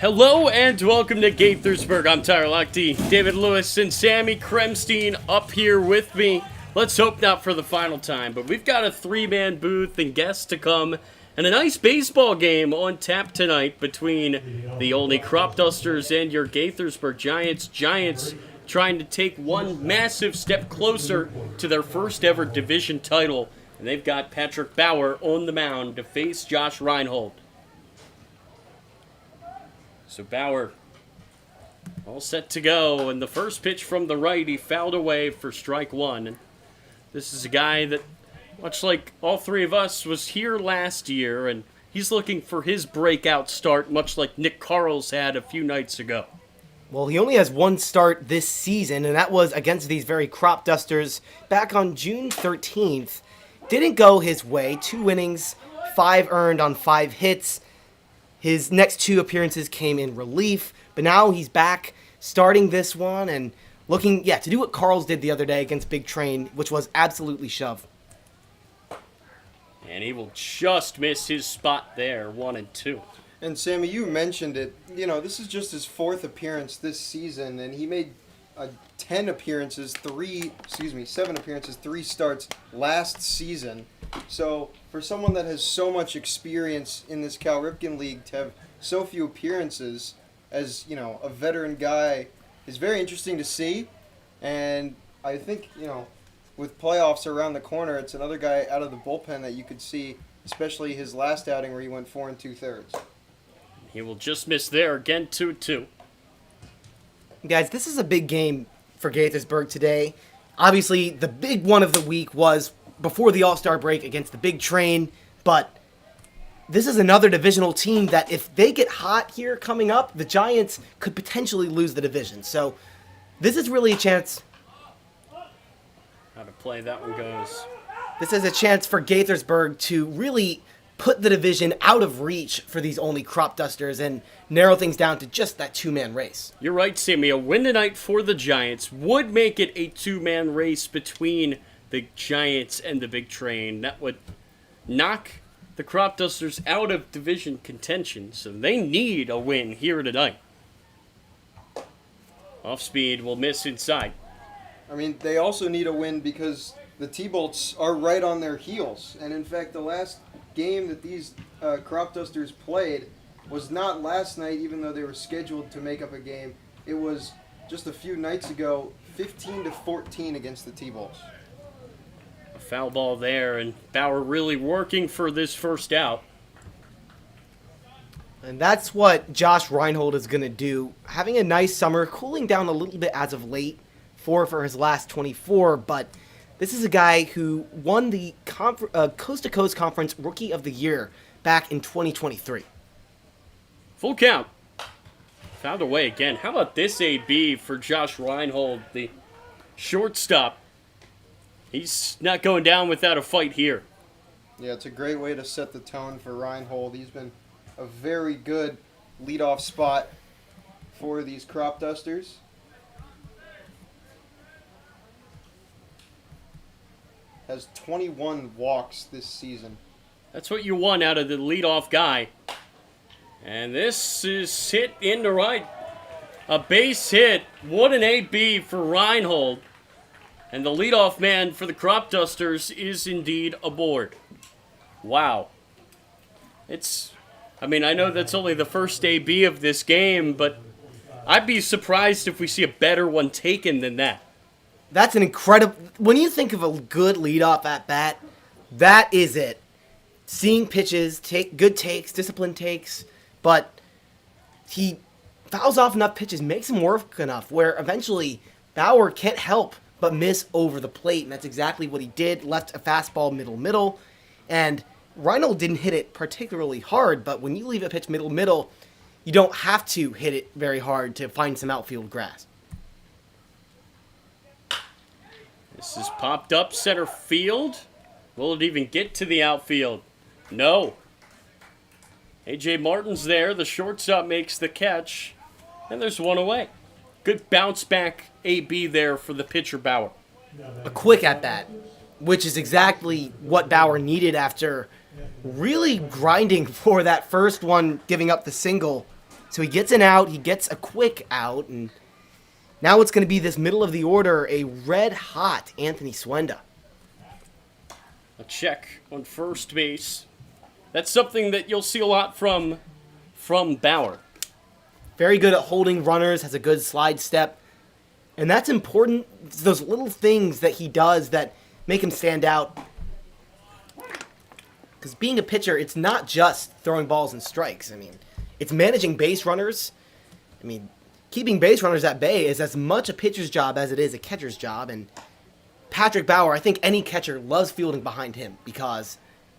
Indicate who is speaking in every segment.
Speaker 1: Hello and welcome to Gaithersburg. I'm Lochte. David Lewis and Sammy Krimstein up here with me. Let's hope not for the final time, but we've got a three-man booth and guests to come and a nice baseball game on tap tonight between the Olney Cropdusters and your Gaithersburg Giants. Giants trying to take one massive step closer to their first ever division title, and they've got Patrick Bauer on the mound to face Josh Reinhold. So Bauer all set to go, and the first pitch from the right, he fouled away for strike one. And this is a guy that, much like all three of us, was here last year, and he's looking for his breakout start, much like Nick Carl's had a few nights ago.
Speaker 2: Well, he only has one start this season, and that was against these very Cropdusters back on June 13th. Didn't go his way. 2 innings, 5 earned on 5 hits. His next 2 appearances came in relief, but now he's back starting this one and looking, to do what Carl's did the other day against Big Train, which was absolutely shove.
Speaker 1: And he will just miss his spot there, 1 and 2.
Speaker 3: And Sammy, you mentioned it. You know, this is just his 4th appearance this season, and he made 7 appearances, 3 starts last season. So for someone that has so much experience in this Cal Ripken League to have so few appearances as, a veteran guy is very interesting to see. And I think, with playoffs around the corner, it's another guy out of the bullpen that you could see, especially his last outing where he went 4 2/3.
Speaker 1: He will just miss there again, 2-2.
Speaker 2: Guys, this is a big game for Gaithersburg today. Obviously, the big one of the week was before the All-Star break against the Big Train, but this is another divisional team that if they get hot here coming up, the Giants could potentially lose the division. So this is really a chance.
Speaker 1: How to play that one goes.
Speaker 2: This is a chance for Gaithersburg to really put the division out of reach for these only Cropdusters and narrow things down to just that 2-man race.
Speaker 1: You're right, Sammy. A win tonight for the Giants would make it a 2-man race between the Giants and the Big Train. That would knock the Cropdusters out of division contention, so they need a win here tonight. Off speed will miss inside.
Speaker 3: I mean, they also need a win because the T-Bolts are right on their heels. And in fact, the last game that these Cropdusters played was not last night, even though they were scheduled to make up a game. It was just a few nights ago, 15-14 against the T-Bolts.
Speaker 1: A foul ball there, and Bauer really working for this first out.
Speaker 2: And that's what Josh Reinhold is going to do. Having a nice summer, cooling down a little bit as of late, 4 for his last 24, but this is a guy who won the Coast to Coast Conference Rookie of the Year back in 2023.
Speaker 1: Full count. Fouled away again. How about this AB for Josh Reinhold, the shortstop? He's not going down without a fight here.
Speaker 3: Yeah, it's a great way to set the tone for Reinhold. He's been a very good leadoff spot for these Cropdusters. Has 21 walks this season.
Speaker 1: That's what you want out of the leadoff guy. And this is hit into right. A base hit. What an AB for Reinhold. And the leadoff man for the Cropdusters is indeed aboard. Wow. I know that's only the first AB of this game, but I'd be surprised if we see a better one taken than that.
Speaker 2: That's an incredible... When you think of a good leadoff at bat, that is it. Seeing pitches, good takes, disciplined takes, but he fouls off enough pitches, makes him work enough, where eventually Bauer can't help but miss over the plate, and that's exactly what he did. Left a fastball middle, and Reinhold didn't hit it particularly hard, but when you leave a pitch middle, you don't have to hit it very hard to find some outfield grass.
Speaker 1: This is popped up center field. Will it even get to the outfield? No. A.J. Martin's there. The shortstop makes the catch. And there's one away. Good bounce back AB there for the pitcher Bauer.
Speaker 2: A quick at bat, which is exactly what Bauer needed after really grinding for that first one, giving up the single So he gets an out. He gets a quick out. And now it's going to be this middle of the order, a red-hot Anthony Swenda.
Speaker 1: A check on first base. That's something that you'll see a lot from Bauer.
Speaker 2: Very good at holding runners, has a good slide step. And that's important. It's those little things that he does that make him stand out. Because being a pitcher, it's not just throwing balls and strikes. I mean, it's managing base runners. I mean, keeping base runners at bay is as much a pitcher's job as it is a catcher's job. And Patrick Bauer, I think any catcher loves fielding behind him because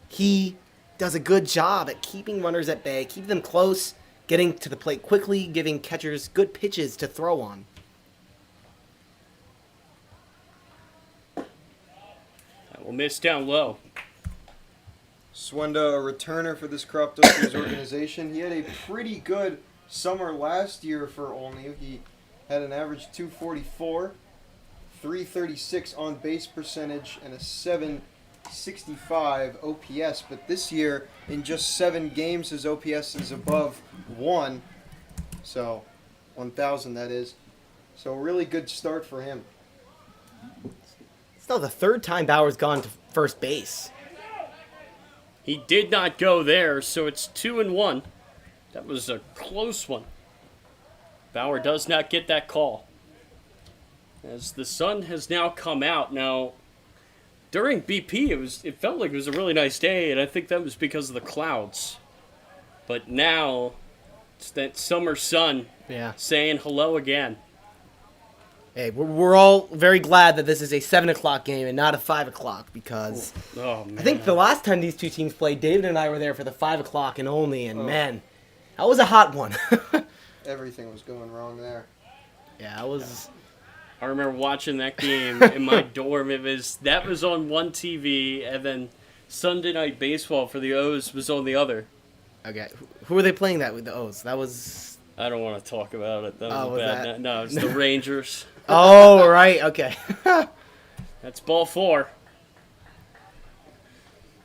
Speaker 2: he does a good job at keeping runners at bay, keeping them close, getting to the plate quickly, giving catchers good pitches to throw on.
Speaker 1: That will miss down low.
Speaker 3: Swenda, a returner for this Cropdusters organization. He had a pretty good summer last year for Olney. He had an average 244, 336 on base percentage, and a 765 OPS. But this year, in just 7 games, his OPS is above 1. So, 1,000 that is. So, a really good start for him.
Speaker 2: It's now the third time Bauer's gone to first base.
Speaker 1: He did not go there, so it's 2-1. That was a close one. Bauer does not get that call. As the sun has now come out. Now, during BP, it felt like it was a really nice day, and I think that was because of the clouds. But now, it's that summer sun saying hello again.
Speaker 2: Hey, we're all very glad that this is a 7 o'clock game and not a 5 o'clock because
Speaker 1: Oh, man.
Speaker 2: I think the last time these two teams played, David and I were there for the 5 o'clock and only, and man, that was a hot one.
Speaker 3: Everything was going wrong there.
Speaker 2: Yeah, it was.
Speaker 1: I remember watching that game in my dorm. That was on one TV, and then Sunday Night Baseball for the O's was on the other.
Speaker 2: Okay, who were they playing that with, the O's? That was.
Speaker 1: I don't want to talk about it. That was
Speaker 2: was
Speaker 1: bad.
Speaker 2: that-
Speaker 1: No, it's the Rangers.
Speaker 2: Oh, right, okay.
Speaker 1: That's ball 4.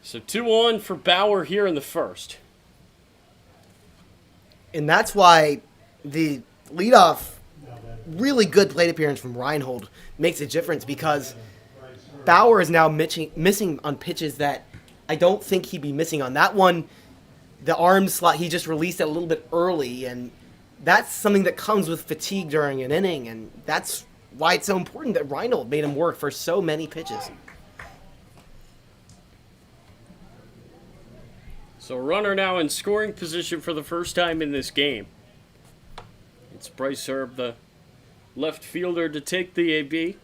Speaker 1: So 2-1 for Bauer here in the first.
Speaker 2: And that's why the leadoff, really good plate appearance from Reinhold makes a difference because Bauer is now missing on pitches that I don't think he'd be missing on. That one, the arm slot, he just released it a little bit early, and that's something that comes with fatigue during an inning, and that's why it's so important that Reinhold made him work for so many pitches.
Speaker 1: So a runner now in scoring position for the first time in this game. It's Bryce Herb, the left fielder, to take the AB.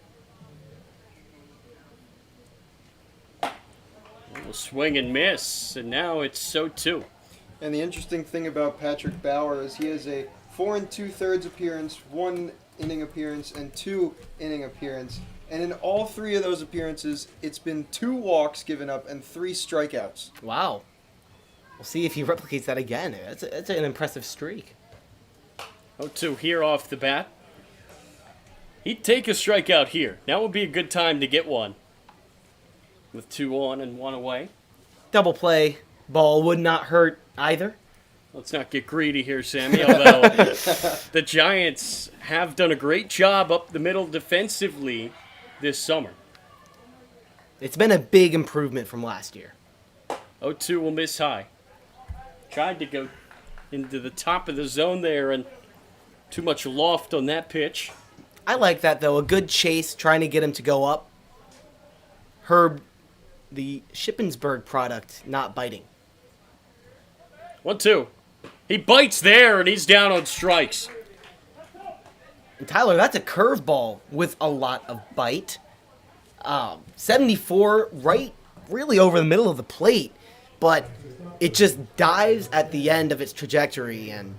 Speaker 1: We'll swing and miss, and now it's 0-2.
Speaker 3: And the interesting thing about Patrick Bauer is he has a 4 2/3 appearance, 1 inning appearance, and 2 inning appearance. And in all 3 of those appearances, it's been 2 walks given up and 3 strikeouts.
Speaker 2: Wow. We'll see if he replicates that again. That's an impressive streak.
Speaker 1: 0-2 here off the bat. He'd take a strikeout here. Now would be a good time to get one. With 2 on and 1 away.
Speaker 2: Double play ball would not hurt either.
Speaker 1: Let's not get greedy here, Sammy, although the Giants have done a great job up the middle defensively this summer.
Speaker 2: It's been a big improvement from last year.
Speaker 1: 0-2 will miss high. Tried to go into the top of the zone there, and too much loft on that pitch.
Speaker 2: I like that, though. A good chase, trying to get him to go up. Herb, the Shippensburg product, not biting.
Speaker 1: 1-2. He bites there, and he's down on strikes.
Speaker 2: And Tyler, that's a curveball with a lot of bite. 74, right, really over the middle of the plate, but it just dives at the end of its trajectory, and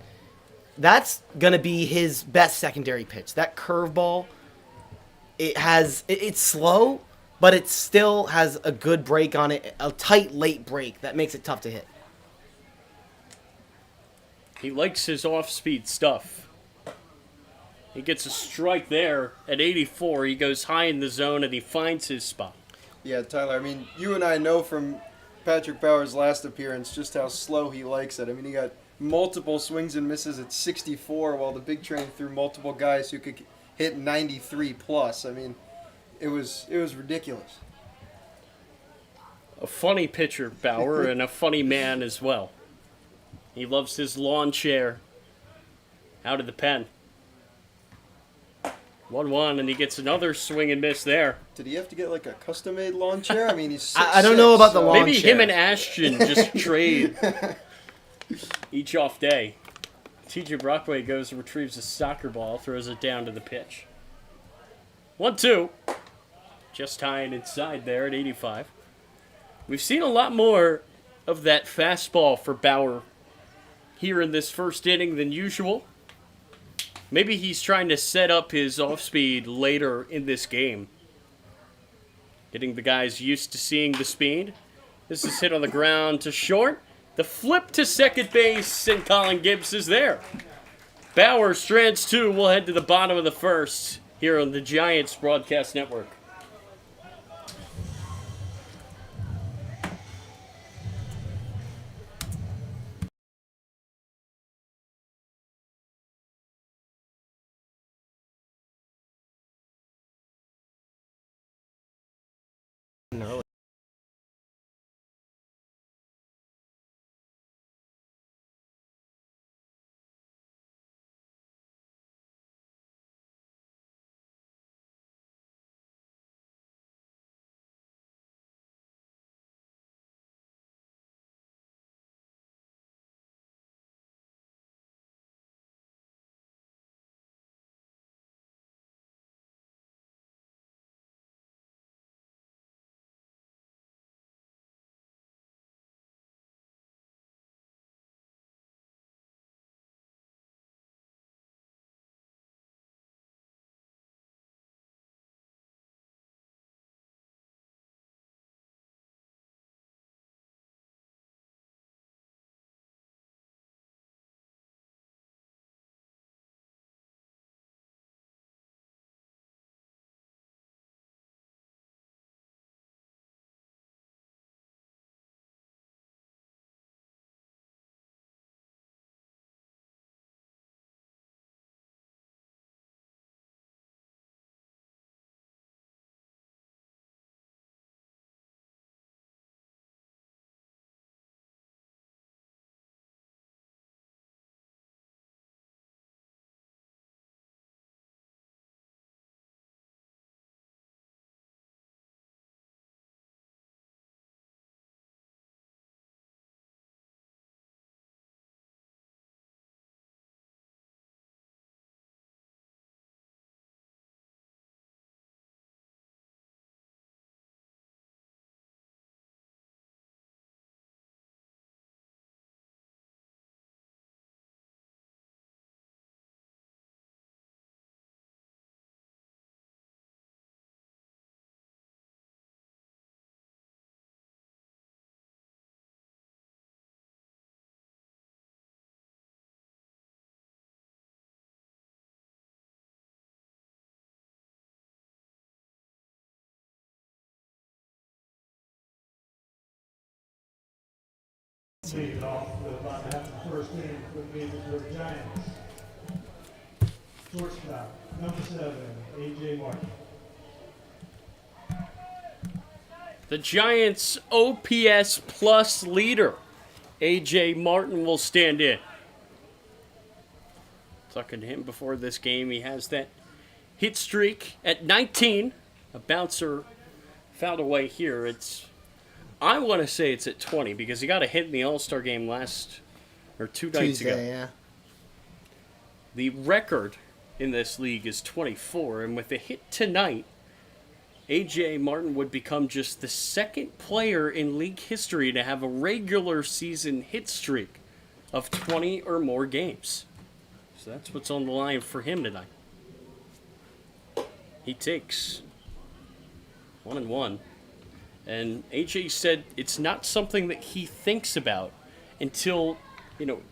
Speaker 2: that's going to be his best secondary pitch. That curveball, it's slow, but it still has a good break on it, a tight late break that makes it tough to hit.
Speaker 1: He likes his off-speed stuff. He gets a strike there at 84. He goes high in the zone, and he finds his spot.
Speaker 3: Yeah, Tyler, I mean, you and I know from Patrick Bauer's last appearance just how slow he likes it. I mean, he got multiple swings and misses at 64, while the big train threw multiple guys who could hit 93 plus. I mean, it was ridiculous.
Speaker 1: A funny pitcher, Bauer, and a funny man as well. He loves his lawn chair out of the pen. 1-1, and he gets another swing and miss there.
Speaker 3: Did he have to get like a custom-made lawn chair? I mean, he's 6'6",
Speaker 2: I don't know about the lawn
Speaker 1: Maybe
Speaker 2: chair.
Speaker 1: him and Ashton just trade each off day. TJ Brockway goes and retrieves a soccer ball, throws it down to the pitch. 1-2. Just tying inside there at 85. We've seen a lot more of that fastball for Bauer here in this first inning than usual. Maybe he's trying to set up his off-speed later in this game. Getting the guys used to seeing the speed. This is hit on the ground to short. The flip to second base, and Colin Gibbs is there. Bauer strands 2. We'll head to the bottom of the first here on the Giants Broadcast Network.
Speaker 2: No.
Speaker 4: Leading off the bottom half of the first inning for the Gaithersburg Giants. Shortstop, number 7, A.J. Martin.
Speaker 1: The Giants' OPS plus leader, A.J. Martin, will stand in. Talking to him before this game, he has that hit streak at 19. A bouncer fouled away here. I want to say it's at 20 because he got a hit in the All-Star game 2 nights
Speaker 2: Tuesday,
Speaker 1: ago.
Speaker 2: yeah.
Speaker 1: The record in this league is 24, and with a hit tonight, A.J. Martin would become just the second player in league history to have a regular season hit streak of 20 or more games. So that's what's on the line for him tonight. He takes 1-1. And AJ said it's not something that he thinks about until,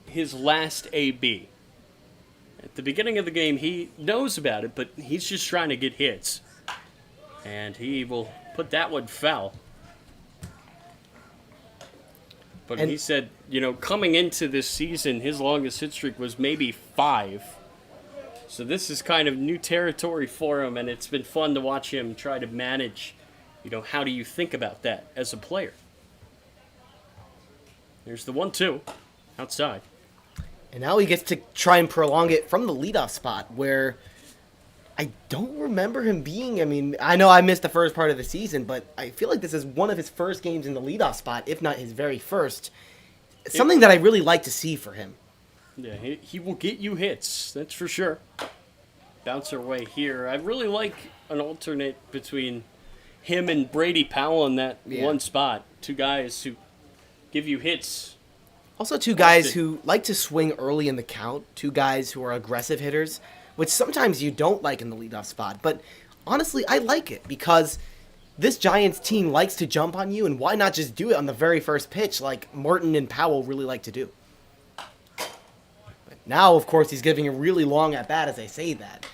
Speaker 1: his last AB. At the beginning of the game, he knows about it, but he's just trying to get hits. And he will put that one foul. But
Speaker 2: And-
Speaker 1: he said, coming into this season, his longest hit streak was maybe 5. So this is kind of new territory for him, and it's been fun to watch him try to manage, how do you think about that as a player? There's the 1-2 outside.
Speaker 2: And now he gets to try and prolong it from the leadoff spot where I don't remember him being. I mean, I know I missed the first part of the season, but I feel like this is one of his first games in the leadoff spot, if not his very first. Something that I really like to see for him.
Speaker 1: Yeah, he will get you hits, that's for sure. Bounce our way here. I really like an alternate between him and Brady Powell in that one spot. Two guys who give you hits.
Speaker 2: Also, two guys who like to swing early in the count. Two guys who are aggressive hitters, which sometimes you don't like in the leadoff spot. But honestly, I like it because this Giants team likes to jump on you, and why not just do it on the very first pitch like Morton and Powell really like to do? But now, of course, he's giving a really long at-bat as I say that,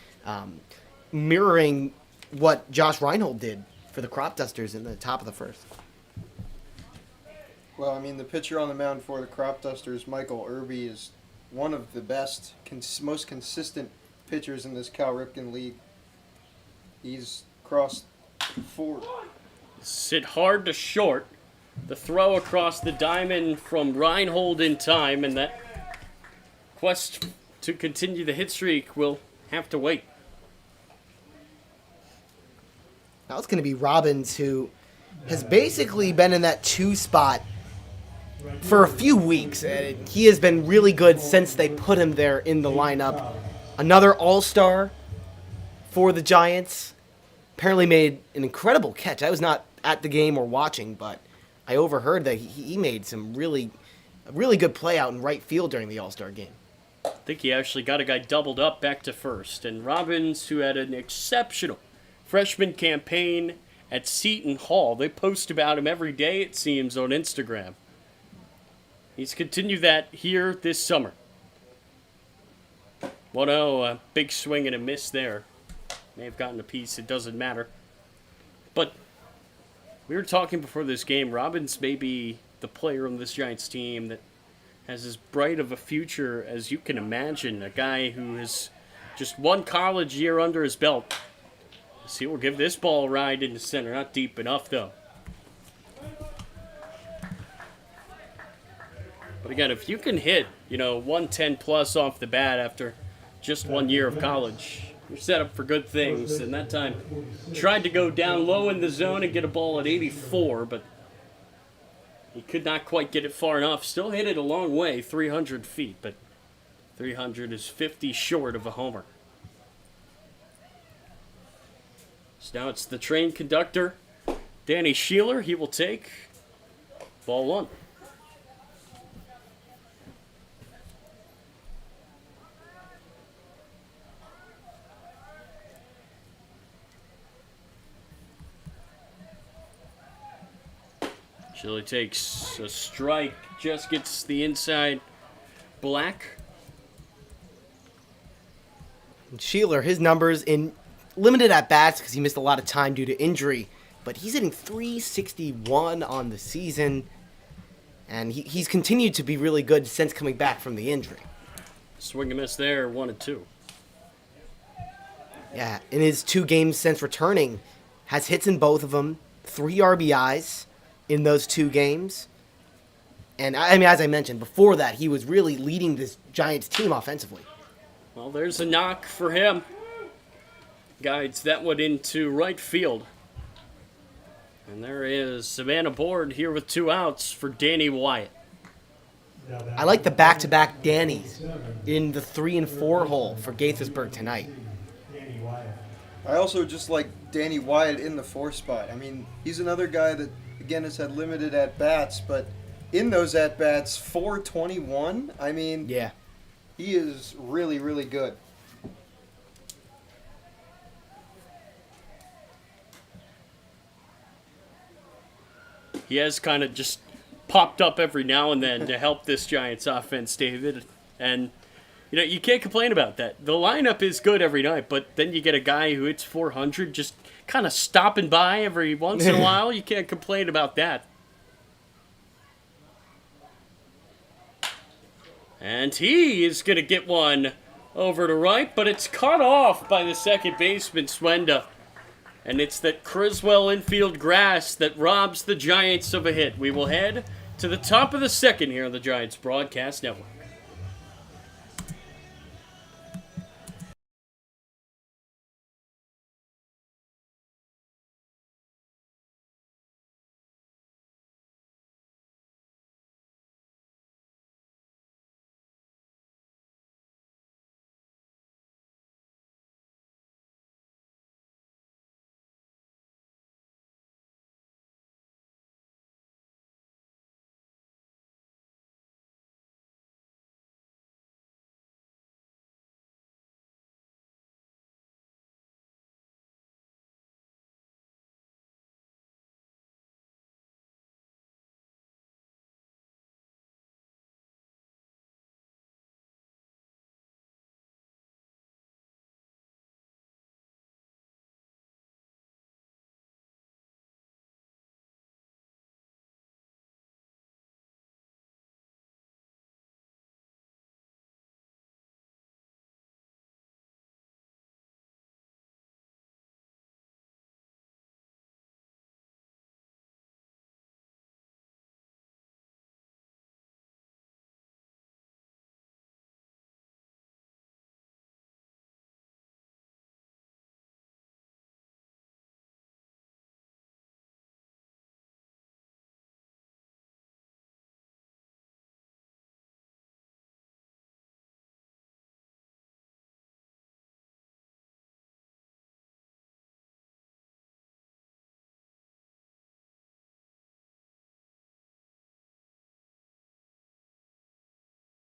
Speaker 2: mirroring what Josh Reinhold did for the Cropdusters in the top of the first.
Speaker 3: Well, I mean, the pitcher on the mound for the Cropdusters, Michael Irby, is one of the best, most consistent pitchers in this Cal Ripken League. He's crossed 4.
Speaker 1: Sit hard to short. The throw across the diamond from Reinhold in time, and that quest to continue the hit streak will have to wait.
Speaker 2: Now it's going to be Robbins, who has basically been in that 2 spot for a few weeks. And he has been really good since they put him there in the lineup. Another all-star for the Giants. Apparently made an incredible catch. I was not at the game or watching, but I overheard that he made some really good play out in right field during the All-Star game.
Speaker 1: I think he actually got a guy doubled up back to first. And Robbins, who had an exceptional freshman campaign at Seton Hall. They post about him every day, it seems, on Instagram. He's continued that here this summer. 1-0, a big swing and a miss there. May have gotten a piece, it doesn't matter. But we were talking before this game, Robbins may be the player on this Giants team that has as bright of a future as you can imagine. A guy who has just one college year under his belt. So he will give this ball a ride into center. Not deep enough, though. But again, if you can hit, 110 plus off the bat after just 1 year of college, you're set up for good things. And that time, tried to go down low in the zone and get a ball at 84, but he could not quite get it far enough. Still hit it a long way, 300 feet, but 300 is 50 short of a homer. So now it's the train conductor, Danny Sheeler. He will take ball 1. Sheeler takes a strike, just gets the inside black.
Speaker 2: Sheeler, his numbers in limited at bats because he missed a lot of time due to injury, but he's hitting .361 on the season, and he's continued to be really good since coming back from the injury.
Speaker 1: Swing and miss there, 1-2.
Speaker 2: Yeah, in his 2 games since returning, has hits in both of them, 3 RBIs in those 2 games. And I mean, as I mentioned before that, he was really leading this Giants team offensively.
Speaker 1: Well, there's a knock for him. Guides that one into right field. And there is Savannah Board here with 2 outs for Danny Wyatt.
Speaker 2: I like the back-to-back Dannies in the 3 and 4 hole for Gaithersburg tonight.
Speaker 3: I also just like Danny Wyatt in the 4 spot. I mean, he's another guy that, again, has had limited at-bats, but in those at-bats, 421, I mean,
Speaker 2: Yeah.
Speaker 3: he is really, really good.
Speaker 1: He has kind of just popped up every now and then to help this Giants offense, David. And, you can't complain about that. The lineup is good every night, but then you get a guy who hits 400 just kind of stopping by every once in a while. You can't complain about that. And he is going to get one over to right, but it's cut off by the second baseman, Swenda. And it's that Criswell infield grass that robs the Giants of a hit. We will head to the top of the second here on the Giants Broadcast Network.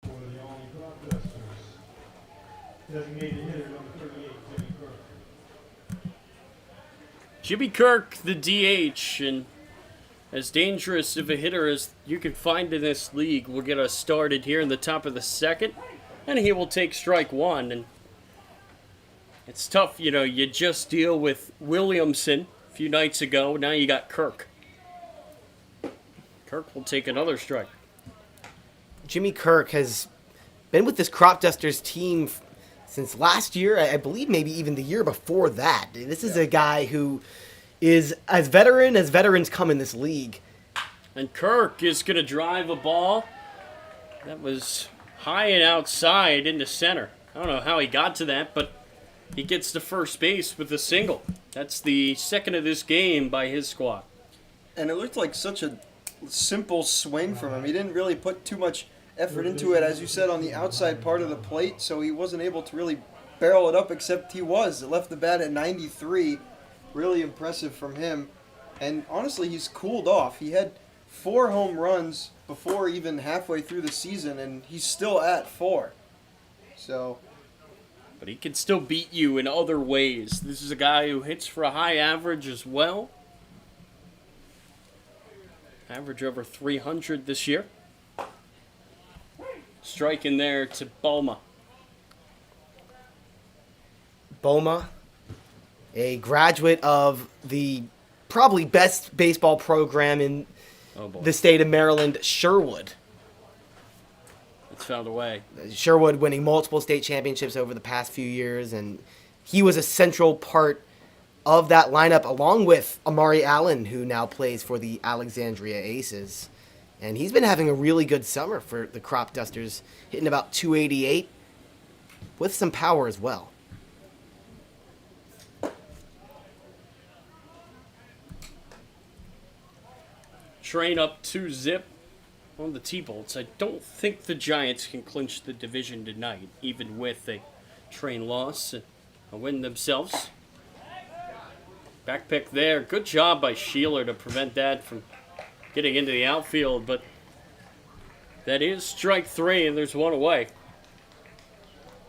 Speaker 4: For the Olney Cropdusters. Designated hitter number 38, Jimmy Kirk.
Speaker 1: Jimmy Kirk, the DH, and as dangerous of a hitter as you can find in this league, will get us started here in the top of the second, and he will take strike one. And it's tough, you know, you just deal with Williamson a few nights ago, now you got Kirk. Kirk will take another strike.
Speaker 2: Jimmy Kirk has been with this Cropdusters team since last year, I believe maybe even the year before that. This is a guy who is as veteran as veterans come in this league.
Speaker 1: And Kirk is going to drive a ball that was high and outside into center. I don't know how he got to that, but he gets to first base with a single. That's the second of this game by his squad.
Speaker 3: And it looked like such a simple swing from him. He didn't really put too much effort into it, as you said, on the outside part of the plate, so he wasn't able to really barrel it up, except he was. It left the bat at 93. Really impressive from him. And honestly, he's cooled off. He had 4 home runs before even halfway through the season, and he's still at 4. So,
Speaker 1: But he can still beat you in other ways. This is a guy who hits for a high average as well. Average over 300 this year. Strike in there to Boma.
Speaker 2: Boma, a graduate of the probably best baseball program in the state of Maryland, Sherwood.
Speaker 1: It's found a way.
Speaker 2: Sherwood winning multiple state championships over the past few years, and he was a central part of that lineup, along with Amari Allen, who now plays for the Alexandria Aces. And he's been having a really good summer for the Cropdusters, hitting about 288 with some power as well.
Speaker 1: Train up 2-zip on the T-Bolts. I don't think the Giants can clinch the division tonight, even with a train loss and a win themselves. Back pick there. Good job by Sheeler to prevent that from getting into the outfield, but that is strike 3, and there's one away.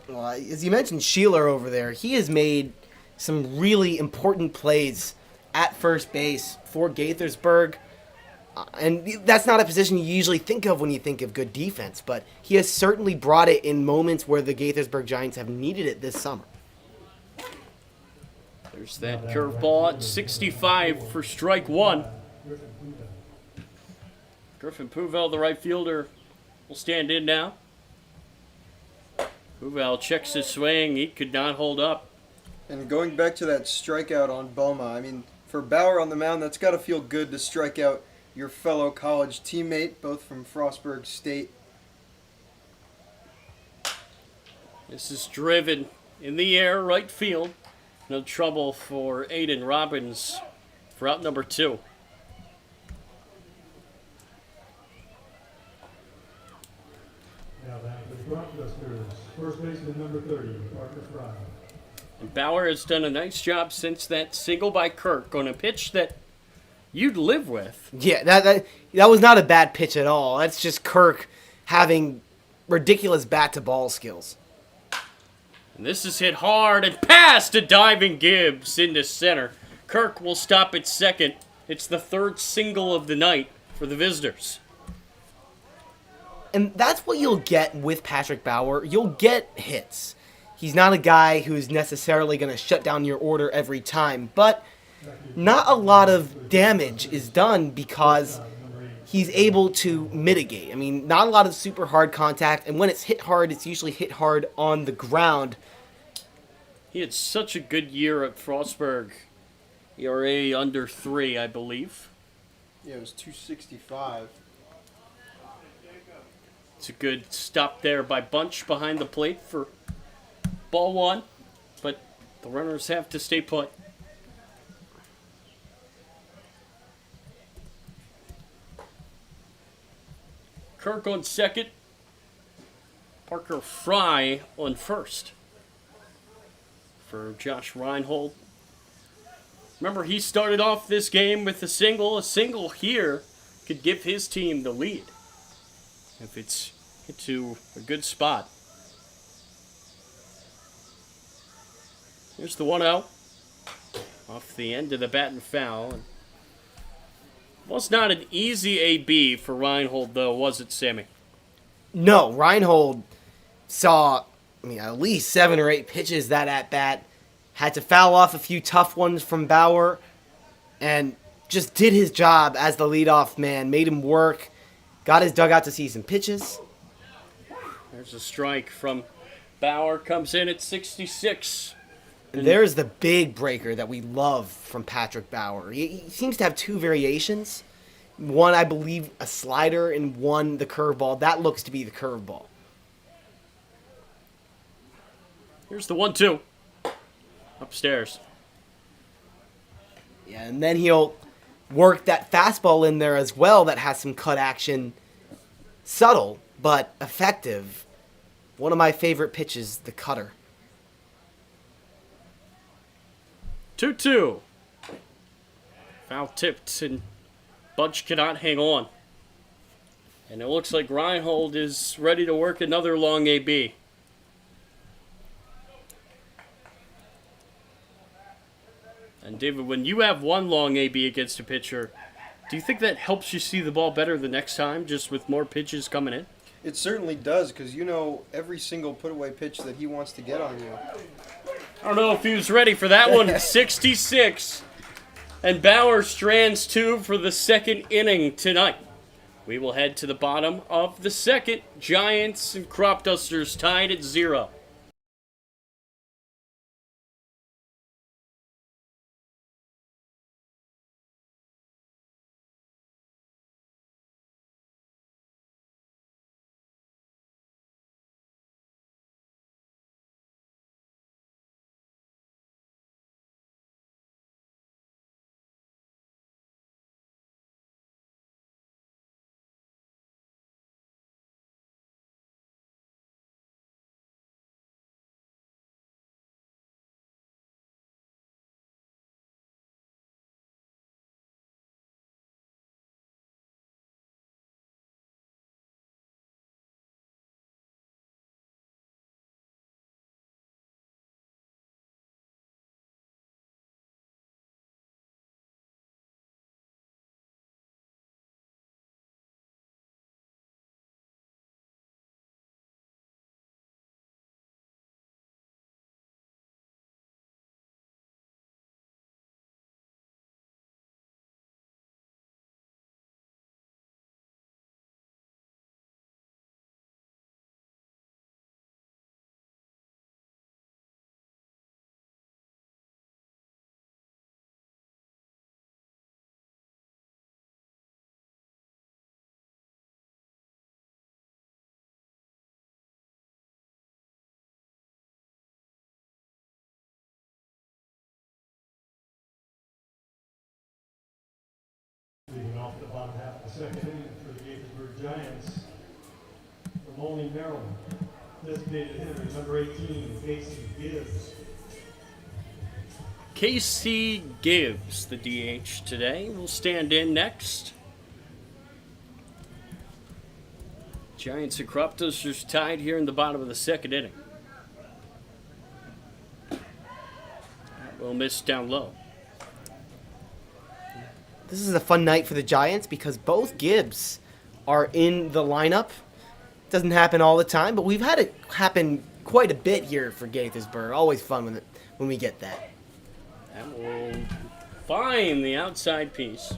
Speaker 2: Well, as you mentioned, Sheeler over there, he has made some really important plays at first base for Gaithersburg. And that's not a position you usually think of when you think of good defense, but he has certainly brought it in moments where the Gaithersburg Giants have needed it this summer.
Speaker 1: There's that curveball at 65 for strike 1. Griffin Puvel, the right fielder, will stand in now. Uval checks his swing. He could not hold up.
Speaker 3: And going back to that strikeout on Boma, I mean, for Bauer on the mound, that's got to feel good to strike out your fellow college teammate, both from Frostburg State.
Speaker 1: This is driven in the air, right field. No trouble for Aiden Robbins for out number 2.
Speaker 4: Now back to the Cropdusters. First baseman number 30, Parker Fry.
Speaker 1: And Bauer has done a nice job since that single by Kirk on a pitch that you'd live with.
Speaker 2: Yeah, that was not a bad pitch at all. That's just Kirk having ridiculous bat-to-ball skills.
Speaker 1: And this is hit hard and past a diving Gibbs into center. Kirk will stop at second. It's the 3rd single of the night for the visitors.
Speaker 2: And that's what you'll get with Patrick Bauer. You'll get hits. He's not a guy who's necessarily going to shut down your order every time, but not a lot of damage is done because he's able to mitigate. I mean, not a lot of super hard contact, and when it's hit hard, it's usually hit hard on the ground.
Speaker 1: He had such a good year at Frostburg. ERA under 3, I believe.
Speaker 3: Yeah, it was 265.
Speaker 1: It's a good stop there by Bunch behind the plate for ball 1, but the runners have to stay put. Kirk on second. Parker Fry on first for Josh Reinhold. Remember, he started off this game with a single. A single here could give his team the lead if it's hit to a good spot. Here's the 1-0 off the end of the bat and foul. And was not an easy AB for Reinhold, though, was it, Sammy?
Speaker 2: No, Reinhold saw, at least 7 or 8 pitches that at-bat. Had to foul off a few tough ones from Bauer and just did his job as the leadoff man. Made him work. Got his dugout to see some pitches.
Speaker 1: There's a strike from Bauer. Comes in at 66.
Speaker 2: And there's the big breaker that we love from Patrick Bauer. He seems to have 2 variations. One, I believe, a slider, and one, the curveball. That looks to be the curveball.
Speaker 1: Here's the 1-2. Upstairs.
Speaker 2: Yeah, and then he'll work that fastball in there as well that has some cut action. Subtle, but effective. One of my favorite pitches, the cutter.
Speaker 1: 2-2. Foul tipped, and Bunch cannot hang on. And it looks like Reinhold is ready to work another long AB. And David, when you have one long AB against a pitcher, do you think that helps you see the ball better the next time, just with more pitches coming in?
Speaker 3: It certainly does, because you know every single put-away pitch that he wants to get on you.
Speaker 1: I don't know if he was ready for that one. 66. And Bauer strands 2 for the 2nd inning tonight. We will head to the bottom of the 2nd. Giants and Cropdusters tied at 0.
Speaker 4: bottom half of the second inning for the Gaithersburg Giants from Olney, Maryland. Designated hitter number 18, Casey Gibbs.
Speaker 1: Casey Gibbs, the DH today, will stand in next. Giants and Cropdusters tied here in the bottom of the second inning. Will miss down low.
Speaker 2: This is a fun night for the Giants because both Gibbs are in the lineup. Doesn't happen all the time, but we've had it happen quite a bit here for Gaithersburg. Always fun when we get that.
Speaker 1: That will find the outside piece.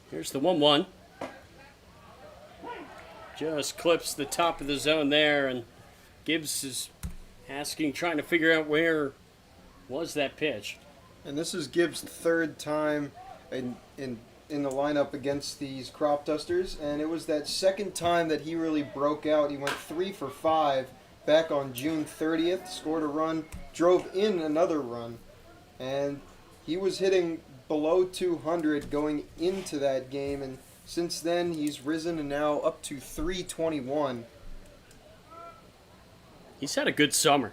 Speaker 1: Here's the 1-1. Just clips the top of the zone there, and Gibbs is trying to figure out where was that pitch.
Speaker 3: And this is Gibbs' third time in the lineup against these Cropdusters, and it was that second time that he really broke out. He went 3 for 5 back on June 30th, scored a run, drove in another run, and he was hitting below 200 going into that game, and since then he's risen and now up to 321.
Speaker 1: He's had a good summer.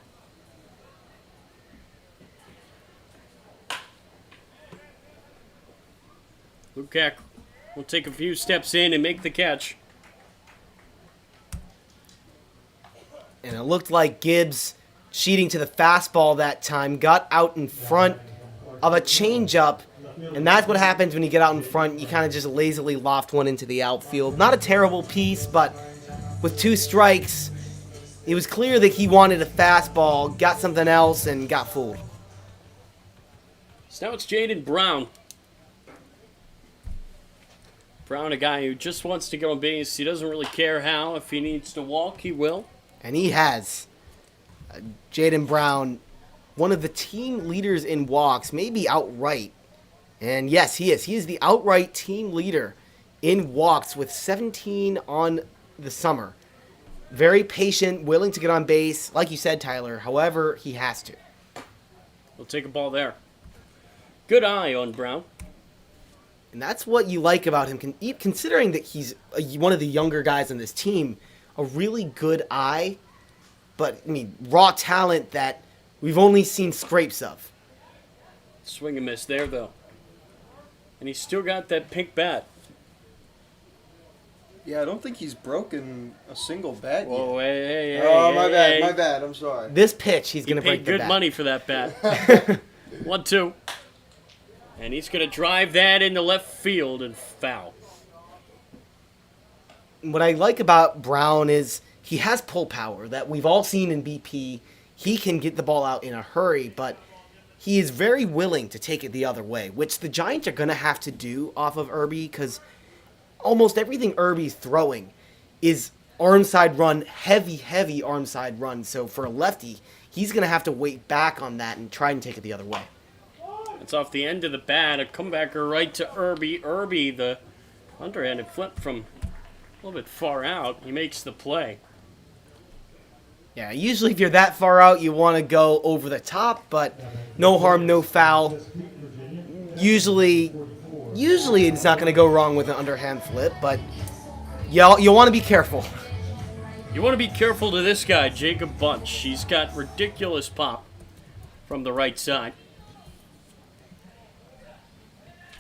Speaker 1: Lukac will take a few steps in and make the catch.
Speaker 2: And it looked like Gibbs, cheating to the fastball that time, got out in front of a changeup. And that's what happens when you get out in front. You kind of just lazily loft one into the outfield. Not a terrible piece, but with 2 strikes, it was clear that he wanted a fastball, got something else, and got fooled.
Speaker 1: So now it's Jaden Brown. Brown, a guy who just wants to get on base. He doesn't really care how. If he needs to walk, he will.
Speaker 2: And he has. Jaden Brown, one of the team leaders in walks, maybe outright. And yes, he is. He is the outright team leader in walks with 17 on the summer. Very patient, willing to get on base, like you said, Tyler. However, he has to.
Speaker 1: We'll take a ball there. Good eye on Brown.
Speaker 2: And that's what you like about him, considering that he's one of the younger guys on this team. A really good eye, but, I mean, raw talent that we've only seen scrapes of.
Speaker 1: Swing and miss there, though. And he's still got that pink bat.
Speaker 3: Yeah, I don't think he's broken a single bat yet.
Speaker 1: Whoa, hey,
Speaker 3: Oh,
Speaker 1: hey,
Speaker 3: my
Speaker 1: hey.
Speaker 3: bad, I'm sorry.
Speaker 2: This pitch, he's
Speaker 1: He
Speaker 2: going to break
Speaker 1: paid
Speaker 2: the
Speaker 1: good
Speaker 2: bat.
Speaker 1: money for that bat. 1-2. And he's going to drive that into left field and foul.
Speaker 2: What I like about Brown is he has pull power that we've all seen in BP. He can get the ball out in a hurry, but he is very willing to take it the other way, which the Giants are going to have to do off of Irby because almost everything Irby's throwing is arm side run, heavy arm side run. So for a lefty, he's going to have to wait back on that and try and take it the other way.
Speaker 1: It's off the end of the bat. A comebacker right to Irby. Irby, the underhanded flip from a little bit far out. He makes the play.
Speaker 2: Yeah, usually if you're that far out, you want to go over the top, but no harm, no foul. Usually it's not going to go wrong with an underhand flip, but you want to be careful.
Speaker 1: You want to be careful to this guy, Jacob Bunch. He's got ridiculous pop from the right side.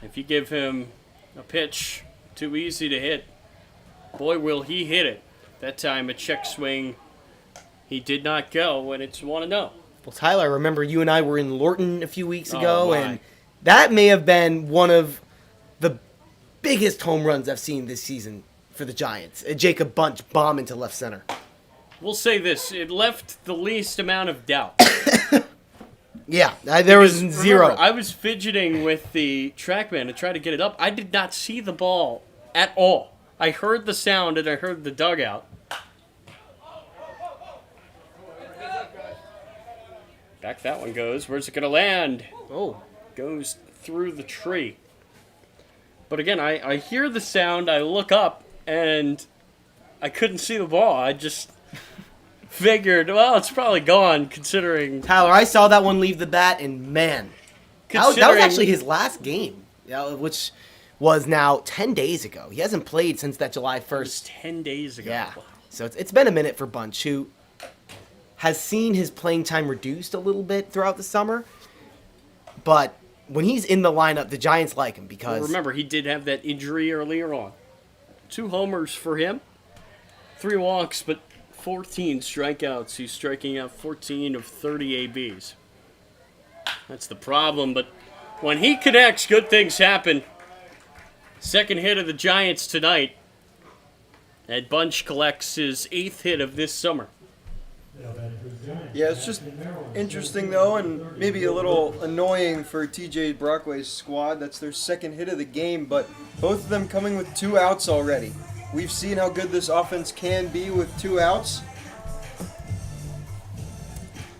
Speaker 1: If you give him a pitch too easy to hit, boy, will he hit it. That time a check swing, he did not go, and it's 1-0.
Speaker 2: Well, Tyler, I remember you and I were in Lorton a few weeks
Speaker 1: Oh,
Speaker 2: ago,
Speaker 1: my.
Speaker 2: and that may have been one of the biggest home runs I've seen this season for the Giants. A Jacob Bunch bomb into left center.
Speaker 1: We'll say this, it left the least amount of doubt.
Speaker 2: Yeah, there was
Speaker 1: Because,
Speaker 2: zero.
Speaker 1: remember, I was fidgeting with the TrackMan to try to get it up. I did not see the ball at all. I heard the sound and I heard the dugout. Back that one goes. Where's it going to land?
Speaker 2: Oh,
Speaker 1: Goes through the tree. But again, I hear the sound, I look up, and I couldn't see the ball. I just Figured, well, it's probably gone considering.
Speaker 2: Tyler, I saw that one leave the bat, and man, that was
Speaker 1: Considering-
Speaker 2: actually his last game, which was now 10 days ago. He hasn't played since that July
Speaker 1: It was
Speaker 2: 1st.
Speaker 1: 10 days ago.
Speaker 2: Yeah.
Speaker 1: Wow.
Speaker 2: So it's been a minute for Bunch, who has seen his playing time reduced a little bit throughout the summer. But when he's in the lineup, the Giants like him because
Speaker 1: Well, remember, he did have that injury earlier on. 2 homers for him, 3 walks, but 14 strikeouts. He's striking out 14 of 30 ABs. That's the problem, but when he connects, good things happen. Second hit of the Giants tonight. Ed Bunch collects his 8th hit of this summer.
Speaker 3: Yeah, it's just interesting though, and maybe a little annoying for TJ Brockway's squad. That's their second hit of the game, but both of them coming with 2 outs already. We've seen how good this offense can be with 2 outs.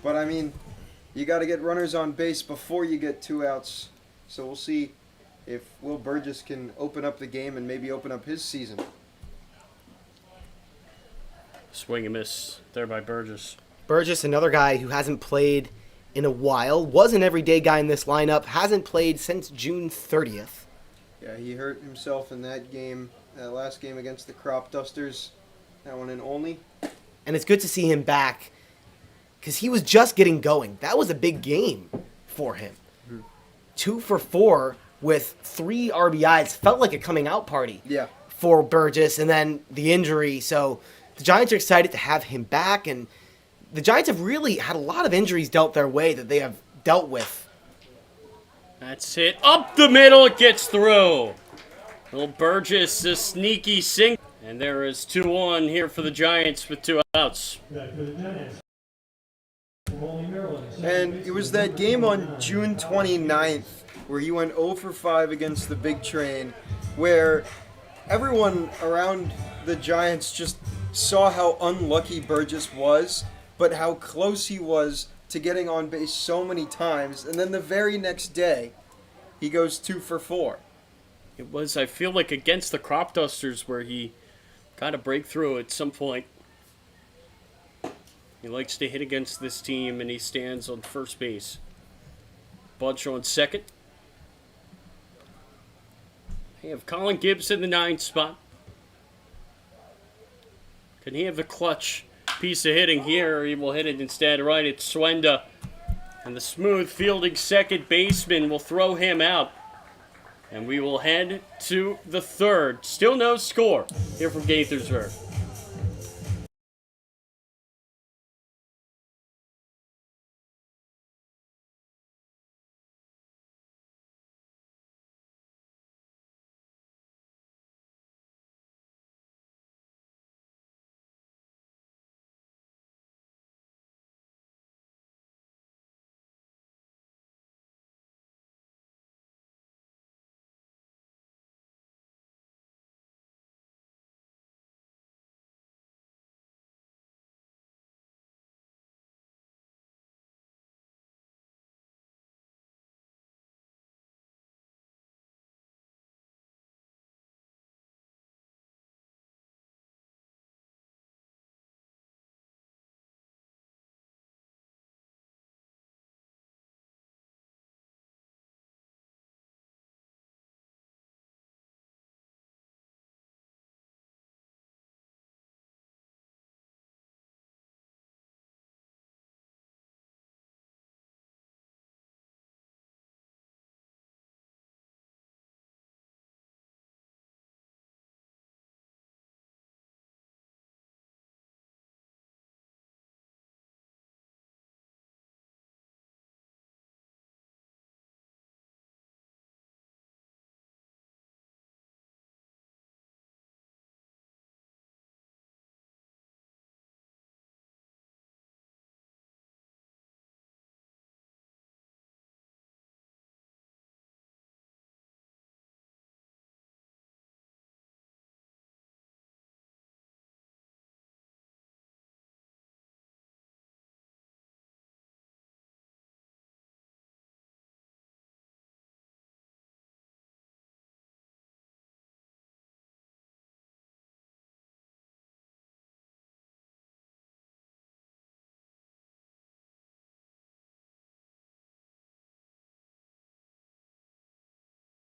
Speaker 3: But I mean, you got to get runners on base before you get 2 outs. So we'll see if Will Burgess can open up the game and maybe open up his season.
Speaker 1: Swing and miss there by Burgess.
Speaker 2: Burgess, another guy who hasn't played in a while, was an everyday guy in this lineup, hasn't played since June 30th.
Speaker 3: Yeah, he hurt himself in that game, that last game against the Cropdusters. That one in Olney.
Speaker 2: And it's good to see him back because he was just getting going. That was a big game for him. 2 for 4 with 3 RBIs. Felt like a coming out party
Speaker 3: Yeah.
Speaker 2: for Burgess, and then the injury. So the Giants are excited to have him back, and the Giants have really had a lot of injuries dealt their way that they have dealt with.
Speaker 1: That's it. Up the middle, it gets through. Little Burgess, a sneaky sing. And there is 2-1 here for the Giants with 2 outs.
Speaker 4: Back for the Giants. From Olney, Maryland.
Speaker 3: And it was that game on June 29th where he went 0 for 5 against the Big Train, where everyone around the Giants just saw how unlucky Burgess was, but how close he was to getting on base so many times. And then the very next day, he goes 2 for 4.
Speaker 1: It was, I feel like, against the Cropdusters where he got a breakthrough at some point. He likes to hit against this team, and he stands on first base. Bunch on second. They have Colin Gibbs in the 9th spot. Can he have the clutch piece of hitting here, or he will hit it instead right at Swenda. And the smooth fielding second baseman will throw him out. And we will head to the 3rd. Still no score here from Gaithersburg.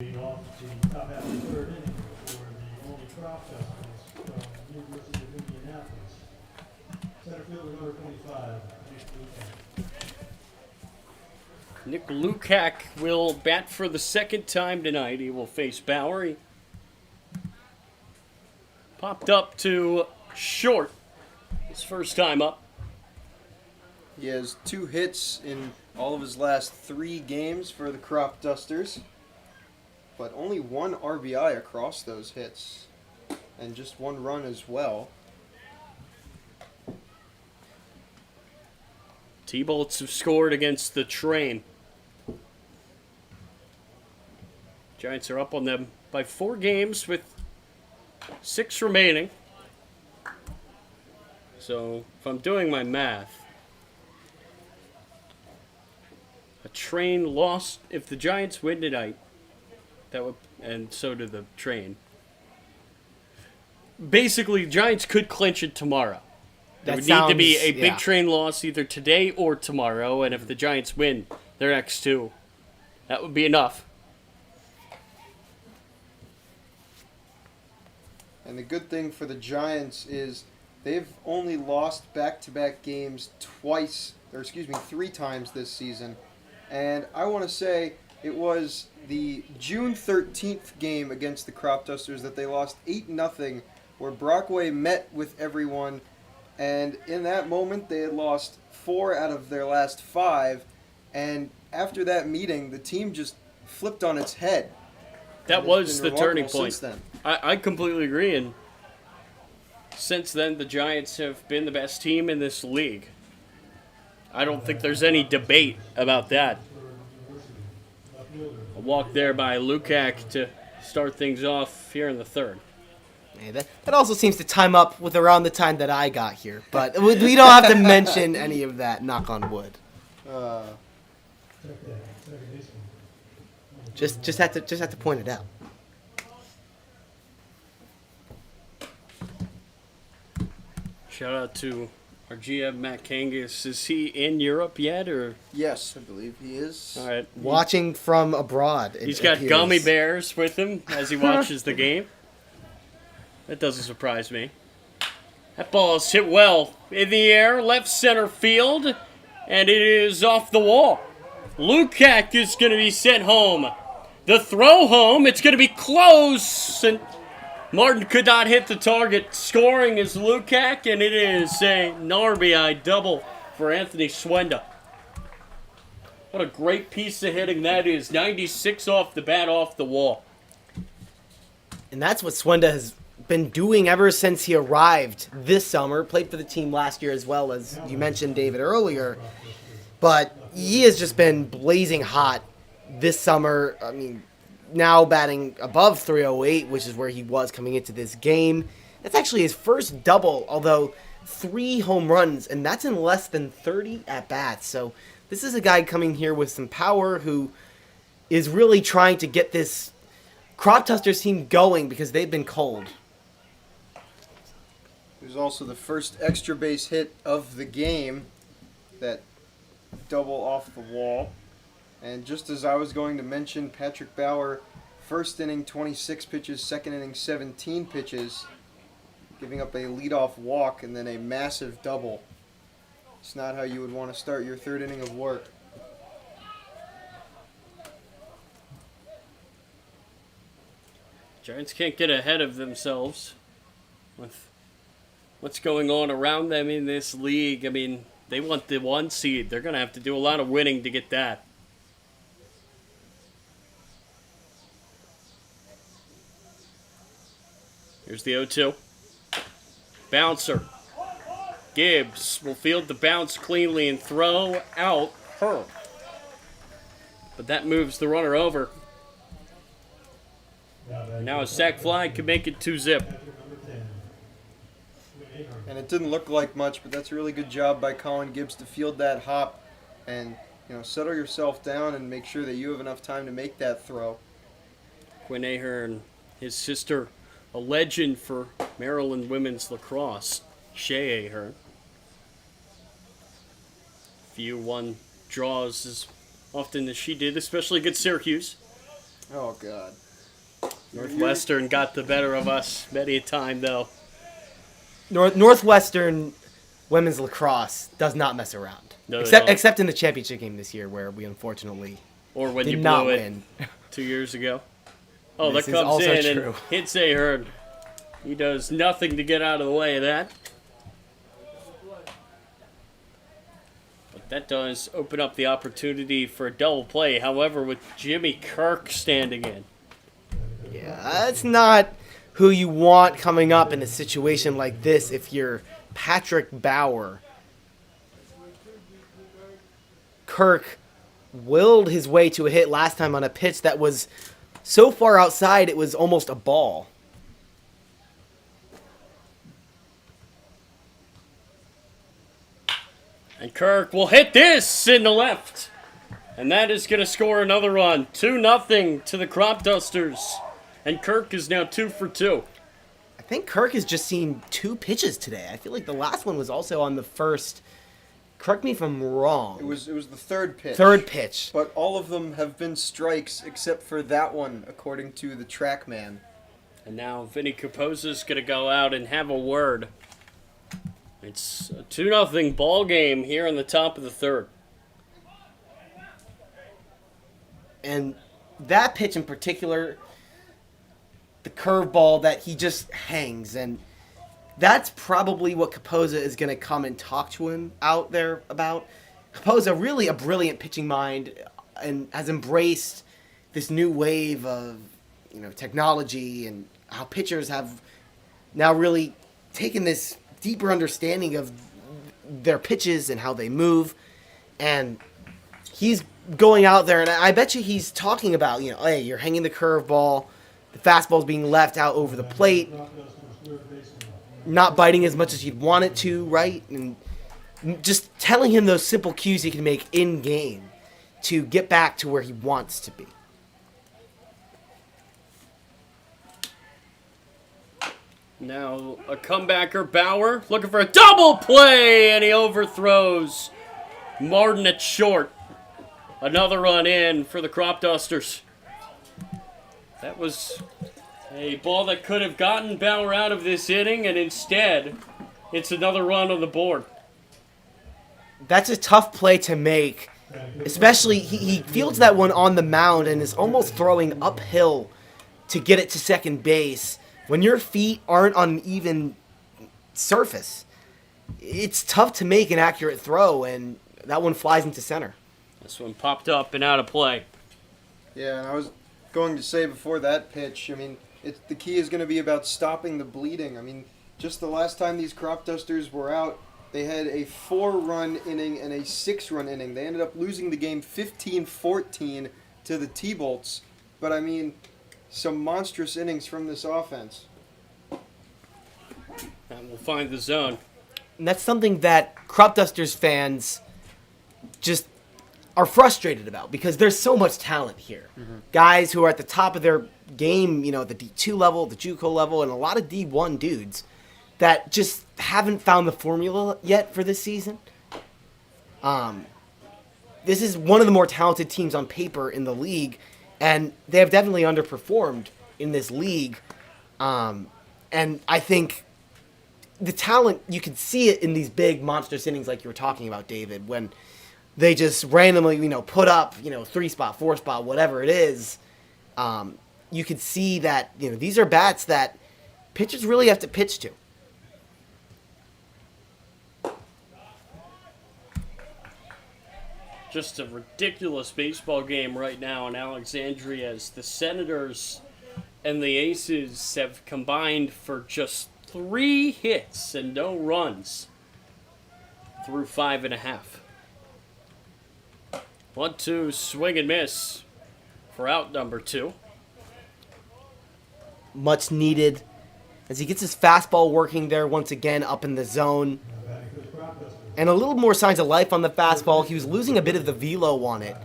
Speaker 4: Lead off the top half of the third inning for the Olney Cropdusters from University of Indianapolis. Center fielder number 25, Nick Lucan.
Speaker 1: Nick Lukac will bat for the second time tonight. He will face Bowery. Popped up to short his first time up.
Speaker 3: He has 2 hits in all of his last 3 games for the Cropdusters, but only 1 RBI across those hits, and just 1 run as well.
Speaker 1: T-Bolts have scored against the Train. Giants are up on them by 4 games with 6 remaining. So, if I'm doing my math, a Train lost. If the Giants win tonight, that would, and so do the Train. Basically, Giants could clinch it tomorrow. There would need to be a big Train loss either today or tomorrow, and if the Giants win their next 2, that would be enough.
Speaker 3: And the good thing for the Giants is they've only lost back-to-back games 3 times this season. And I want to say it was the June 13th game against the Cropdusters that they lost 8-0, where Brockway met with everyone, and in that moment they had lost 4 out of their last 5, and after that meeting the team just flipped on its head.
Speaker 1: That was the turning point.
Speaker 3: Since then.
Speaker 1: I completely agree, and since then the Giants have been the best team in this league. I don't think there's any debate about that. A walk there by Lukac to start things off here in the third.
Speaker 2: Yeah, that also seems to time up with around the time that I got here, but we don't have to mention any of that, knock on wood. Just had to point it out.
Speaker 1: Shout out to our GM Matt Kangas. Is he in Europe yet, or?
Speaker 3: Yes, I believe he is.
Speaker 1: All right.
Speaker 2: Watching from abroad.
Speaker 1: He's got
Speaker 2: appears.
Speaker 1: gummy bears with him as he watches the game. That doesn't surprise me. That ball is hit well in the air, left center field, and it is off the wall. Lukac is going to be sent home. The throw home, it's going to be close, and Martin could not hit the target. Scoring is Lukac, and it is an RBI double for Anthony Swenda. What a great piece of hitting that is. 96 off the bat, off the wall.
Speaker 2: And that's what Swenda has been doing ever since he arrived this summer. Played for the team last year as well, as you mentioned, David, earlier. But he has just been blazing hot this summer. I mean, now batting above 308, which is where he was coming into this game. That's actually his first double, although 3 home runs, and that's in less than 30 at-bats. So this is a guy coming here with some power who is really trying to get this Cropdusters team going because they've been cold.
Speaker 3: It was also the first extra base hit of the game, that double off the wall. And just as I was going to mention, Patrick Bauer, first inning 26 pitches, second inning 17 pitches, giving up a leadoff walk and then a massive double. It's not how you would want to start your third inning of work.
Speaker 1: Giants can't get ahead of themselves with what's going on around them in this league. I mean, they want the 1 seed. They're going to have to do a lot of winning to get that. Here's the 0-2. Bouncer. Gibbs will field the bounce cleanly and throw out her. But that moves the runner over. Now a sac fly could make it 2-zip.
Speaker 3: And it didn't look like much, but that's a really good job by Colin Gibbs to field that hop and, settle yourself down and make sure that you have enough time to make that throw.
Speaker 1: Quinn Ahern, his sister, a legend for Maryland women's lacrosse, Shay Ahern. Few won draws as often as she did, especially against Syracuse.
Speaker 3: Oh, God.
Speaker 1: Northwestern got the better of us many a time, though.
Speaker 2: Northwestern women's lacrosse does not mess around.
Speaker 1: No, they don't.
Speaker 2: Except in the championship game this year, where we unfortunately
Speaker 1: Or when
Speaker 2: did
Speaker 1: you
Speaker 2: not
Speaker 1: blew it
Speaker 2: win.
Speaker 1: 2 years ago. Oh,
Speaker 2: This
Speaker 1: that
Speaker 2: is
Speaker 1: comes
Speaker 2: also
Speaker 1: in
Speaker 2: true.
Speaker 1: and hits a herd. He does nothing to get out of the way of that. But that does open up the opportunity for a double play. However, with Jimmy Kirk standing in.
Speaker 2: Yeah, that's not who you want coming up in a situation like this if you're Patrick Bauer. Kirk willed his way to a hit last time on a pitch that was so far outside it was almost a ball.
Speaker 1: And Kirk will hit this in the left. And that is going to score another run. 2-0 to the Cropdusters. And Kirk is now 2 for 2.
Speaker 2: I think Kirk has just seen 2 pitches today. I feel like the last one was also on the first. Correct me if I'm wrong.
Speaker 3: It was the third pitch.
Speaker 2: Third pitch.
Speaker 3: But all of them have been strikes except for that one, according to the TrackMan.
Speaker 1: And now Vinny Capoza's going to go out and have a word. It's a 2-0 ball game here in the top of the third.
Speaker 2: And that pitch in particular, the curveball that he just hangs, and that's probably what Capoza is going to come and talk to him out there about. Capoza, really a brilliant pitching mind, and has embraced this new wave of technology and how pitchers have now really taken this deeper understanding of their pitches and how they move, and he's going out there, and I bet you he's talking about, hey, you're hanging the curveball, the fastball's being left out over the plate, not biting as much as you'd want it to, right? And just telling him those simple cues he can make in game to get back to where he wants to be.
Speaker 1: Now a comebacker, Bauer, looking for a double play, and he overthrows Martin at short. Another run in for the Cropdusters. That was a ball that could have gotten Bauer out of this inning, and instead, it's another run on the board.
Speaker 2: That's a tough play to make, especially he fields that one on the mound and is almost throwing uphill to get it to second base. When your feet aren't on an even surface, it's tough to make an accurate throw, and that one flies into center.
Speaker 1: This one popped up and out of play.
Speaker 3: Yeah, and I was going to say before that pitch, the key is going to be about stopping the bleeding. Just the last time these Cropdusters were out, they had a 4-run inning and a 6-run inning. They ended up losing the game 15-14 to the T-Bolts. But, some monstrous innings from this offense.
Speaker 1: And we'll find the zone.
Speaker 2: And that's something that Cropdusters fans just are frustrated about because there's so much talent here. Mm-hmm. Guys who are at the top of their game, the D2 level, the JUCO level, and a lot of D1 dudes that just haven't found the formula yet for this season. This is one of the more talented teams on paper in the league, and they have definitely underperformed in this league. And I think the talent, you can see it in these big monstrous innings like you were talking about, David, when they just randomly, put up, 3-spot, 4-spot, whatever it is. You could see that, these are bats that pitchers really have to pitch to.
Speaker 1: Just a ridiculous baseball game right now in Alexandria as the Senators and the Aces have combined for just 3 hits and no runs through 5.5. 1-2 swing and miss for out number 2.
Speaker 2: Much needed as he gets his fastball working there once again up in the zone. And a little more signs of life on the fastball. He was losing a bit of the velo on it.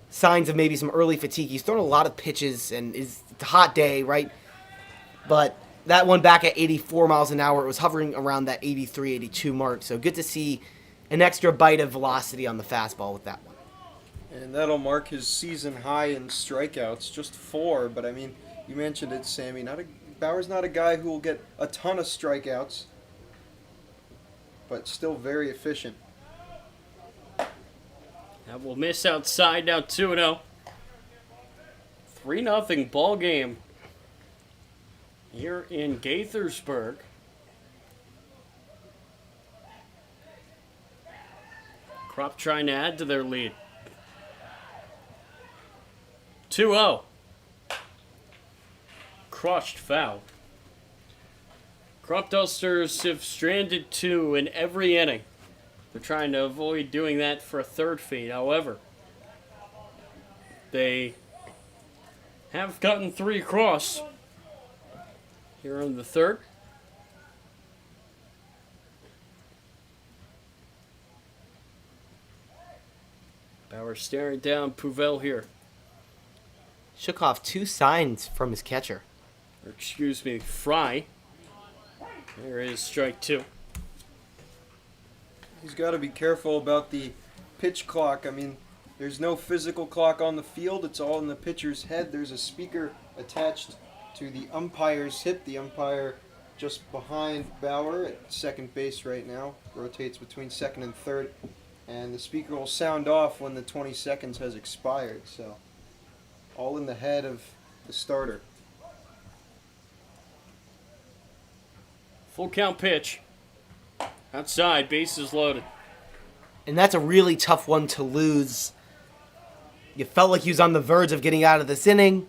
Speaker 2: Signs of maybe some early fatigue. He's thrown a lot of pitches and it's a hot day, right? But that one back at 84 miles an hour, it was hovering around that 83, 82 mark. So good to see an extra bite of velocity on the fastball with that one.
Speaker 3: And that'll mark his season high in strikeouts, just 4. But I mean, you mentioned it, Sammy. Bauer's not a guy who will get a ton of strikeouts, but still very efficient.
Speaker 1: That will miss outside, now 2-0. 3-0 ball game here in Gaithersburg. Crop trying to add to their lead. 2-0. Crushed foul. Cropdusters have stranded 2 in every inning. They're trying to avoid doing that for a third feed. However, they have gotten 3 across here in the third. Bauer staring down Puvel here.
Speaker 2: Shook off 2 signs from his catcher.
Speaker 1: Or excuse me, Fry. There is strike 2.
Speaker 3: He's got to be careful about the pitch clock. I mean, there's no physical clock on the field. It's all in the pitcher's head. There's a speaker attached to the umpire's hip. The umpire just behind Bauer at second base right now. Rotates between second and third. And the speaker will sound off when the 20 seconds has expired. So, all in the head of the starter.
Speaker 1: Full count pitch. Outside, bases loaded.
Speaker 2: And that's a really tough one to lose. You felt like he was on the verge of getting out of this inning.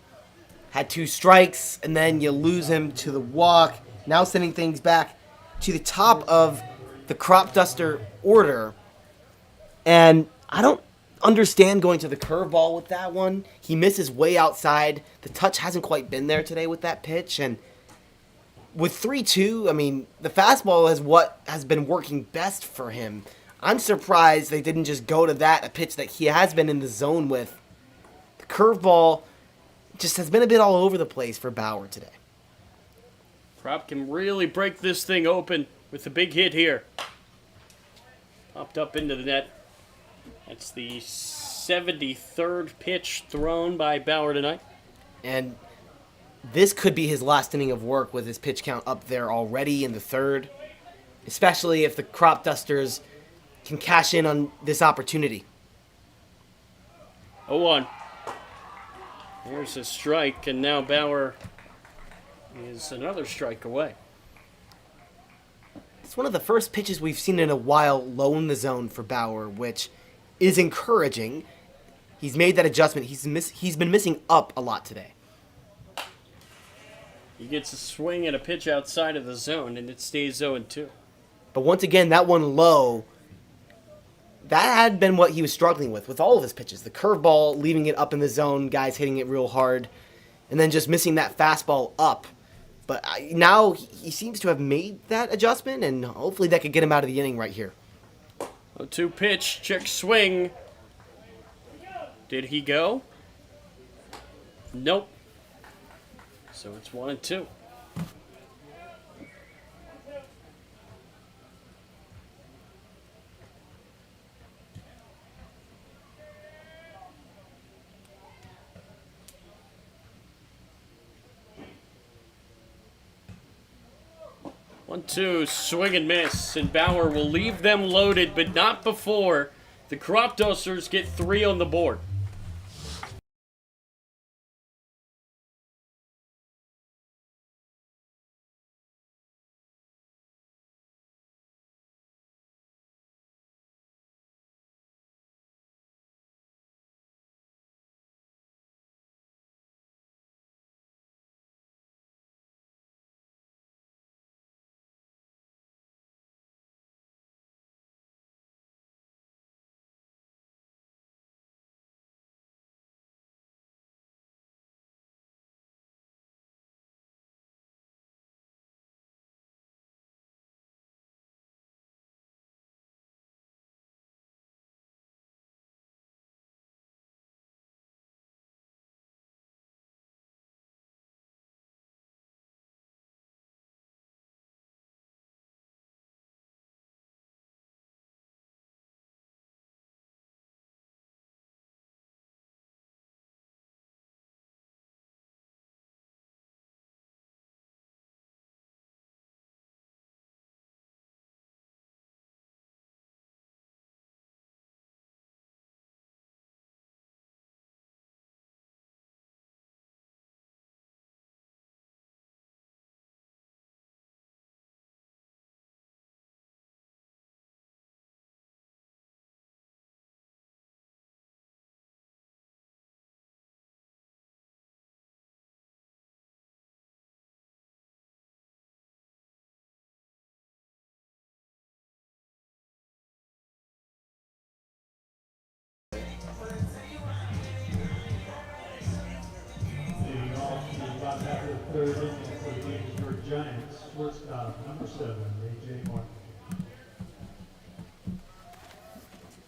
Speaker 2: Had 2 strikes, and then you lose him to the walk. Now sending things back to the top of the Cropduster order. And I don't understand going to the curveball with that one. He misses way outside. The touch hasn't quite been there today with that pitch. And with 3-2, I mean, the fastball is what has been working best for him. I'm surprised they didn't just go to that, a pitch that he has been in the zone with. The curveball just has been a bit all over the place for Bauer today.
Speaker 1: Crop can really break this thing open with a big hit here. Popped up into the net. That's the 73rd pitch thrown by Bauer tonight.
Speaker 2: And this could be his last inning of work with his pitch count up there already in the third. Especially if the Cropdusters can cash in on this opportunity.
Speaker 1: 0-1. There's a strike, and now Bauer is another strike away.
Speaker 2: It's one of the first pitches we've seen in a while low in the zone for Bauer, which is encouraging. He's made that adjustment. He's been missing up a lot today.
Speaker 1: He gets a swing and a pitch outside of the zone, and it stays 0-2.
Speaker 2: But once again, that one low, that had been what he was struggling with all of his pitches. The curveball, leaving it up in the zone, guys hitting it real hard, and then just missing that fastball up. But now he seems to have made that adjustment, and hopefully that could get him out of the inning right here.
Speaker 1: 0-2 pitch, check swing. Did he go? Nope. So it's 1-2. One, two, swing and miss, and Bauer will leave them loaded, but not before the Cropdusters get 3 on the board.
Speaker 4: shortstop, number 7, A.J. Martin.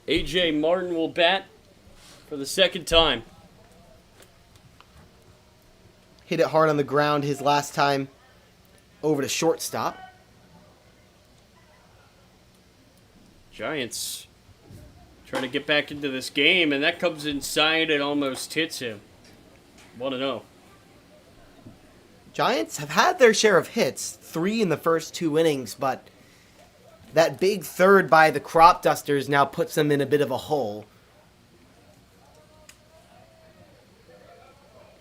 Speaker 1: A.J. Martin will bat for the second time.
Speaker 2: Hit it hard on the ground his last time over to shortstop.
Speaker 1: Giants trying to get back into this game, and that comes inside and almost hits him. 1-0.
Speaker 2: Giants have had their share of hits, 3 in the first 2 innings, but that big third by the Cropdusters now puts them in a bit of a hole.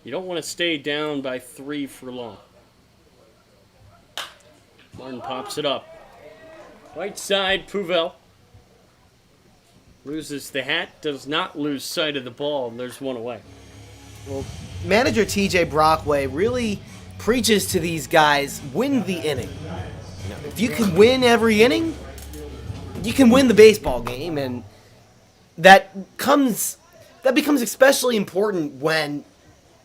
Speaker 1: You don't want to stay down by 3 for long. Martin pops it up. Right side, Puvel. Loses the hat, does not lose sight of the ball, and there's one away.
Speaker 2: Well, manager TJ Brockway really preaches to these guys, win the inning. You know, if you can win every inning, you can win the baseball game, and that becomes especially important when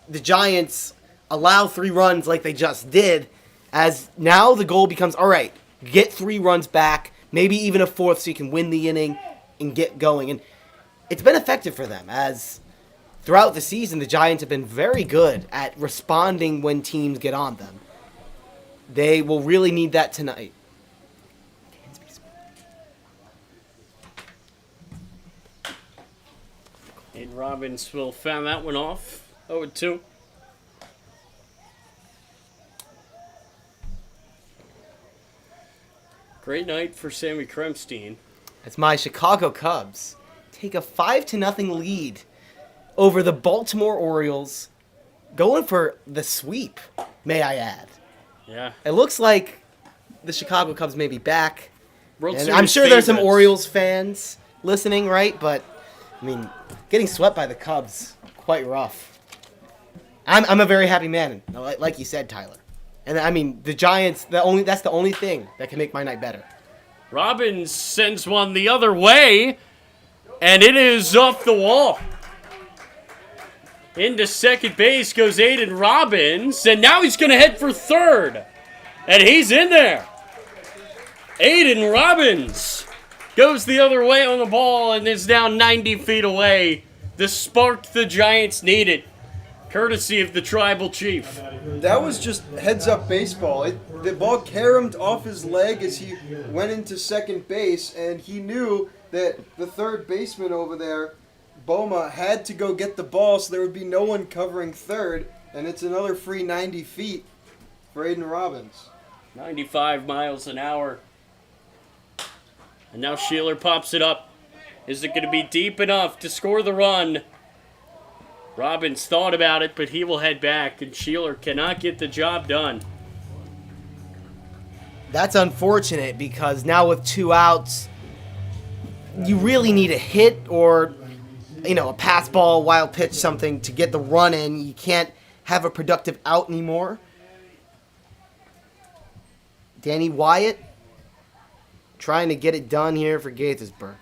Speaker 2: the Giants allow 3 runs like they just did, as now the goal becomes, all right, get 3 runs back, maybe even a 4th so you can win the inning and get going. And it's been effective for them, as throughout the season the Giants have been very good at responding when teams get on them. They will really need that tonight.
Speaker 1: And Robbins will foul that one off. 0-2. Great night for Sammy Krimstein.
Speaker 2: As my Chicago Cubs take a 5-0 lead over the Baltimore Orioles, going for the sweep, may I add.
Speaker 1: Yeah.
Speaker 2: It looks like the Chicago Cubs may be back.
Speaker 1: World
Speaker 2: And
Speaker 1: Series
Speaker 2: I'm sure there's some
Speaker 1: favorites.
Speaker 2: Orioles fans listening, right? But, I mean, getting swept by the Cubs, quite rough. I'm a very happy man, like you said, Tyler. And, I mean, the Giants, that's the only thing that can make my night better.
Speaker 1: Robbins sends one the other way, and it is off the wall. Into second base goes Aiden Robbins, and now he's going to head for third. And he's in there. Aiden Robbins goes the other way on the ball and is now 90 feet away. The spark the Giants needed, courtesy of the tribal chief.
Speaker 3: That was just heads-up baseball. The ball caromed off his leg as he went into second base, and he knew that the third baseman over there, Boma, had to go get the ball, so there would be no one covering third, and it's another free 90 feet for Aiden Robbins.
Speaker 1: 95 miles an hour. And now Sheeler pops it up. Is it going to be deep enough to score the run? Robbins thought about it, but he will head back, and Sheeler cannot get the job done.
Speaker 2: That's unfortunate because now with 2 outs, you really need a hit or, a pass ball, wild pitch, something to get the run in. You can't have a productive out anymore. Danny Wyatt trying to get it done here for Gaithersburg.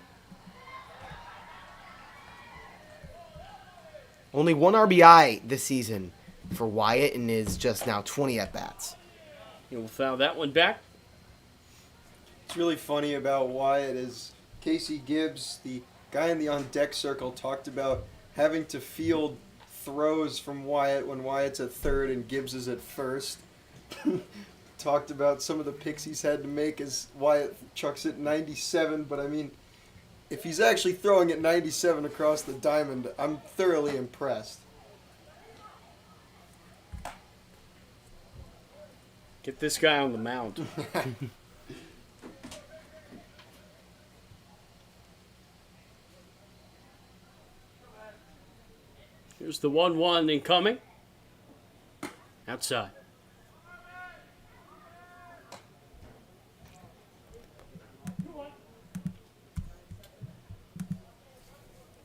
Speaker 2: Only 1 RBI this season for Wyatt and is just now 20 at-bats.
Speaker 1: He will foul that one back.
Speaker 3: What's really funny about Wyatt is Casey Gibbs, the guy in the on-deck circle, talked about having to field throws from Wyatt when Wyatt's at third and Gibbs is at first. Talked about some of the picks he's had to make as Wyatt chucks it 97, but I mean, if he's actually throwing it 97 across the diamond, I'm thoroughly impressed.
Speaker 1: Get this guy on the mound. Here's the 1-1 incoming. Outside.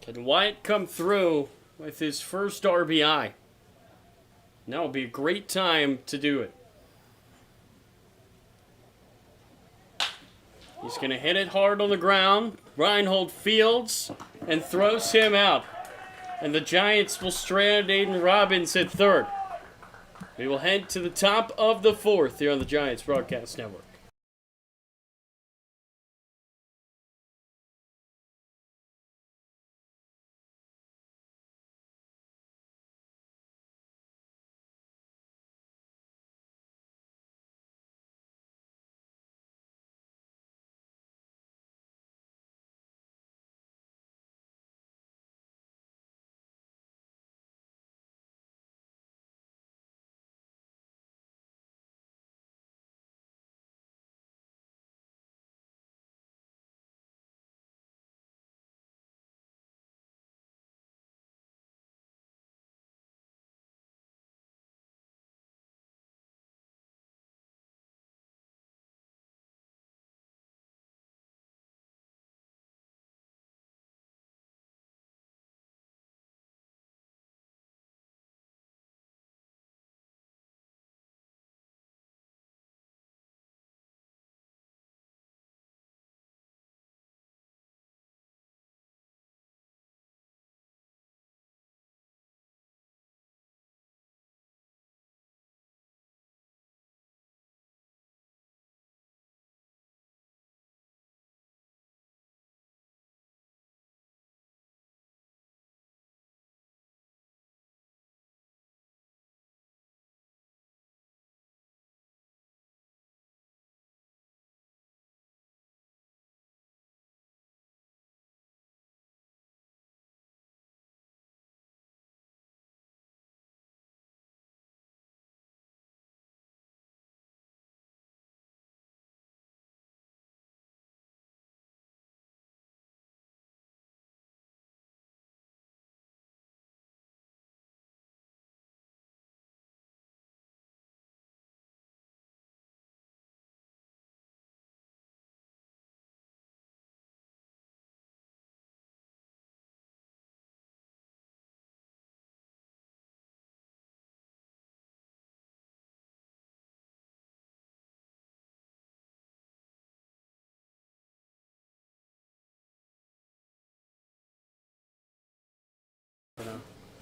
Speaker 1: Can Wyatt come through with his first RBI? Now would be a great time to do it. He's going to hit it hard on the ground. Reinhold fields and throws him out. And the Giants will strand Aiden Robbins at third. We will head to the top of the fourth here on the Giants Broadcast Network.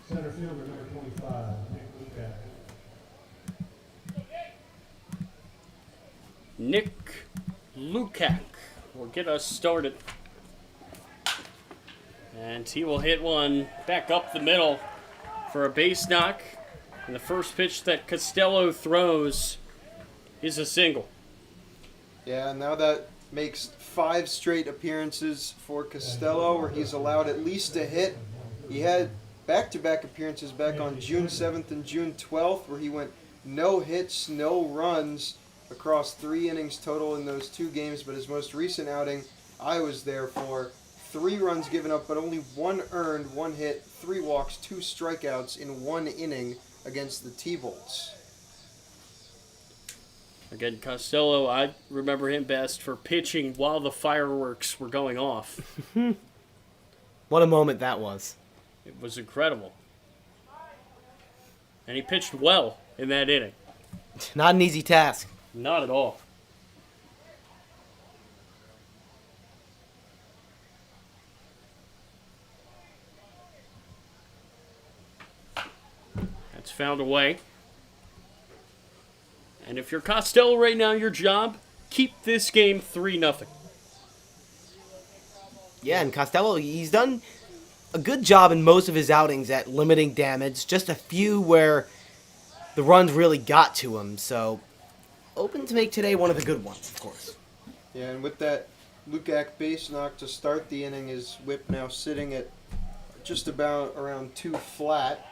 Speaker 4: Center fielder number 25, Nick Lukac.
Speaker 1: Nick Lukac will get us started. And he will hit one back up the middle for a base knock. And the first pitch that Costello throws is a single.
Speaker 3: Yeah, now that makes 5 straight appearances for Costello where he's allowed at least a hit. He had back-to-back appearances back on June 7th and June 12th where he went no hits, no runs across 3 innings total in those 2 games. But his most recent outing, I was there for, 3 runs given up, but only 1 earned, 1 hit, 3 walks, 2 strikeouts in 1 inning against the T-Bolts.
Speaker 1: Again, Costello, I remember him best for pitching while the fireworks were going off.
Speaker 2: What a moment that was.
Speaker 1: It was incredible. And he pitched well in that inning.
Speaker 2: Not an easy task.
Speaker 1: Not at all. That's found a way. And if you're Costello right now, your job, keep this game 3-0.
Speaker 2: Yeah, and Costello, he's done a good job in most of his outings at limiting damage. Just a few where the runs really got to him. So, open to make today one of the good ones, of course.
Speaker 3: Yeah, and with that Lukac base knock to start the inning, his whip now sitting at just about around 2 flat.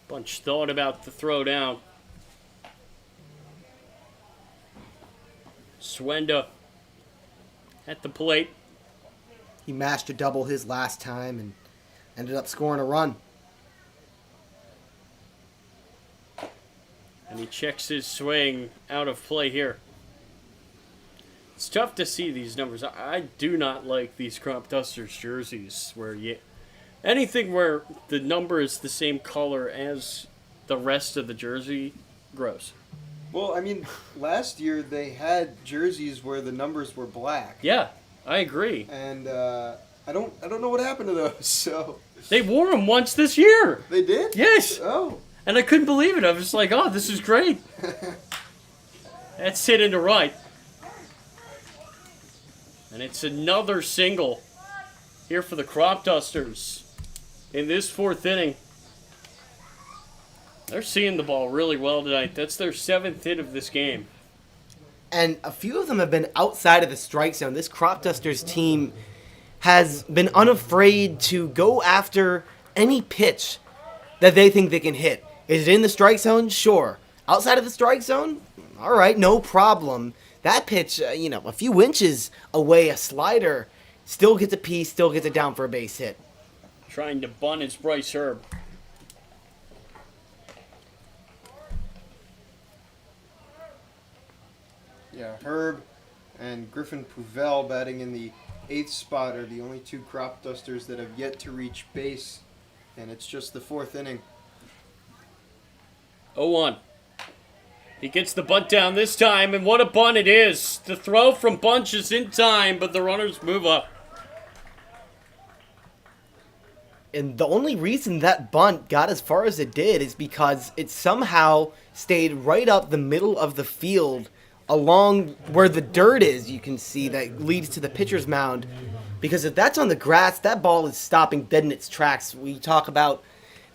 Speaker 1: Bunch thought about the throw down. Swenda at the plate.
Speaker 2: He mashed a double his last time and ended up scoring a run.
Speaker 1: And he checks his swing out of play here. It's tough to see these numbers. I do not like these Cropdusters jerseys where anything where the number is the same color as the rest of the jersey, gross.
Speaker 3: Well, I mean, last year they had jerseys where the numbers were black.
Speaker 1: Yeah, I agree.
Speaker 3: And I don't know what happened to those. So
Speaker 1: They wore them once this year.
Speaker 3: they did?
Speaker 1: Yes.
Speaker 3: Oh.
Speaker 1: And I couldn't believe it. I was like, oh, this is great. That's hit into right. And it's another single here for the Cropdusters in this fourth inning. They're seeing the ball really well tonight. That's their 7th hit of this game.
Speaker 2: And a few of them have been outside of the strike zone. This Cropdusters team has been unafraid to go after any pitch that they think they can hit. Is it in the strike zone? Sure. Outside of the strike zone? All right, no problem. That pitch, a few inches away, a slider, still gets a piece, still gets it down for a base hit.
Speaker 1: Trying to bunt is Bryce Herb.
Speaker 3: Yeah, Herb and Griffin Puvel batting in the 8th spot are the only 2 Cropdusters that have yet to reach base, and it's just the 4th inning.
Speaker 1: 0-1. He gets the bunt down this time, and what a bunt it is. The throw from Bunch is in time, but the runners move up.
Speaker 2: And the only reason that bunt got as far as it did is because it somehow stayed right up the middle of the field along where the dirt is, you can see, that leads to the pitcher's mound. Because if that's on the grass, that ball is stopping dead in its tracks. We talk about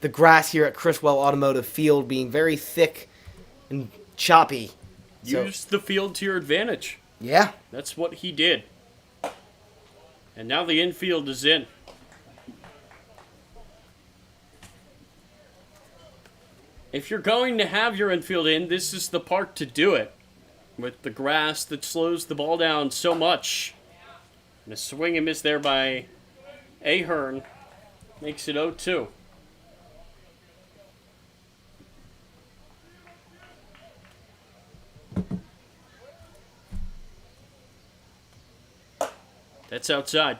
Speaker 2: the grass here at Criswell Automotive Field being very thick and choppy.
Speaker 1: Use the field to your advantage.
Speaker 2: Yeah.
Speaker 1: That's what he did. And now the infield is in. If you're going to have your infield in, this is the park to do it. With the grass that slows the ball down so much. And a swing and miss there by Ahern makes it 0-2. That's outside.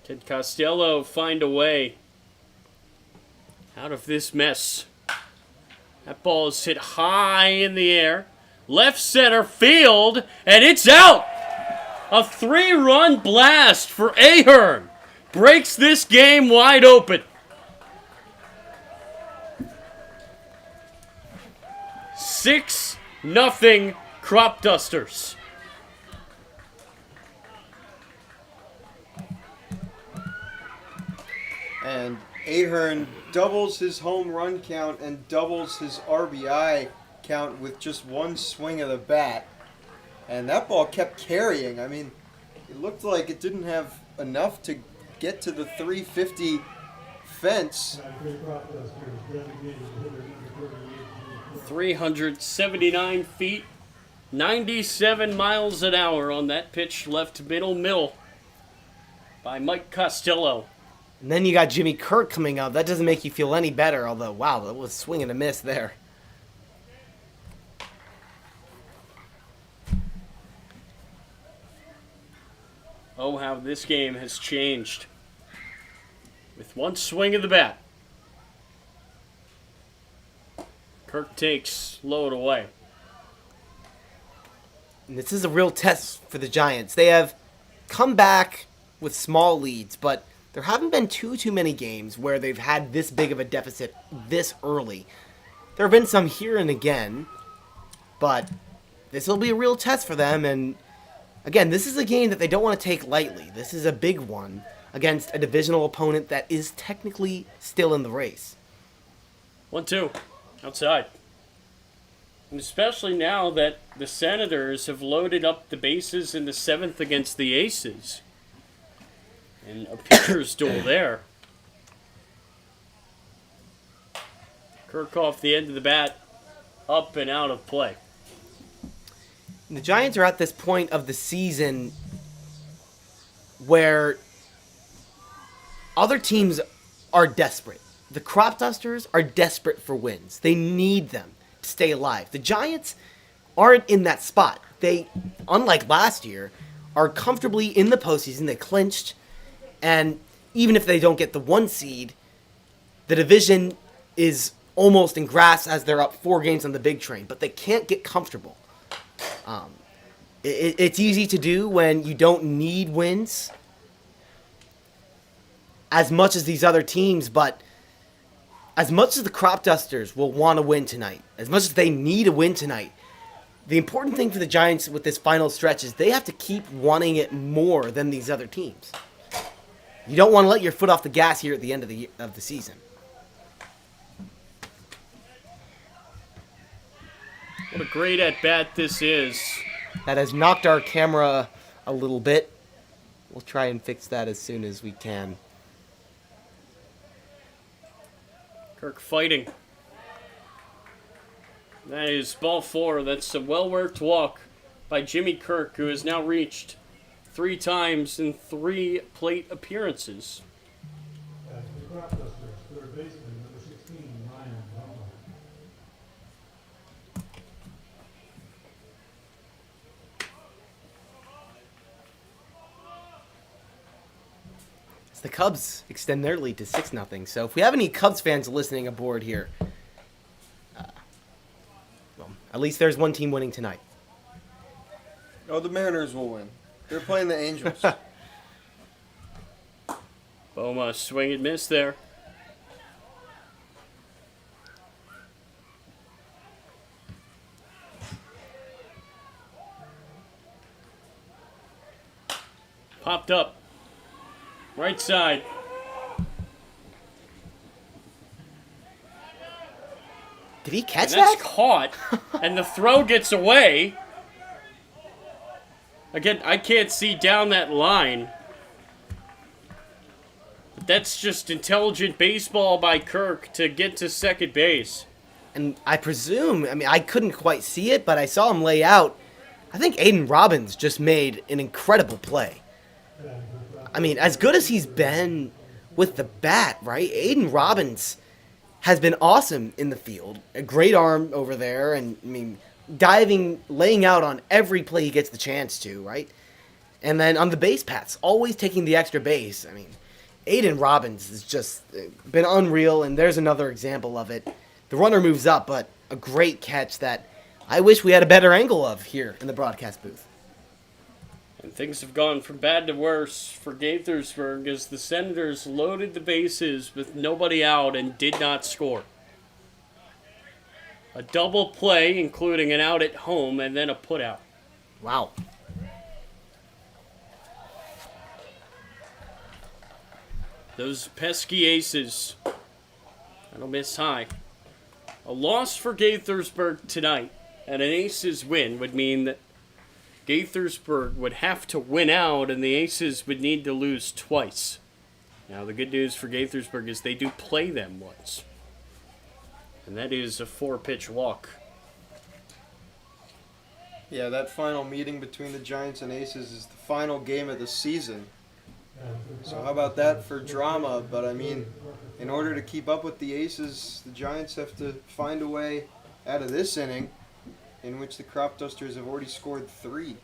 Speaker 1: Can Costello find a way out of this mess? That ball is hit high in the air. Left center field, and it's out! A 3-run blast for Ahern. Breaks this game wide open. 6-0 Cropdusters.
Speaker 3: And Ahern doubles his home run count and doubles his RBI count with just one swing of the bat. And that ball kept carrying. I mean, it looked like it didn't have enough to get to the 350 fence.
Speaker 1: 379 feet, 97 miles an hour on that pitch left middle by Mike Costello.
Speaker 2: And then you got Jimmy Kirk coming up. That doesn't make you feel any better, although, wow, that was swing and a miss there.
Speaker 1: Oh, how this game has changed. With one swing of the bat. Kirk takes, low it away.
Speaker 2: And this is a real test for the Giants. They have come back with small leads, but there haven't been too many games where they've had this big of a deficit this early. There have been some here and again, but this will be a real test for them. And again, this is a game that they don't want to take lightly. This is a big one against a divisional opponent that is technically still in the race.
Speaker 1: 1-2, outside. And especially now that the Senators have loaded up the bases in the 7th against the Aces. And a pitcher's duel there. Kirk off the end of the bat, up and out of play.
Speaker 2: The Giants are at this point of the season where other teams are desperate. The Cropdusters are desperate for wins. They need them to stay alive. The Giants aren't in that spot. They, unlike last year, are comfortably in the postseason. They clinched. And even if they don't get the 1 seed, the division is almost in grasp as they're up 4 games on the big train. But they can't get comfortable. It's easy to do when you don't need wins as much as these other teams, but as much as the Cropdusters will want to win tonight, as much as they need a win tonight, the important thing for the Giants with this final stretch is they have to keep wanting it more than these other teams. You don't want to let your foot off the gas here at the end of the season.
Speaker 1: What a great at-bat this is.
Speaker 2: That has knocked our camera a little bit. We'll try and fix that as soon as we can.
Speaker 1: Kirk fighting. That is ball 4. That's a well-worked walk by Jimmy Kirk, who has now reached 3 times in 3 plate appearances.
Speaker 4: As the Cropdusters, third baseman, number 16, Ryan Bumble.
Speaker 2: The Cubs extend their lead to 6-0. So if we have any Cubs fans listening aboard here, well, at least there's one team winning tonight.
Speaker 3: Oh, the Mariners will win. They're playing the Angels.
Speaker 1: Boma swing and miss there. Popped up. Right side.
Speaker 2: Did he catch
Speaker 1: And that's
Speaker 2: that?
Speaker 1: caught, and the throw gets away. Again, I can't see down that line. But that's just intelligent baseball by Kirk to get to second base.
Speaker 2: And I presume, I couldn't quite see it, but I saw him lay out. I think Aiden Robbins just made an incredible play. As good as he's been with the bat, right? Aiden Robbins has been awesome in the field. A great arm over there, and diving, laying out on every play he gets the chance to, right? And then on the base paths, always taking the extra base. Aiden Robbins has just been unreal, and there's another example of it. The runner moves up, but a great catch that I wish we had a better angle of here in the broadcast booth.
Speaker 1: And things have gone from bad to worse for Gaithersburg as the Senators loaded the bases with nobody out and did not score. A double play, including an out at home, and then a putout.
Speaker 2: Wow.
Speaker 1: Those pesky aces. That'll miss high. A loss for Gaithersburg tonight and an aces win would mean that Gaithersburg would have to win out, and the Aces would need to lose twice. Now, the good news for Gaithersburg is they do play them once. And that is a 4-pitch walk.
Speaker 3: Yeah, that final meeting between the Giants and Aces is the final game of the season. So how about that for drama? But in order to keep up with the Aces, the Giants have to find a way out of this inning, in which the Cropdusters have already scored 3.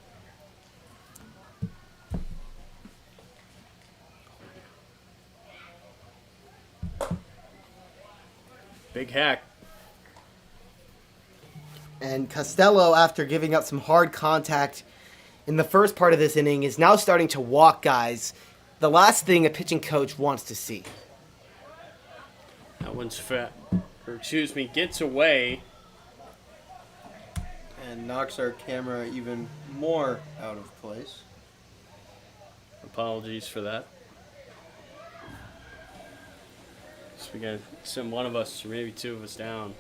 Speaker 1: Big hack.
Speaker 2: And Costello, after giving up some hard contact in the first part of this inning, is now starting to walk guys. The last thing a pitching coach wants to see.
Speaker 1: That one's gets away.
Speaker 3: And knocks our camera even more out of place.
Speaker 1: Apologies for that. So we gotta send one of us, or maybe 2 of us down.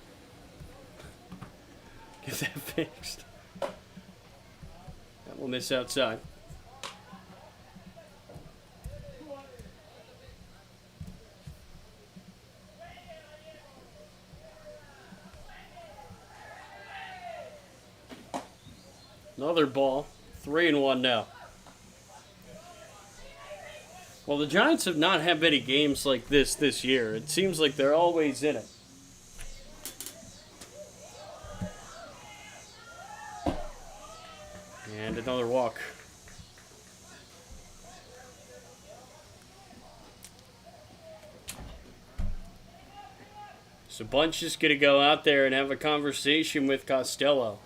Speaker 1: Get that fixed. That will miss outside. Another ball. 3-1 now. Well, the Giants have not had many games like this year. It seems like they're always in it. And another walk. So Bunch is going to go out there and have a conversation with Costello.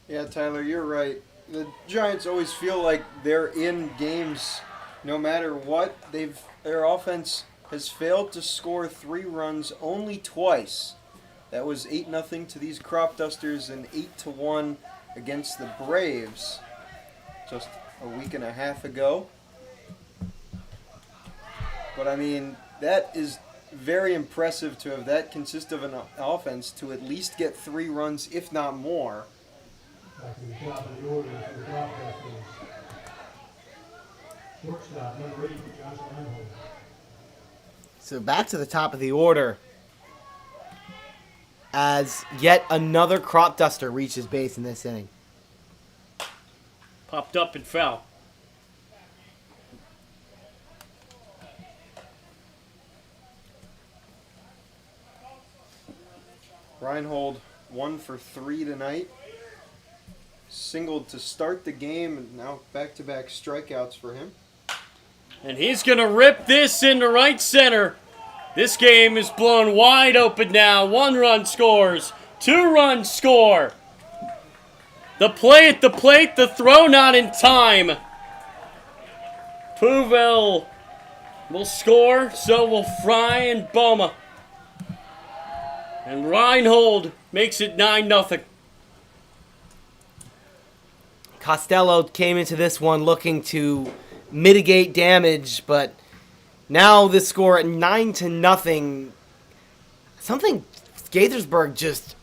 Speaker 3: Yeah, Tyler, you're right. the Giants always feel like they're in games no matter what. Their offense has failed to score 3 runs only twice. That was 8-0 to these Cropdusters and 8-1 against the Braves just a week and a half ago. But I mean, that is very impressive to have that consist of an offense to at least get 3 runs, if not more.
Speaker 4: Back to the top of the order for the Cropdusters. Shortstop, number 8, Josh Reinhold.
Speaker 2: So back to the top of the order as yet another crop duster reaches base in this inning.
Speaker 1: Popped up and fell.
Speaker 3: Reinhold 1 for 3 tonight. Singled to start the game, and now back-to-back strikeouts for him.
Speaker 1: And he's going to rip this into right center. This game is blown wide open now. 1 run scores. 2 runs score. The play at the plate, the throw not in time. Puvel will score, so will Fry and Boma. And Reinhold makes it 9-0.
Speaker 2: Costello came into this one looking to mitigate damage, but now this score at 9-0. Something Gaithersburg just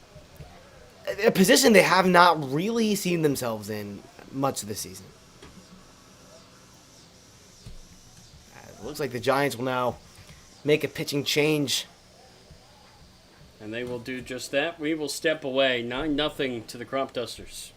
Speaker 2: a position they have not really seen themselves in much of the season. It looks like the Giants will now make a pitching change.
Speaker 1: And they will do just that. We will step away. 9-0 to the Cropdusters.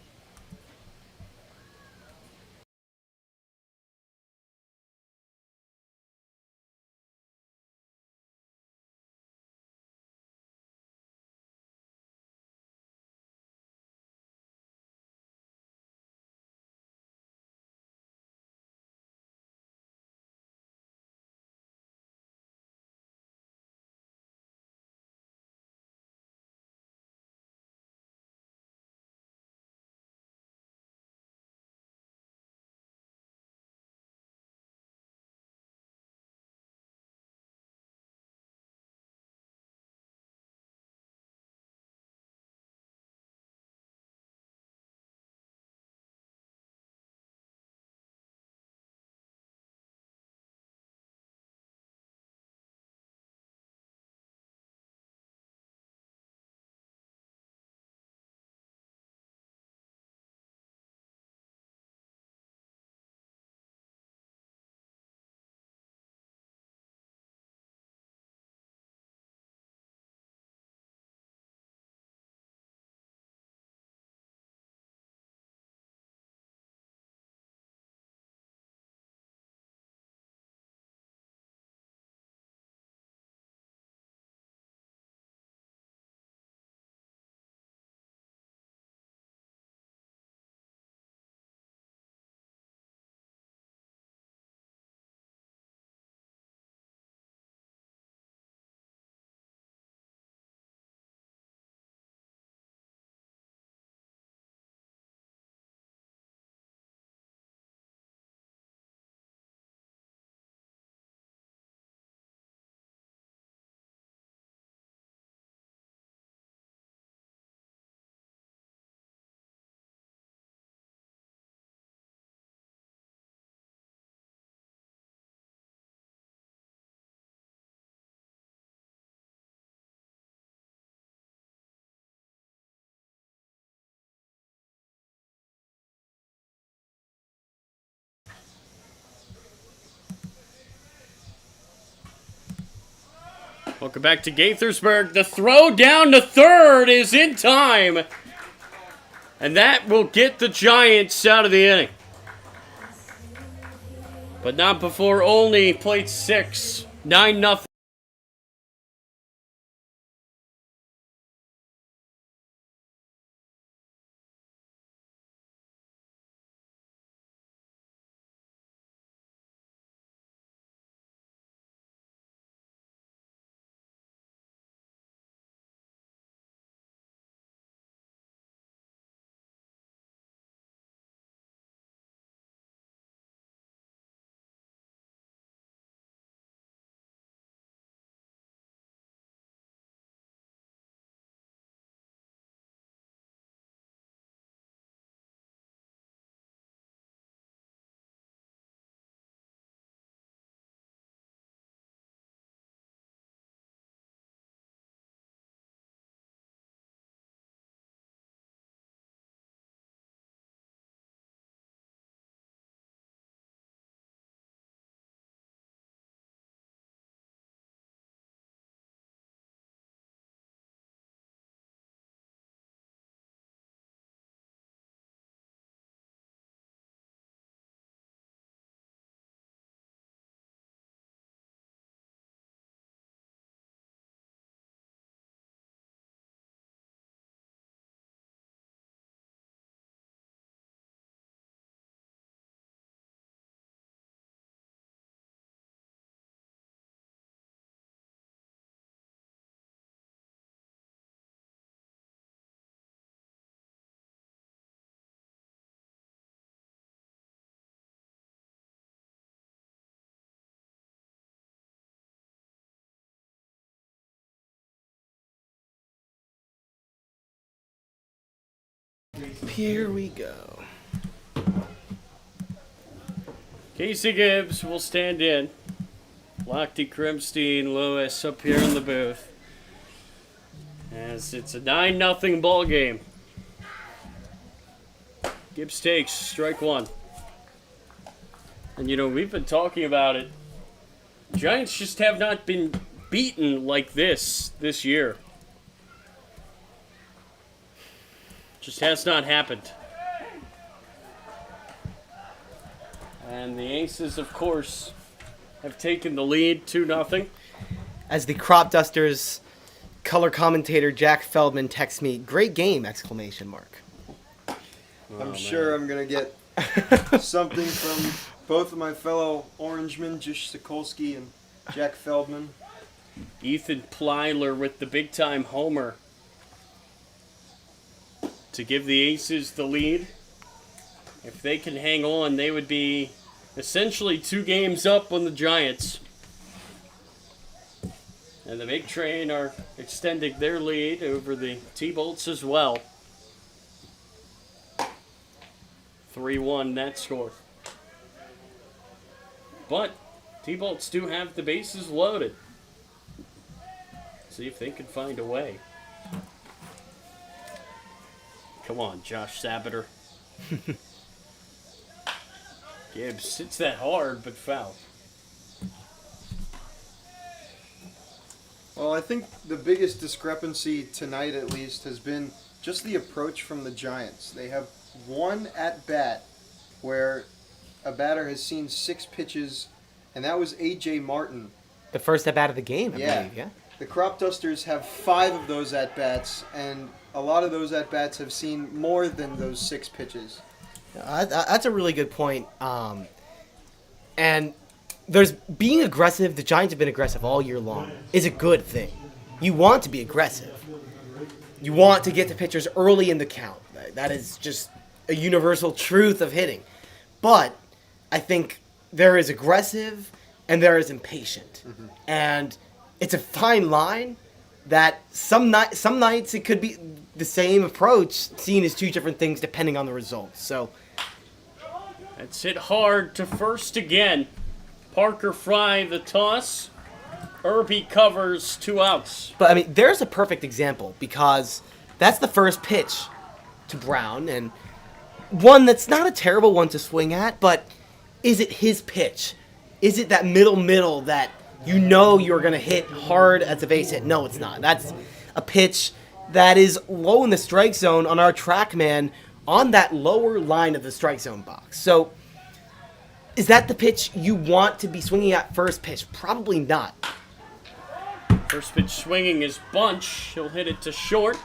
Speaker 1: Welcome back to Gaithersburg. The throw down to third is in time. And that will get the Giants out of the inning. But not before Olney played 6. 9-0.
Speaker 2: Here we go.
Speaker 1: Casey Gibbs will stand in. Lochte, Krimstein, Lewis up here in the booth. As it's a 9-0 ball game. Gibbs takes strike one. And you know, we've been talking about it. Giants just have not been beaten like this year. Just has not happened. And the Aces, of course, have taken the lead 2-0.
Speaker 2: As the Cropdusters color commentator Jack Feldman texts me, "Great game!" exclamation mark.
Speaker 3: I'm sure I'm going to get something from both of my fellow Orangemen, Jish Sokolsky and Jack Feldman.
Speaker 1: Ethan Plyler with the big-time homer to give the Aces the lead. If they can hang on, they would be essentially 2 games up on the Giants. And the Big Train are extending their lead over the T-Bolts as well. 3-1 that score. But T-Bolts do have the bases loaded. See if they can find a way. Come on, Josh Sabater. Gibbs hits that hard, but foul.
Speaker 3: Well, I think the biggest discrepancy tonight, at least, has been just the approach from the Giants. They have one at-bat where a batter has seen 6 pitches, and that was A.J. Martin.
Speaker 2: The first at bat of the game, I believe, yeah.
Speaker 3: The Cropdusters have 5 of those at-bats, and a lot of those at-bats have seen more than those 6 pitches.
Speaker 2: That's a really good point. And there's being aggressive. The Giants have been aggressive all year long. Is a good thing. You want to be aggressive. You want to get to pitchers early in the count. That is just a universal truth of hitting. But I think there is aggressive and there is impatient. Mm-hmm. And it's a fine line that some nights it could be the same approach seen as 2 different things depending on the results. So
Speaker 1: that's hit hard to first again. Parker Fry the toss. Irby covers 2 outs.
Speaker 2: But I mean, there's a perfect example because that's the first pitch to Brown, and one that's not a terrible one to swing at, but is it his pitch? Is it that middle that you know you're going to hit hard as a base hit? No, it's not. That's a pitch that is low in the strike zone on our TrackMan on that lower line of the strike zone box. So is that the pitch you want to be swinging at first pitch? Probably not.
Speaker 1: First pitch swinging is Bunch. He'll hit it to short.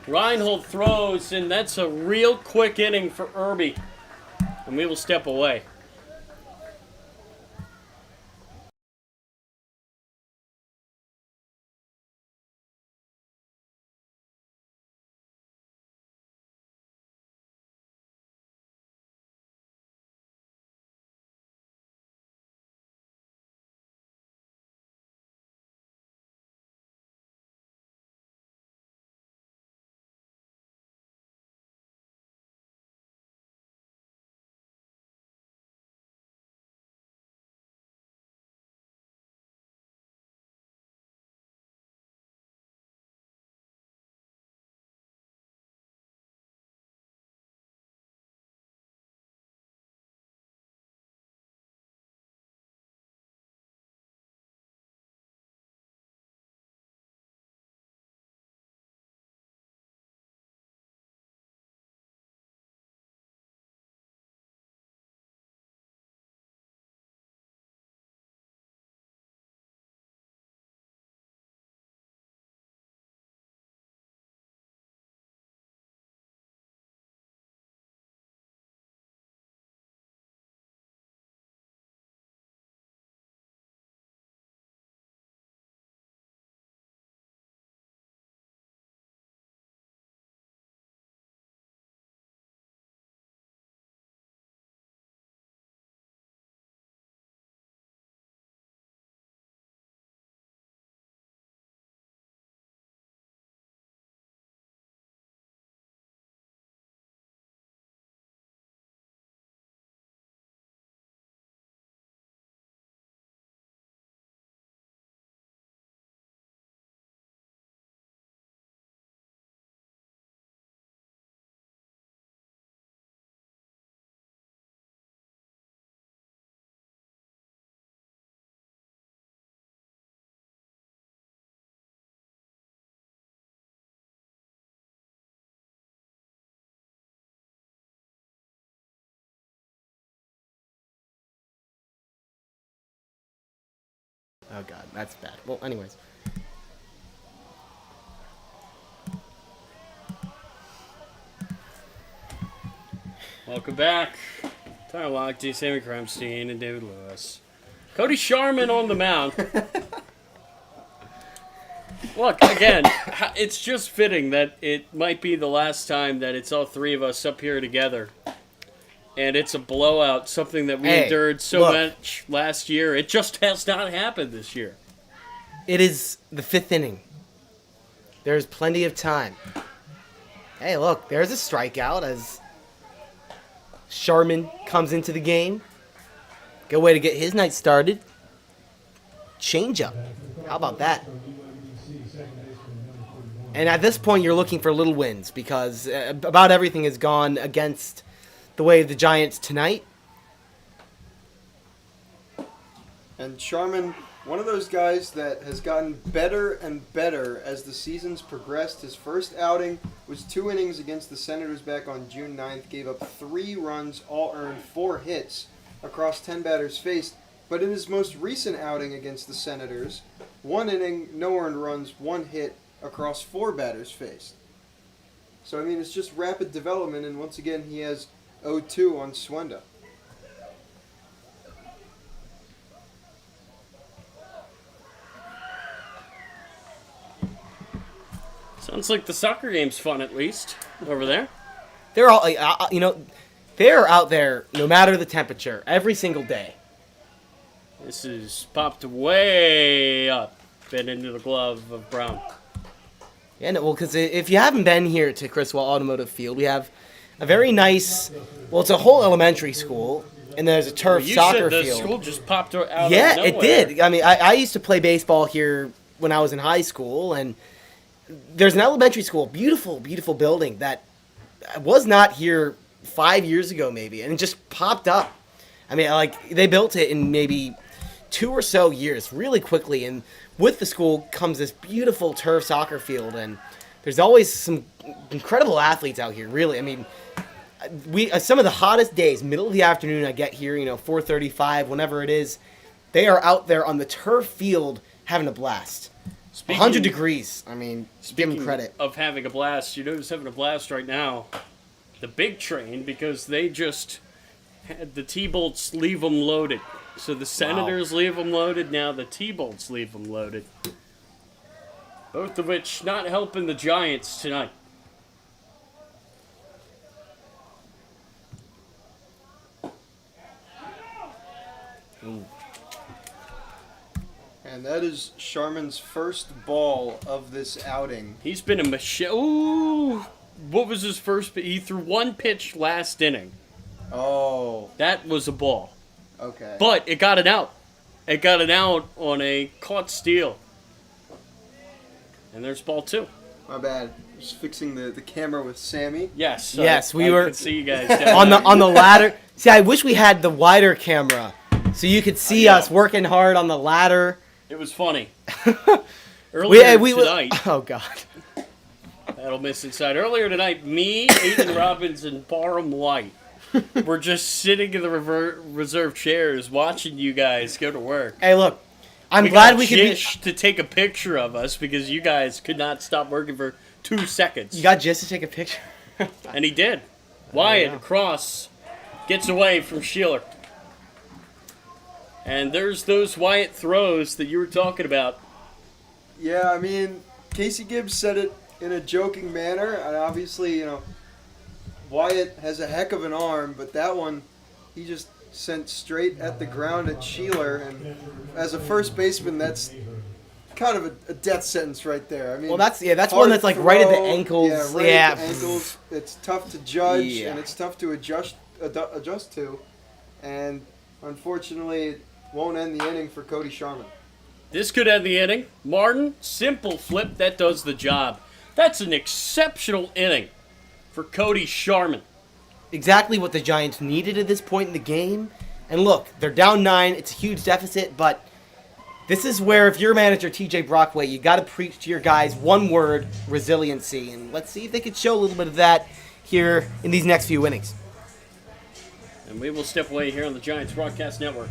Speaker 1: Reinhold throws, and that's a real quick inning for Irby. And we will step away.
Speaker 2: Oh, God, that's bad. Well, anyways.
Speaker 1: Welcome back. Tyler Lochte, Sammy Krimstein, and David Lewis. Cody Sharman on the mound. Look, again, it's just fitting that it might be the last time that it's all three of us up here together. And it's a blowout, something that we endured so much last year. It just has not happened this year.
Speaker 2: It is the 5th inning. There's plenty of time. Hey, look, there's a strikeout as Sharman comes into the game. Good way to get his night started. Changeup. How about that? And at this point, you're looking for little wins because about everything has gone against the way of the Giants tonight.
Speaker 3: And Sharman, one of those guys that has gotten better and better as the season's progressed. His first outing was 2 innings against the Senators back on June 9th. Gave up 3 runs, all earned, 4 hits across 10 batters faced. But in his most recent outing against the Senators, 1 inning, no earned runs, 1 hit across 4 batters faced. So, I mean, it's just rapid development, and once again, he has 0-2 on Swenda.
Speaker 1: Sounds like the soccer game's fun, at least, over there.
Speaker 2: They're all, they're out there no matter the temperature every single day.
Speaker 1: This is popped way up and into the glove of Brown.
Speaker 2: Yeah, no, well, because if you haven't been here to Criswell Automotive Field, we have a very nice, well, it's a whole elementary school, and there's a turf soccer
Speaker 1: field. You
Speaker 2: field.
Speaker 1: said the school just popped out of
Speaker 2: Yeah,
Speaker 1: nowhere.
Speaker 2: it did. I mean, I used to play baseball here when I was in high school, and there's an elementary school, beautiful, beautiful building that was not here 5 years ago, maybe, and it just popped up. I mean, like, they built it in maybe 2 or so years, really quickly, and with the school comes this beautiful turf soccer field, and there's always some incredible athletes out here, really. I mean, we some of the hottest days, middle of the afternoon, I get here, 4:35, whenever it is, they are out there on the turf field having a blast. 100 degrees. I mean, give them credit.
Speaker 1: Of having a blast, you know who's having a blast right now? The big train, because they just had the T-bolts leave them loaded. So the Senators leave them loaded, now the T-bolts leave them loaded. Both of which not helping the Giants tonight.
Speaker 2: Ooh.
Speaker 3: And that is Sharman's first ball of this outing.
Speaker 1: He's been a machine. Ooh! What was his first? He threw 1 pitch last inning.
Speaker 3: Oh,
Speaker 1: That was a ball.
Speaker 3: okay.
Speaker 1: But it got an out. It got an out on a caught steal. And there's ball 2.
Speaker 3: My bad. Just fixing the camera with Sammy.
Speaker 1: Yes.
Speaker 2: Yes, we
Speaker 1: I
Speaker 2: were
Speaker 1: could see you guys down
Speaker 2: on the ladder. See, I wish we had the wider camera so you could see
Speaker 1: Yeah.
Speaker 2: us working hard on the ladder.
Speaker 1: It was funny. Earlier
Speaker 2: we
Speaker 1: tonight,
Speaker 2: oh God.
Speaker 1: that'll miss inside. Earlier tonight, me, Aiden Robbins, and Barham White were just sitting in the reserve chairs watching you guys go to work.
Speaker 2: Hey, look, I'm
Speaker 1: We
Speaker 2: glad
Speaker 1: got
Speaker 2: we could be.
Speaker 1: Jish to take a picture of us because you guys could not stop working for 2 seconds.
Speaker 2: You got Jess to take a picture.
Speaker 1: And he did. Wyatt across gets away from Sheeler. And there's those Wyatt throws that you were talking about.
Speaker 3: Yeah, I mean, Casey Gibbs said it in a joking manner, and obviously, Wyatt has a heck of an arm, but that one, he just sent straight at the ground at Sheeler, and as a first baseman, that's kind of a death sentence right there. I mean,
Speaker 2: Well, that's
Speaker 3: hard
Speaker 2: one that's like right at the
Speaker 3: throw,
Speaker 2: ankles.
Speaker 3: Yeah, right at the ankles. It's tough to judge,
Speaker 2: Yeah.
Speaker 3: and it's tough to adjust to, and unfortunately, it won't end the inning for Cody Sharman.
Speaker 1: This could end the inning. Martin, simple flip, that does the job. That's an exceptional inning for Cody Sharman.
Speaker 2: Exactly what the Giants needed at this point in the game. And look, they're down 9. It's a huge deficit, but this is where, if you're manager TJ Brockway, you got to preach to your guys one word: resiliency. And let's see if they could show a little bit of that here in these next few innings.
Speaker 1: And we will step away here on the Giants Broadcast Network.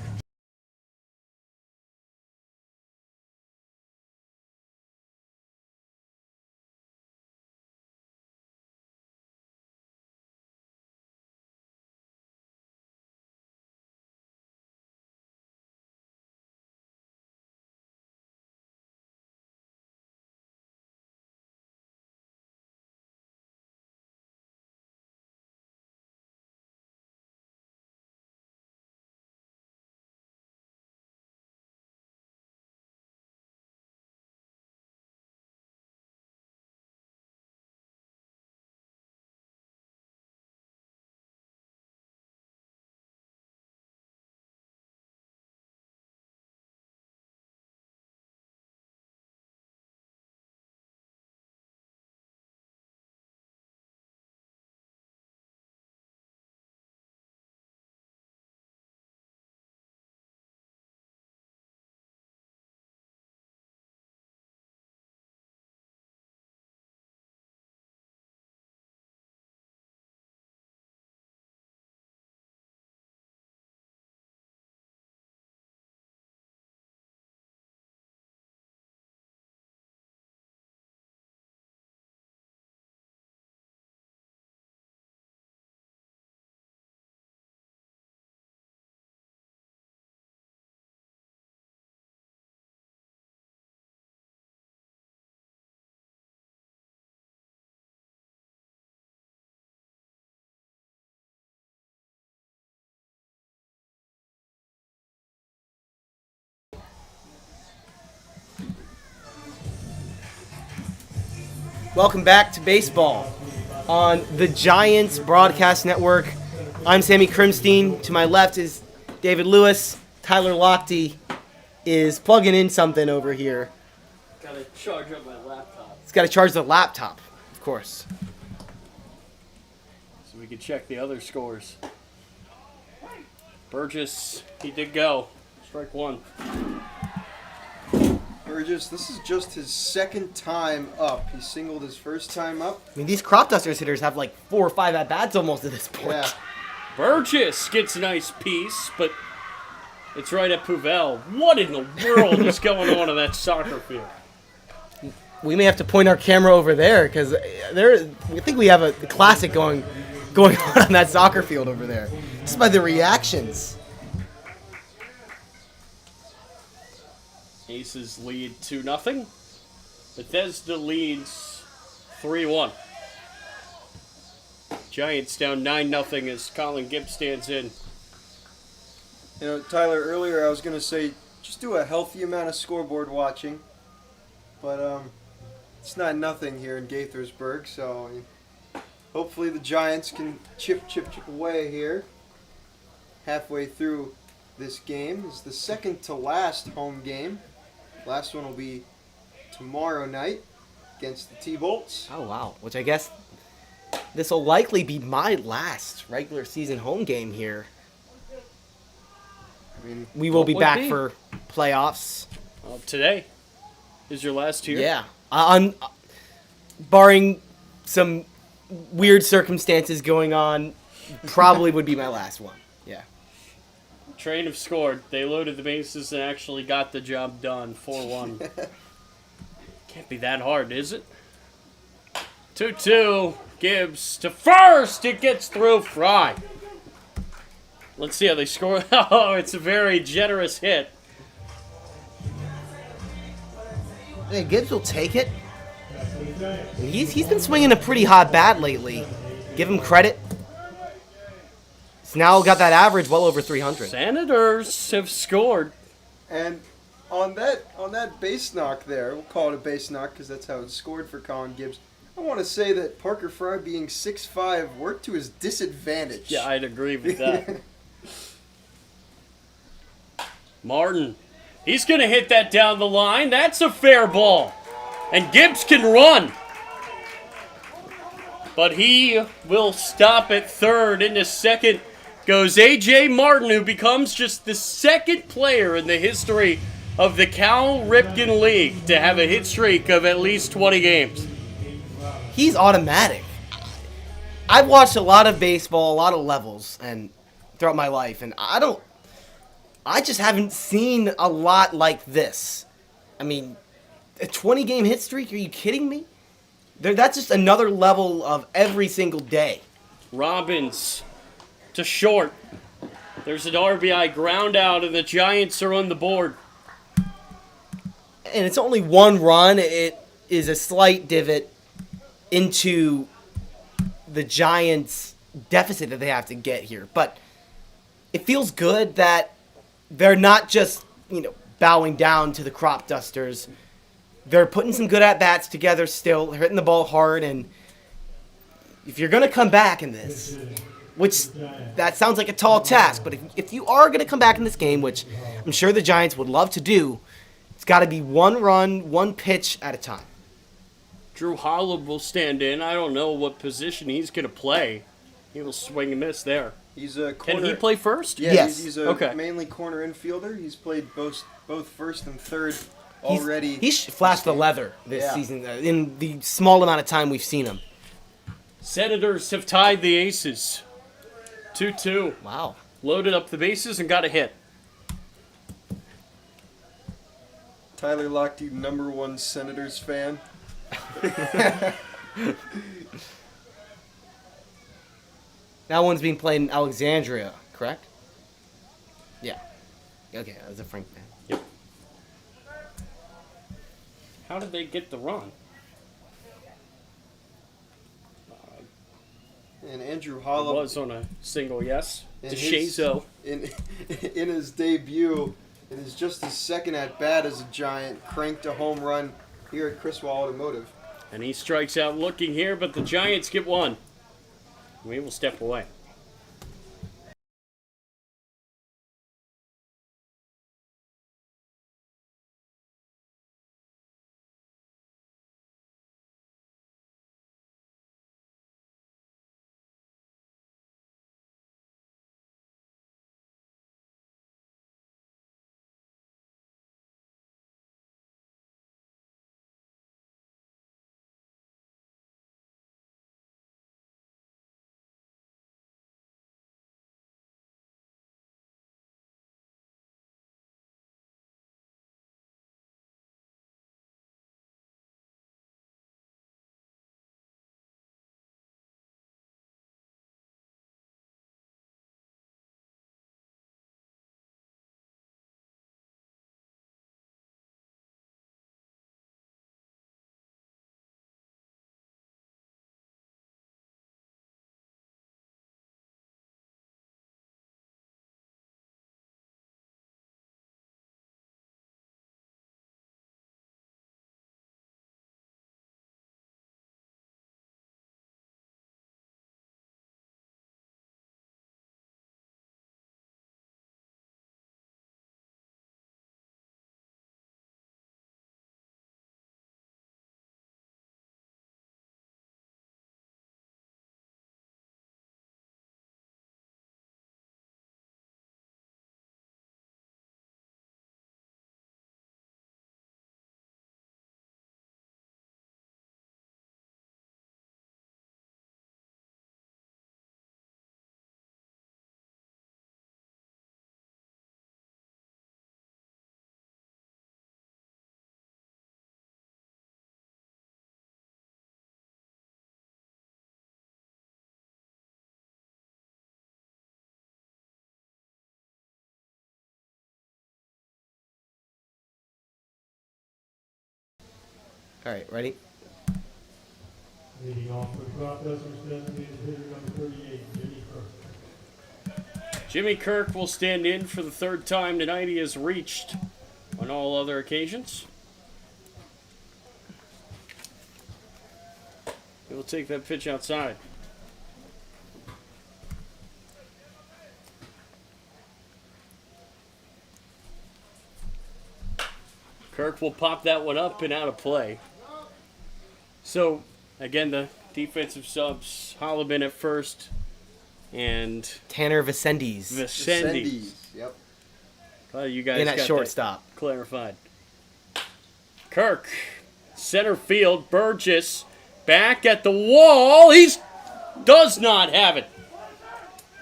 Speaker 2: Welcome back to baseball on the Giants Broadcast Network. I'm Sammy Krimstein. To my left is David Lewis. Tyler Lochte is plugging in something over here.
Speaker 1: Gotta charge up my laptop
Speaker 2: He's got to charge the laptop, of course.
Speaker 1: so we can check the other scores. Burgess, he did go. Strike one.
Speaker 3: Burgess, this is just his second time up. He singled his first time up.
Speaker 2: I mean, these Cropdusters hitters have like 4 or 5 at-bats almost at this point.
Speaker 3: Yeah.
Speaker 1: Burgess gets a nice piece, but it's right at Puvel. What in the world is going on in that soccer field?
Speaker 2: We may have to point our camera over there because I think we have a classic going on that soccer field over there. Just by the reactions.
Speaker 1: Aces lead 2-0. Bethesda leads 3-1. Giants down 9-0 as Colin Gibbs stands in.
Speaker 3: You know, Tyler, earlier I was going to say just do a healthy amount of scoreboard watching. But it's not nothing here in Gaithersburg, so hopefully the Giants can chip away here. Halfway through this game is the second to last home game. Last one will be tomorrow night against the T-Bolts.
Speaker 2: Oh, wow. Which I guess this will likely be my last regular season home game here.
Speaker 3: I mean,
Speaker 2: We will be
Speaker 1: What would
Speaker 2: back
Speaker 1: be?
Speaker 2: for playoffs.
Speaker 1: Today is your last here.
Speaker 2: Yeah. Barring some weird circumstances going on, probably would be my last one. Yeah.
Speaker 1: Train have scored. They loaded the bases and actually got the job done. 4-1. Can't be that hard, is it? 2-2. Gibbs to first. It gets through. Fry. Let's see how they score. Oh, it's a very generous hit.
Speaker 2: Hey, Gibbs will take it. He's been swinging a pretty hot bat lately. Give him credit. He's now got that average well over 300.
Speaker 1: Senators have scored.
Speaker 3: And on that base knock there, we'll call it a base knock because that's how it's scored for Colin Gibbs. I want to say that Parker Fry being 6'5" worked to his disadvantage.
Speaker 1: Yeah, I'd agree with that. Martin. He's going to hit that down the line. That's a fair ball. And Gibbs can run. But he will stop at third. Into second goes A.J. Martin, who becomes just the second player in the history of the Cal Ripken League to have a hit streak of at least 20 games.
Speaker 2: He's automatic. I've watched a lot of baseball, a lot of levels, and throughout my life, and I just haven't seen a lot like this. I mean, a 20-game hit streak? Are you kidding me? That's just another level of every single day.
Speaker 1: Robbins to short. There's an RBI ground out, and the Giants are on the board.
Speaker 2: And it's only one run. It is a slight divot into the Giants' deficit that they have to get here. But it feels good that they're not just, bowing down to the Cropdusters. They're putting some good at-bats together still, hitting the ball hard, and if you're going to come back in this, which that sounds like a tall task, but if you are going to come back in this game, which I'm sure the Giants would love to do, it's got to be one run, one pitch at a time.
Speaker 1: Drew Holland will stand in. I don't know what position he's going to play. He will swing and miss there.
Speaker 3: He's a corner.
Speaker 1: Can he play first?
Speaker 3: Yeah,
Speaker 2: Yes.
Speaker 3: he's a
Speaker 1: Okay.
Speaker 3: mainly corner infielder. He's played both first and third already.
Speaker 2: He's flashed the leather this
Speaker 3: Yeah.
Speaker 2: season in the small amount of time we've seen him.
Speaker 1: Senators have tied the Aces. 2-2.
Speaker 2: Wow.
Speaker 1: Loaded up the bases and got a hit.
Speaker 3: Tyler Lochte, #1 Senators fan.
Speaker 2: That one's being played in Alexandria, correct? Yeah. Okay, that was a Frank fan.
Speaker 1: Yep. How did they get the run?
Speaker 3: And Andrew
Speaker 1: It
Speaker 3: Holland
Speaker 1: was on a single yes to
Speaker 3: in his-
Speaker 1: Shazo.
Speaker 3: in his debut, it is just his second at bat as a Giant, cranked a home run here at Criswell Automotive.
Speaker 1: And he strikes out looking here, but the Giants get one. We will step away.
Speaker 2: All right, ready?
Speaker 4: Leading off for Cropdusters, designated hitter number 38, Jimmy Kirk.
Speaker 1: Jimmy Kirk will stand in for the third time tonight. He has reached on all other occasions. He will take that pitch outside. Kirk will pop that one up and out of play. So, again, the defensive subs, Hollabin at first, and
Speaker 2: Tanner Vicendes
Speaker 1: Vicendes.
Speaker 3: Yep.
Speaker 1: Glad you guys
Speaker 2: in at
Speaker 1: got
Speaker 2: shortstop.
Speaker 1: that clarified. Kirk, center field, Burgess, back at the wall. He does not have it.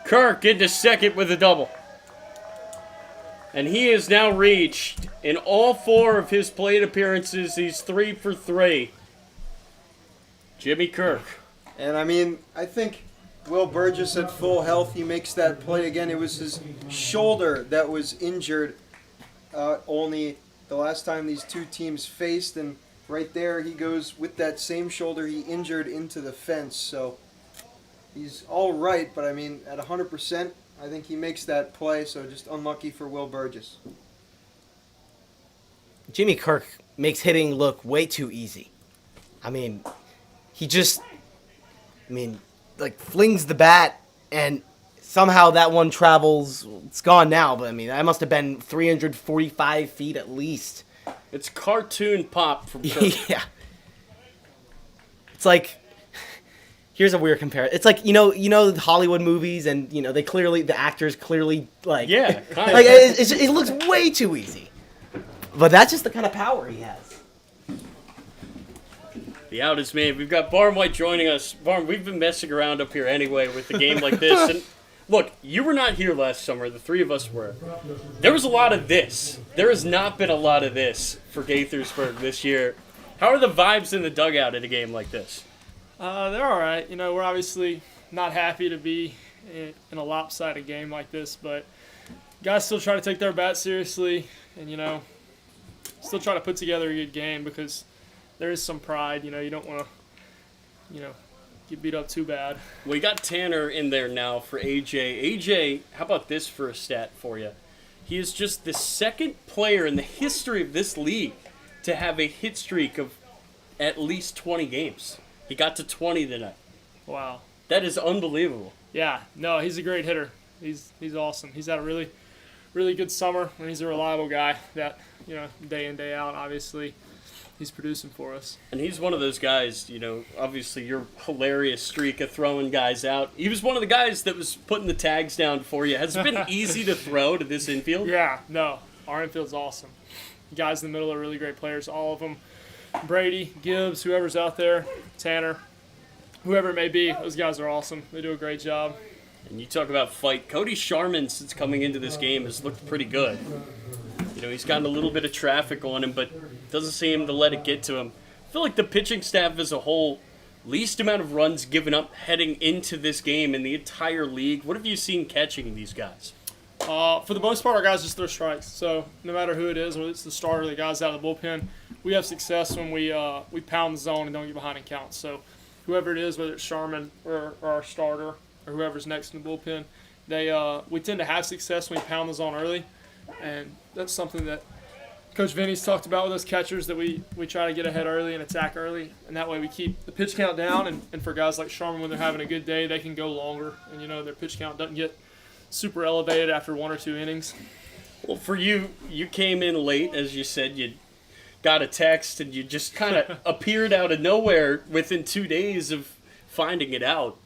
Speaker 1: Kirk into second with a double. And he has now reached, in all 4 of his plate appearances, he's 3 for 3. Jimmy Kirk.
Speaker 3: And I mean, I think Will Burgess at full health, he makes that play again. It was his shoulder that was injured only the last time these two teams faced. And right there, he goes with that same shoulder he injured into the fence. So he's all right, but I mean, at 100%, I think he makes that play, so just unlucky for Will Burgess.
Speaker 2: Jimmy Kirk makes hitting look way too easy. I mean, he just, flings the bat, and somehow that one travels. It's gone now, but I mean, that must have been 345 feet at least.
Speaker 1: It's cartoon pop from Kirk.
Speaker 2: Yeah. It's like, here's a weird comparison. It's like, you know the Hollywood movies, and the actors clearly
Speaker 1: Yeah, kind of.
Speaker 2: like it looks way too easy. But that's just the kind of power he has.
Speaker 1: The out is made. We've got Barn White joining us. Barn, we've been messing around up here anyway with a game like this. And look, you were not here last summer. The 3 of us were. There was a lot of this. There has not been a lot of this for Gaithersburg this year. How are the vibes in the dugout at a game like this?
Speaker 5: They're all right. We're obviously not happy to be in a lopsided game like this, but guys still try to take their bat seriously and, still try to put together a good game because there is some pride. You don't want to, get beat up too bad.
Speaker 1: We got Tanner in there now for AJ. AJ, how about this for a stat for you? He is just the second player in the history of this league to have a hit streak of at least 20 games. He got to 20 tonight.
Speaker 5: Wow.
Speaker 1: That is unbelievable.
Speaker 5: Yeah. No, he's a great hitter. He's awesome. He's had a really, really good summer, and he's a reliable guy that, day in, day out, obviously, he's producing for us.
Speaker 1: And he's one of those guys, obviously your hilarious streak of throwing guys out. He was one of the guys that was putting the tags down for you. Has it been easy to throw to this infield?
Speaker 5: Yeah, no. Our infield's awesome. The guys in the middle are really great players, all of them. Brady, Gibbs, whoever's out there, Tanner, whoever it may be, those guys are awesome. They do a great job.
Speaker 1: And you talk about fight. Cody Sharman, since coming into this game, has looked pretty good. He's gotten a little bit of traffic on him, but doesn't seem to let it get to him. I feel like the pitching staff as a whole, least amount of runs given up heading into this game in the entire league. What have you seen catching these guys?
Speaker 5: For the most part, our guys just throw strikes. So no matter who it is, whether it's the starter or the guys out of the bullpen, we have success when we pound the zone and don't get behind in counts. So whoever it is, whether it's Sharman or our starter or whoever's next in the bullpen, we tend to have success when we pound the zone early. And that's something that Coach Vinny's talked about with us catchers, that we try to get ahead early and attack early. And that way we keep the pitch count down. And for guys like Sharman, when they're having a good day, they can go longer. And, their pitch count doesn't get super elevated after 1 or 2 innings.
Speaker 1: Well, for you came in late, as you said. You got a text, and you just kind of appeared out of nowhere within 2 days of finding it out.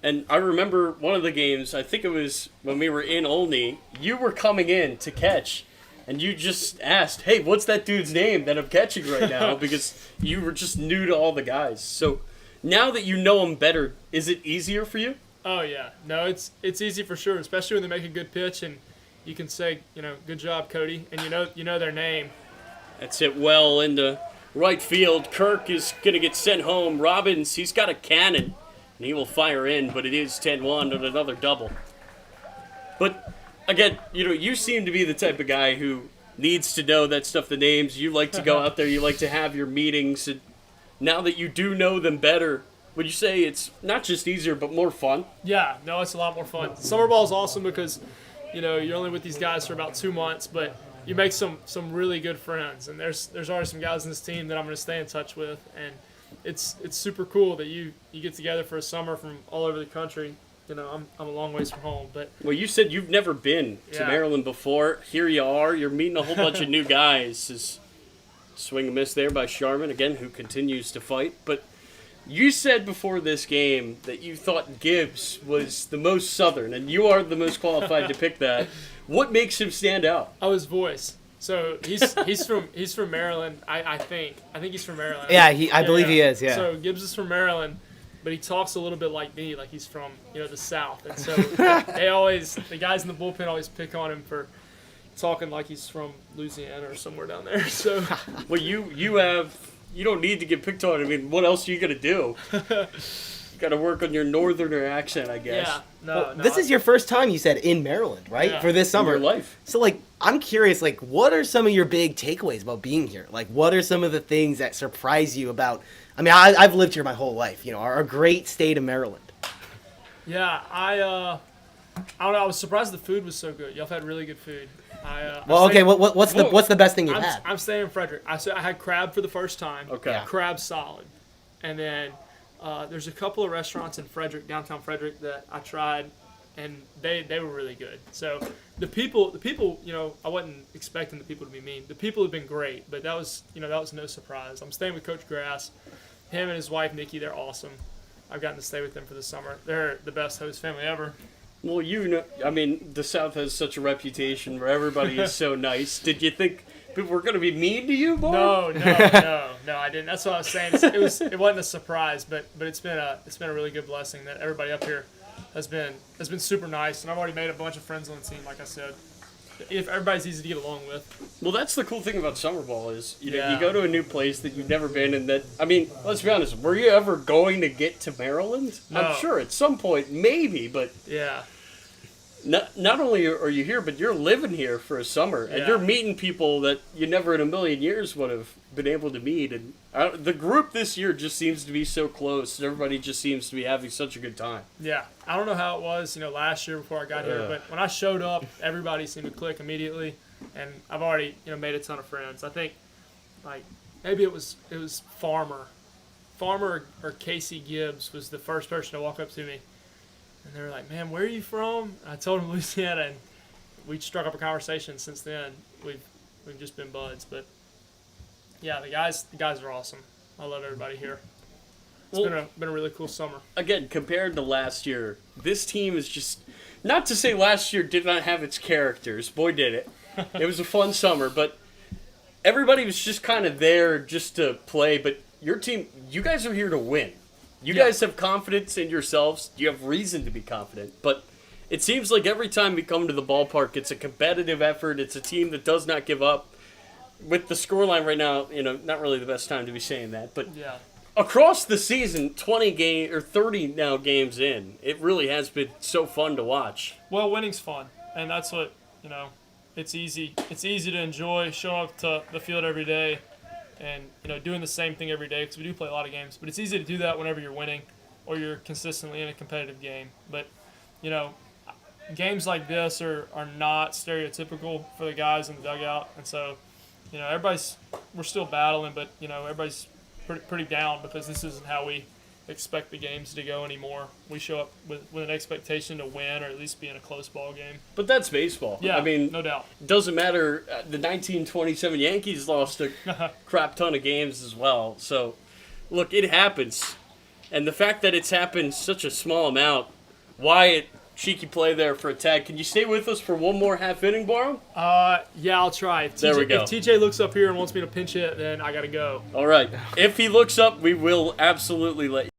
Speaker 1: And I remember one of the games, I think it was when we were in Olney, you were coming in to catch, and you just asked, hey, what's that dude's name that I'm catching right now? Because you were just new to all the guys. So now that you know them better, is it easier for you?
Speaker 5: Oh, yeah. No, it's easy for sure, especially when they make a good pitch and you can say, good job, Cody, and you know their name.
Speaker 1: That's it well into right field. Kirk is going to get sent home. Robbins, he's got a cannon, and he will fire in, but it is 10-1 on another double. But, again, you seem to be the type of guy who needs to know that stuff, the names. You like to go out there. You like to have your meetings. And now that you do know them better, would you say it's not just easier but more fun?
Speaker 5: Yeah, no, it's a lot more fun. Summer ball is awesome because, you're only with these guys for about 2 months, but you make some really good friends. And there's already some guys in this team that I'm going to stay in touch with. And it's super cool that you get together for a summer from all over the country. I'm a long ways from home, but
Speaker 1: well, you said you've never been to Maryland before. Here you are. You're meeting a whole bunch of new guys. Is swing and miss there by Sharman again, who continues to fight. But you said before this game that you thought Gibbs was the most Southern, and you are the most qualified to pick that. What makes him stand out?
Speaker 5: Oh, his voice. So he's from Maryland. I think he's from Maryland.
Speaker 2: Yeah, I believe he is. Yeah.
Speaker 5: So Gibbs is from Maryland, but he talks a little bit like me, like he's from the South. And so the guys in the bullpen always pick on him for talking like he's from Louisiana or somewhere down there. So
Speaker 1: well, you don't need to get picked on. I mean, what else are you gonna do? You got to work on your northerner accent, I guess.
Speaker 5: Yeah. No.
Speaker 2: This is your first time, you said, in Maryland, right?
Speaker 5: Yeah.
Speaker 2: For this summer.
Speaker 1: In your life.
Speaker 2: So, I'm curious, what are some of your big takeaways about being here? What are some of the things that surprise you about, I've lived here my whole life, our great state of Maryland.
Speaker 5: Yeah, I don't know. I was surprised the food was so good. Y'all have had really good food.
Speaker 2: What's the best thing you've had?
Speaker 5: I'm staying in Frederick. I had crab for the first time.
Speaker 1: Okay.
Speaker 2: Yeah.
Speaker 5: Crab solid. And then there's a couple of restaurants in Frederick, downtown Frederick, that I tried, and they were really good. So the people, I wasn't expecting the people to be mean. The people have been great, but that was no surprise. I'm staying with Coach Grass. Him and his wife Nikki, they're awesome. I've gotten to stay with them for the summer. They're the best host family ever.
Speaker 1: Well, the South has such a reputation where everybody is so nice. Did you think people were going to be mean to you, boy?
Speaker 5: No, I didn't. That's what I was saying. It wasn't a surprise, but it's been a really good blessing that everybody up here has been super nice, and I've already made a bunch of friends on the team. Like I said, if everybody's easy to get along with.
Speaker 1: Well, that's the cool thing about summer ball is you
Speaker 5: Yeah.
Speaker 1: go to a new place that you've never been, and let's be honest. Were you ever going to get to Maryland?
Speaker 5: No.
Speaker 1: I'm sure at some point, maybe, but
Speaker 5: Yeah.
Speaker 1: not only are you here, but you're living here for a summer, and
Speaker 5: Yeah.
Speaker 1: you're meeting people that you never in a million years would have been able to meet. And the group this year just seems to be so close, and everybody just seems to be having such a good time.
Speaker 5: Yeah, I don't know how it was, last year before I got here, but when I showed up, everybody seemed to click immediately, and I've already, made a ton of friends. I think like maybe it was Farmer or Casey Gibbs was the first person to walk up to me, and they were like, "Man, where are you from?" And I told them Louisiana, and we struck up a conversation. Since then, we've just been buds. But yeah, the guys are awesome. I love everybody here. It's been a really cool summer.
Speaker 1: Again, compared to last year, this team is just, not to say last year did not have its characters. Boy, did it. It was a fun summer, but everybody was just kind of there just to play. But your team, you guys are here to win. You guys have confidence in yourselves. You have reason to be confident. But it seems like every time we come to the ballpark, it's a competitive effort. It's a team that does not give up. With the scoreline right now, not really the best time to be saying that, but
Speaker 5: Yeah.
Speaker 1: Across the season, 30 now games in, it really has been so fun to watch.
Speaker 5: Well, winning's fun, and that's what it's easy. It's easy to enjoy showing up to the field every day, and doing the same thing every day because we do play a lot of games. But it's easy to do that whenever you're winning, or you're consistently in a competitive game. But games like this are not stereotypical for the guys in the dugout, and so we're still battling, but everybody's pretty down because this isn't how we expect the games to go anymore. We show up with an expectation to win or at least be in a close ball game.
Speaker 1: But that's baseball.
Speaker 5: Yeah,
Speaker 1: I mean,
Speaker 5: no doubt.
Speaker 1: Doesn't matter. The 1927 Yankees lost a crap ton of games as well. So, look, it happens. And the fact that it's happened such a small amount, Wyatt, cheeky play there for a tag. Can you stay with us for one more half inning, Barham?
Speaker 5: Yeah, I'll try.
Speaker 1: There we go.
Speaker 5: If TJ looks up here and wants me to pinch hit, then I got to go.
Speaker 1: All right. If he looks up, we will absolutely let you.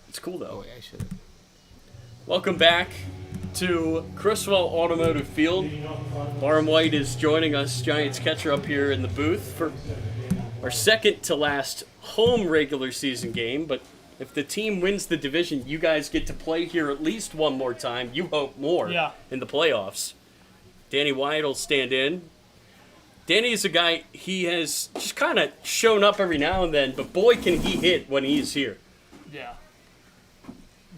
Speaker 1: It's cool, though.
Speaker 2: Oh, yeah, I should.
Speaker 1: Welcome back to Criswell Automotive Field. Barham White is joining us, Giants catcher, up here in the booth for our second to last home regular season game. But if the team wins the division, you guys get to play here at least one more time. You hope more in the playoffs. Danny Wyatt will stand in. Danny is a guy, he has just kind of shown up every now and then, but boy, can he hit when he's here.
Speaker 5: Yeah.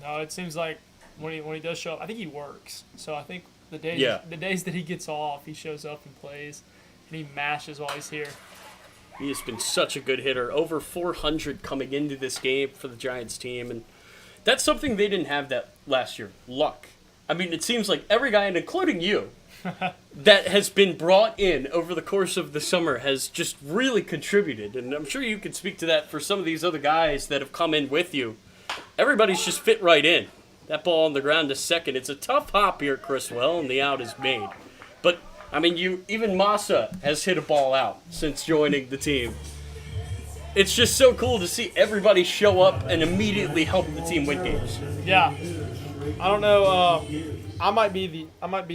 Speaker 5: No, it seems like when he does show up, I think he works. So I think the days that he gets off, he shows up and plays, and he mashes while he's here.
Speaker 1: He has been such a good hitter. Over 400 coming into this game for the Giants team, and that's something they didn't have that last year. Luck. I mean, it seems like every guy, and including you, that has been brought in over the course of the summer has just really contributed. And I'm sure you can speak to that for some of these other guys that have come in with you. Everybody's just fit right in. That ball on the ground to second. It's a tough hop here at Criswell, and the out is made. But, I mean, even Massa has hit a ball out since joining the team. It's just so cool to see everybody show up and immediately help the team win games.
Speaker 5: Yeah. I don't know. I might be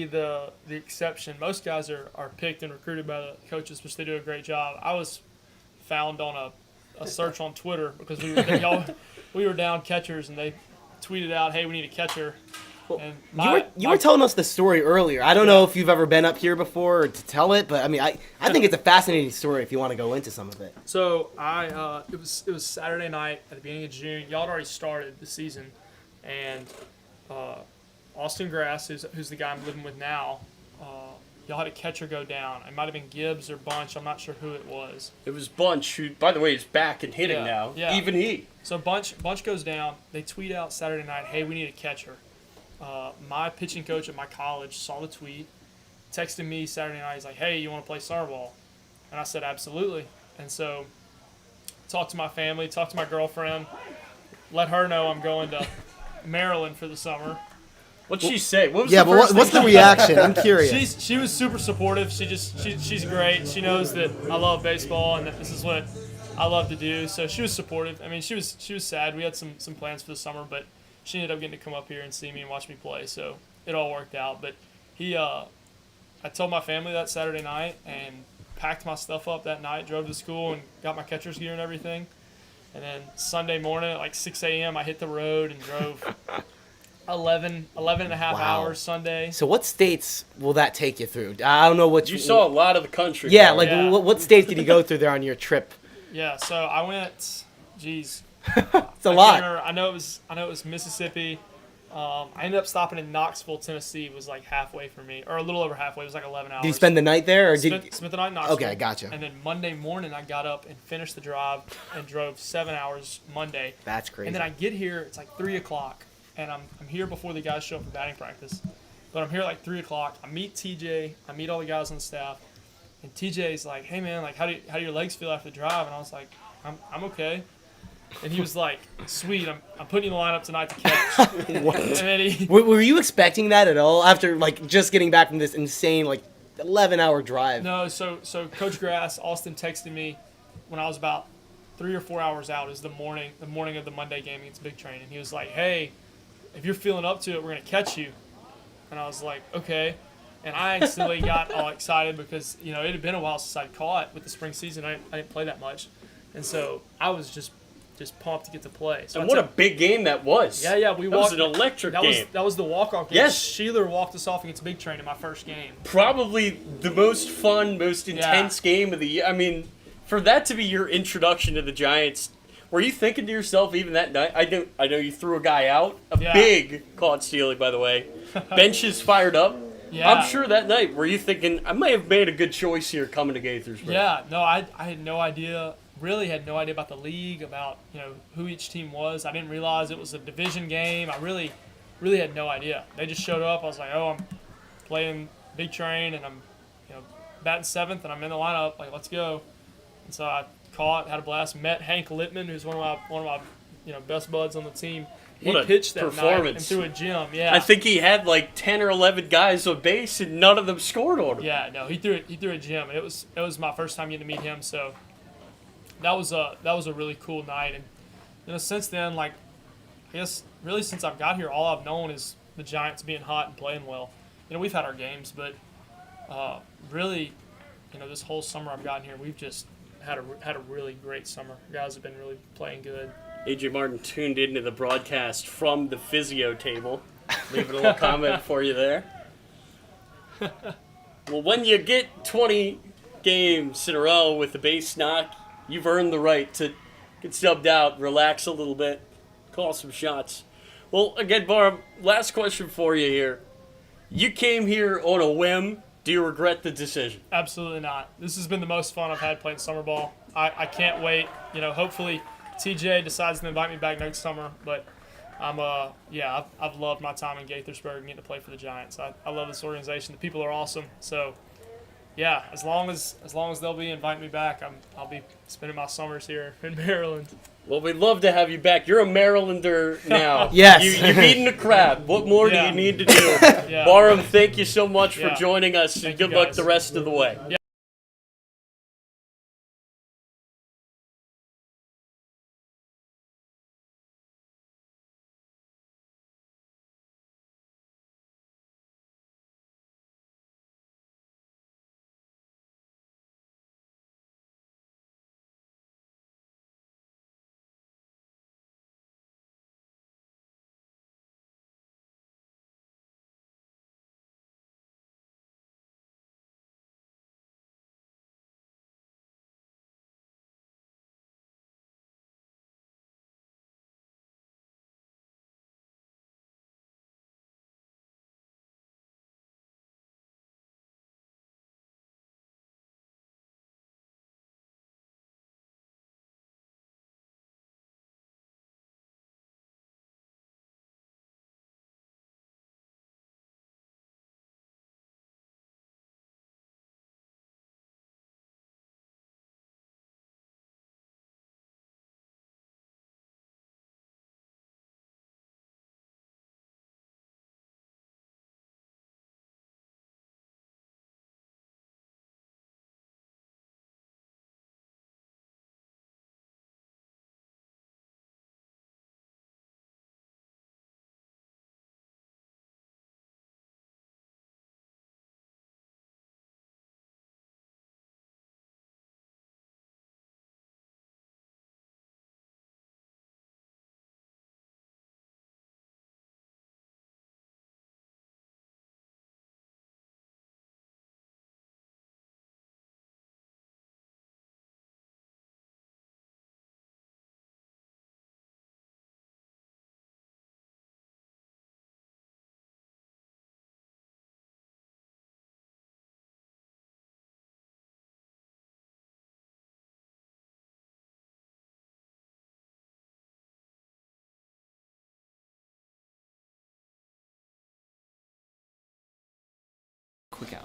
Speaker 5: the exception. Most guys are picked and recruited by the coaches, which they do a great job. I was found on a search on Twitter because we were down catchers and they tweeted out, "Hey, we need a catcher." And
Speaker 2: You were telling us the story earlier. I don't know if you've ever been up here before to tell it, but I mean, I think it's a fascinating story if you want to go into some of it.
Speaker 5: So it was Saturday night at the beginning of June. Y'all had already started the season, and Austin Grass, who's the guy I'm living with now, y'all had a catcher go down. It might have been Gibbs or Bunch. I'm not sure who it was.
Speaker 1: It was Bunch, who, by the way, is back and hitting now.
Speaker 5: Yeah.
Speaker 1: Even he.
Speaker 5: So Bunch goes down. They tweet out Saturday night, "Hey, we need a catcher." My pitching coach at my college saw the tweet, texted me Saturday night. He's like, "Hey, you want to play summer ball?" And I said, "Absolutely." And so, talked to my family, talked to my girlfriend, let her know I'm going to Maryland for the summer.
Speaker 1: What'd she say? What was
Speaker 2: Yeah,
Speaker 1: the
Speaker 2: but
Speaker 1: first
Speaker 2: what's the
Speaker 1: thing
Speaker 2: reaction? I'm curious.
Speaker 5: She was super supportive. She's great. She knows that I love baseball and that this is what I love to do. So she was supportive. I mean, she was sad. We had some plans for the summer, but she ended up getting to come up here and see me and watch me play. So it all worked out. But I told my family that Saturday night and packed my stuff up that night, drove to school and got my catcher's gear and everything. And then Sunday morning at like 6 a.m. I hit the road and drove 11 and a half hours Sunday.
Speaker 2: So what states will that take you through? I don't know what
Speaker 1: You saw a lot of the country.
Speaker 2: Yeah,
Speaker 1: there.
Speaker 2: like
Speaker 5: Yeah.
Speaker 2: What states did you go through there on your trip?
Speaker 5: Yeah, so I went, geez.
Speaker 2: It's a lot.
Speaker 5: I know it was Mississippi. I ended up stopping in Knoxville, Tennessee. It was like halfway for me, or a little over halfway. It was like 11 hours.
Speaker 2: Did you spend the night there, or
Speaker 5: Spent the night in Knoxville.
Speaker 2: Okay, gotcha.
Speaker 5: And then Monday morning, I got up and finished the drive and drove 7 hours Monday.
Speaker 2: That's crazy.
Speaker 5: And then I get here, it's like 3 o'clock, and I'm here before the guys show up for batting practice. But I'm here at like 3 o'clock. I meet TJ. I meet all the guys on the staff. And TJ's like, "Hey, man, like, how do your legs feel after the drive?" And I was like, I'm okay. And he was like, "Sweet, I'm putting you in the lineup tonight to catch."
Speaker 2: What?
Speaker 5: And then
Speaker 2: Were you expecting that at all after like just getting back from this insane like 11-hour drive?
Speaker 5: No, so Coach Grass, Austin texted me when I was about 3 or 4 hours out. It was the morning of the Monday game against Big Train, and he was like, "Hey, if you're feeling up to it, we're gonna catch you." And I was like, "Okay." And I instantly got all excited because it had been a while since I'd caught with the spring season. I didn't play that much, and so I was just pumped to get to play. So
Speaker 1: And what a big game that was.
Speaker 5: Yeah, we walked.
Speaker 1: That was an electric game.
Speaker 5: That was the walk-off game.
Speaker 1: Yes.
Speaker 5: Sheeler walked us off against Big Train in my first game.
Speaker 1: Probably the most fun, most intense game of the year. I mean, for that to be your introduction to the Giants, were you thinking to yourself even that night? I know you threw a guy out. Big caught stealing, by the way. Bench is fired up.
Speaker 5: Yeah.
Speaker 1: I'm sure that night, were you thinking, I might have made a good choice here coming to Gaithersburg?
Speaker 5: Yeah, no, I had no idea. Really had no idea about the league, about who each team was. I didn't realize it was a division game. I really had no idea. They just showed up. I was like, "Oh, I'm playing Big Train, and I'm batting seventh, and I'm in the lineup. Like, let's go." And so I caught, had a blast. Met Hank Littman, who's one of my best buds on the team. He
Speaker 1: What a
Speaker 5: pitched that night and
Speaker 1: performance.
Speaker 5: threw a gem. Yeah,
Speaker 1: I think he had like 10 or 11 guys on base, and none of them scored on him.
Speaker 5: Yeah, no, he threw a gem, and it was my first time getting to meet him. So that was a really cool night. And since then, like, I guess really since I've got here, all I've known is the Giants being hot and playing well. We've had our games, but really, this whole summer I've gotten here, we've just had a really great summer. Guys have been really playing good.
Speaker 1: AJ Martin tuned into the broadcast from the physio table. Leaving a little comment for you there. Well, when you get 20 games in a row with the base knock, you've earned the right to get subbed out, relax a little bit, call some shots. Well, again, Barb, last question for you here. You came here on a whim. Do you regret the decision?
Speaker 5: Absolutely not. This has been the most fun I've had playing summer ball. I can't wait. Hopefully TJ decides to invite me back next summer. But I've loved my time in Gaithersburg and getting to play for the Giants. I love this organization. The people are awesome. So, yeah, as long as they'll be inviting me back, I'll be spending my summers here in Maryland.
Speaker 1: Well, we'd love to have you back. You're a Marylander now.
Speaker 2: Yes.
Speaker 1: You've eaten a crab. What more do
Speaker 5: Yeah.
Speaker 1: you need to do?
Speaker 5: Yeah.
Speaker 1: Barham, thank you so much for
Speaker 5: Yeah.
Speaker 1: joining us, and
Speaker 5: Thank you,
Speaker 1: good luck
Speaker 5: guys.
Speaker 1: the rest of the way.
Speaker 5: Yeah.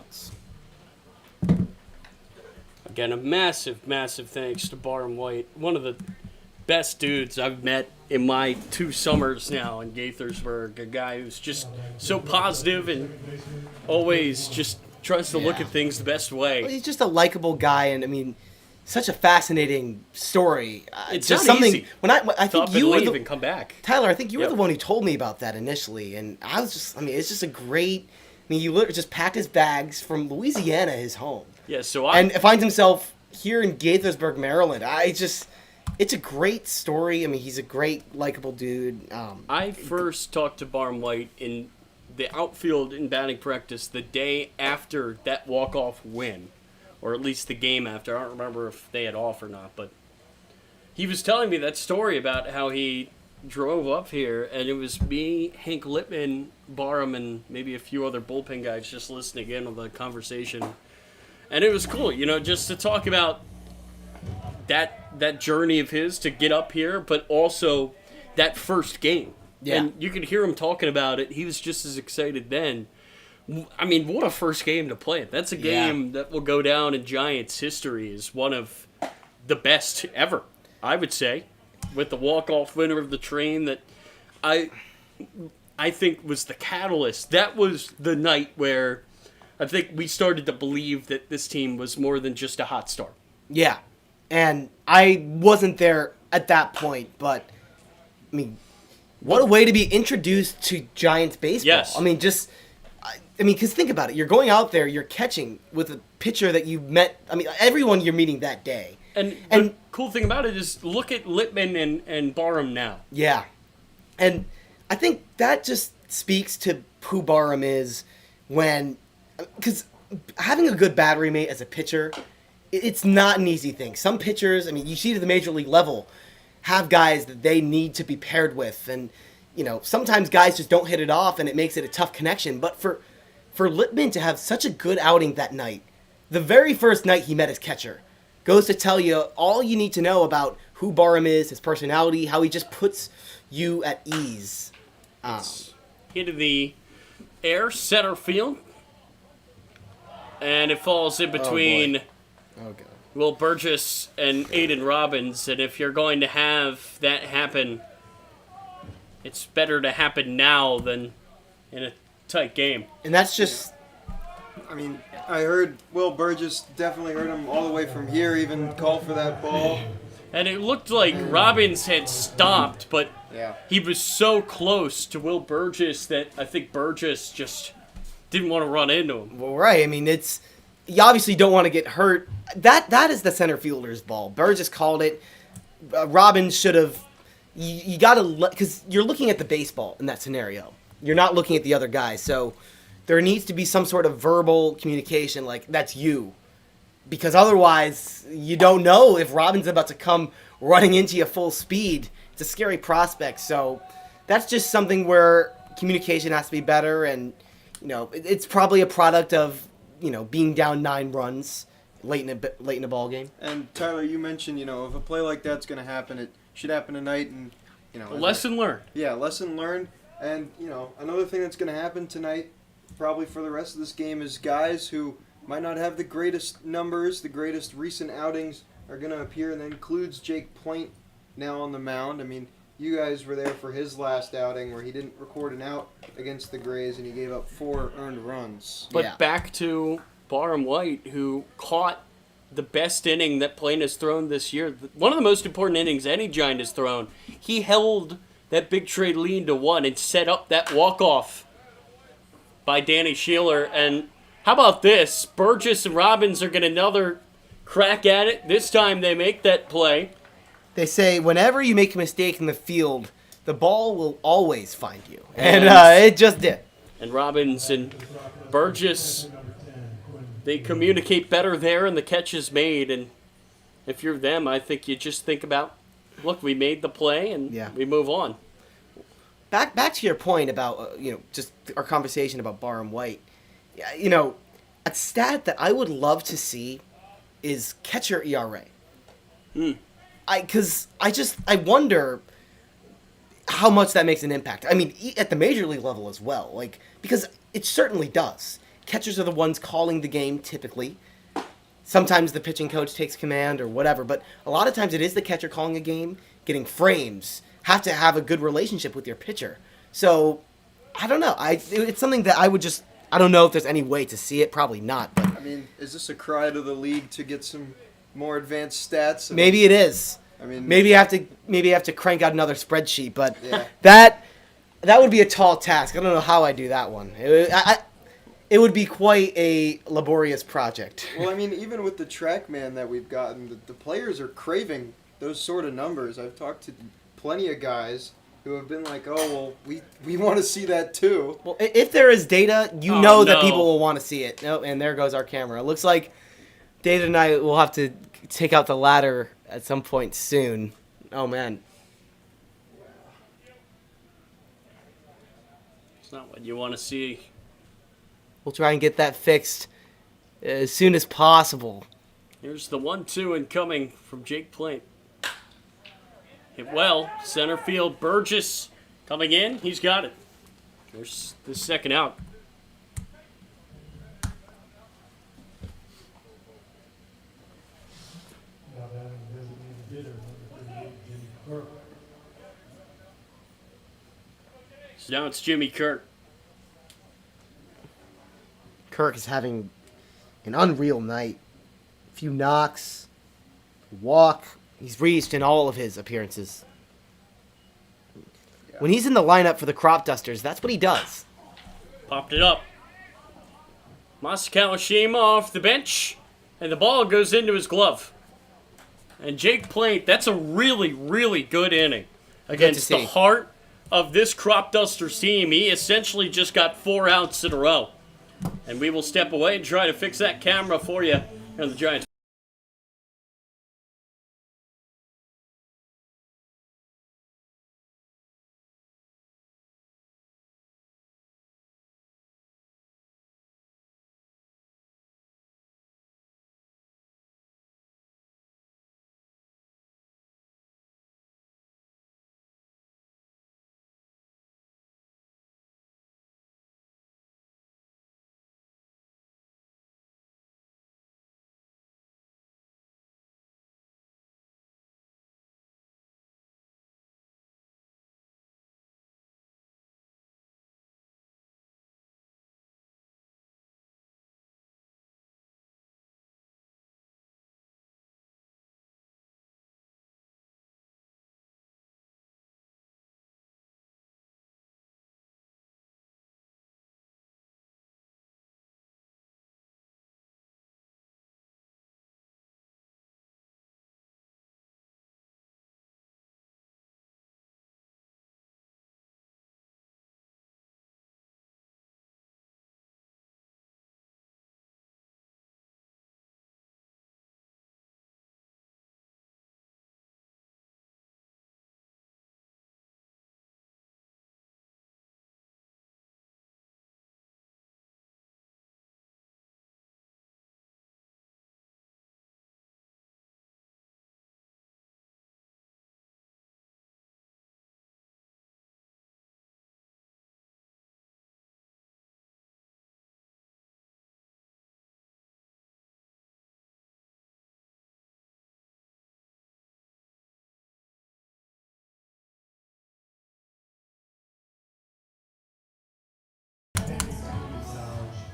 Speaker 2: else.
Speaker 1: Again, a massive, massive thanks to Barham White, one of the best dudes I've met in my 2 summers now in Gaithersburg. A guy who's just so positive and always just tries to look
Speaker 2: Yeah.
Speaker 1: at things the best way.
Speaker 2: He's just a likable guy, and I mean, such a fascinating story.
Speaker 1: It's
Speaker 2: just
Speaker 1: not
Speaker 2: something.
Speaker 1: easy
Speaker 2: When I
Speaker 1: to
Speaker 2: think
Speaker 1: up
Speaker 2: you
Speaker 1: and
Speaker 2: were
Speaker 1: leave
Speaker 2: the,
Speaker 1: and come back.
Speaker 2: Tyler, I think you were
Speaker 1: Yep.
Speaker 2: the one who told me about that initially, and I was just. I mean, it's just a great. I mean, he literally just packed his bags from Louisiana, his home,
Speaker 1: Yeah, so I
Speaker 2: and finds himself here in Gaithersburg, Maryland. It's a great story. I mean, he's a great, likable dude.
Speaker 1: I first talked to Barham White in the outfield in batting practice the day after that walk-off win, or at least the game after. I don't remember if they had off or not, but he was telling me that story about how he drove up here, and it was me, Hank Lippman, Barham, and maybe a few other bullpen guys just listening in on the conversation. And it was cool, just to talk about that journey of his to get up here, but also that first game.
Speaker 2: Yeah.
Speaker 1: And you could hear him talking about it. He was just as excited then. I mean, what a first game to play. That's a game that will go down in Giants history as one of the best ever, I would say, with the walk-off winner of the train that I think was the catalyst. That was the night where I think we started to believe that this team was more than just a hot start.
Speaker 2: Yeah, and I wasn't there at that point, but I mean, what a way to be introduced to Giants baseball.
Speaker 1: Yes.
Speaker 2: I mean, because think about it. You're going out there, you're catching with a pitcher that you met. I mean, everyone you're meeting that day.
Speaker 1: And the cool thing about it is look at Lippman and Barham now.
Speaker 2: Yeah, and I think that just speaks to who Barham is because having a good battery mate as a pitcher, it's not an easy thing. Some pitchers, I mean, you see to the major league level, have guys that they need to be paired with, and sometimes guys just don't hit it off, and it makes it a tough connection. But for Lippman to have such a good outing that night, the very first night he met his catcher, goes to tell you all you need to know about who Barham is, his personality, how he just puts you at ease.
Speaker 1: Into the air center field. And it falls in between
Speaker 2: Oh, God.
Speaker 1: Will Burgess and Aiden Robbins. And if you're going to have that happen, it's better to happen now than in a tight game.
Speaker 2: And that's just...
Speaker 3: I mean, I heard Will Burgess, definitely heard him all the way from here, even call for that ball.
Speaker 1: And it looked like Robbins had stopped, but
Speaker 3: Yeah.
Speaker 1: he was so close to Will Burgess that I think Burgess just didn't want to run into him.
Speaker 2: Well, right. I mean, you obviously don't want to get hurt. That is the center fielder's ball. Burgess called it. Robbins should have... You got to... Because you're looking at the baseball in that scenario. You're not looking at the other guy. So there needs to be some sort of verbal communication, like, that's you. Because otherwise, you don't know if Robbins is about to come running into you full speed. It's a scary prospect. So that's just something where communication has to be better. And, it's probably a product of, being down 9 runs late in a ball game.
Speaker 3: And Tyler, you mentioned, if a play like that's going to happen, it should happen tonight. And,
Speaker 1: Lesson learned.
Speaker 3: Yeah, lesson learned. And, another thing that's going to happen tonight, probably for the rest of this game, is guys who might not have the greatest numbers, the greatest recent outings are going to appear, and that includes Jake Point now on the mound. I mean, you guys were there for his last outing where he didn't record an out against the Grays and he gave up 4 earned runs.
Speaker 1: But
Speaker 2: Yeah.
Speaker 1: back to Barham White, who caught the best inning that Plain has thrown this year. One of the most important innings any Giant has thrown. He held that big trade lead to 1 and set up that walk-off by Danny Sheeler. And how about this? Burgess and Robbins are getting another crack at it. This time they make that play.
Speaker 2: They say whenever you make a mistake in the field, the ball will always find you. And it just did.
Speaker 1: And Robbins and Burgess, they communicate better there, and the catch is made. And if you're them, I think you just think about, look, we made the play, and we move on.
Speaker 2: Back to your point about, just our conversation about Barham White. A stat that I would love to see is catcher ERA. Because I wonder how much that makes an impact. I mean, at the major league level as well. Because it certainly does. catchers are the ones calling the game typically. Sometimes the pitching coach takes command or whatever, but a lot of times it is the catcher calling a game, getting frames, have to have a good relationship with your pitcher. So, I don't know. It's something that I don't know if there's any way to see it. Probably not. But
Speaker 3: I mean, is this a cry to the league to get some more advanced stats?
Speaker 2: maybe it is.
Speaker 3: I mean,
Speaker 2: Maybe I have to crank out another spreadsheet, but
Speaker 3: Yeah.
Speaker 2: that would be a tall task. I don't know how I do that one. It would be quite a laborious project.
Speaker 3: Well, I mean, even with the TrackMan that we've gotten, the players are craving those sort of numbers. I've talked to plenty of guys who have been like, "Oh, well, we want to see that too."
Speaker 2: Well, if there is data, you
Speaker 1: Oh,
Speaker 2: know that
Speaker 1: no.
Speaker 2: people will want to see it. Oh, and there goes our camera. It looks like David and I will have to take out the ladder at some point soon. Oh, man.
Speaker 1: It's not what you want to see.
Speaker 2: We'll try and get that fixed as soon as possible.
Speaker 1: Here's the 1-2 incoming from Jake Plaint. Hit well. Center field. Burgess coming in. He's got it. There's the second out.
Speaker 4: Now batting designated hitter, number 38, Jimmy Kirk.
Speaker 1: So now it's Jimmy Kirk.
Speaker 2: Kirk is having an unreal night. A few knocks, walk. He's reached in all of his appearances. When he's in the lineup for the Cropdusters, that's what he does.
Speaker 1: Popped it up. Masakawashima off the bench, and the ball goes into his glove. And Jake Plaint, that's a really, really good inning against the
Speaker 2: see.
Speaker 1: heart of this Cropdusters team. He essentially just got 4 outs in a row. And we will step away and try to fix that camera for you on the Giants.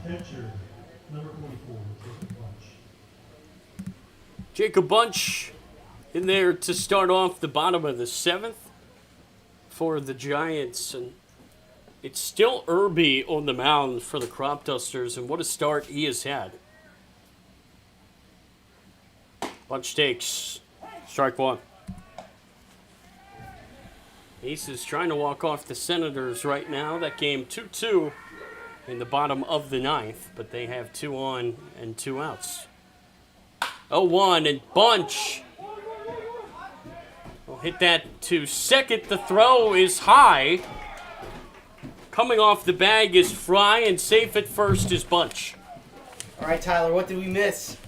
Speaker 4: Pitcher, number 44, Jacob Bunch.
Speaker 1: Jacob Bunch in there to start off the bottom of the 7th for the Giants. And it's still Irby on the mound for the Cropdusters, and what a start he has had. Bunch takes strike 1. Ace is trying to walk off the Senators right now. That game 2-2 in the bottom of the 9th, but they have 2 on and 2 outs. 0-1 and Bunch will hit that to second. The throw is high. Coming off the bag is Fry, and safe at first is Bunch.
Speaker 2: All right, Tyler, what did we miss?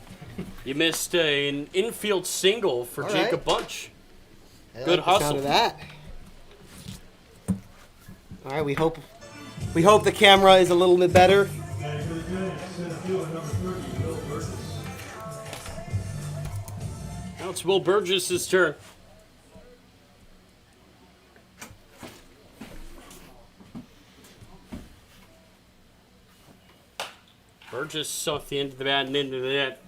Speaker 1: You missed an infield single for
Speaker 2: All
Speaker 1: Jacob
Speaker 2: right.
Speaker 1: Bunch.
Speaker 2: I
Speaker 1: Good
Speaker 2: like the sound
Speaker 1: hustle.
Speaker 2: of that. All right, we hope the camera is a little bit better.
Speaker 4: Batting for the Giants, fielder number 30, Will Burgess.
Speaker 1: Now it's Will Burgess' turn. Burgess off the end of the bat and into the net.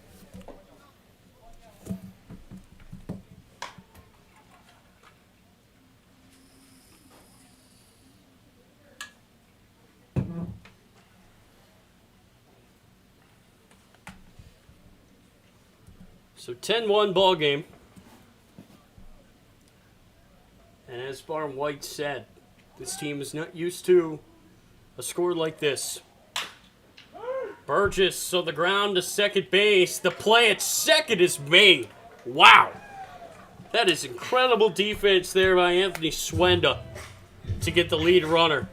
Speaker 1: So 10-1 ball game. And as Barn White said, this team is not used to a score like this. Burgess on the ground to second base. The play at second is made. Wow. That is incredible defense there by Anthony Swenda to get the lead runner.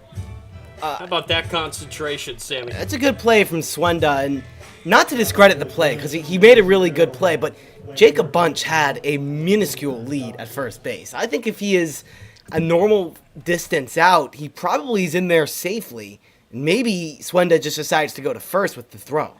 Speaker 1: How about that concentration, Sammy?
Speaker 2: That's a good play from Swenda, and not to discredit the play, because he made a really good play, but Jacob Bunch had a minuscule lead at first base. I think if he is a normal distance out, he probably is in there safely. And maybe Swenda just decides to go to first with the throw.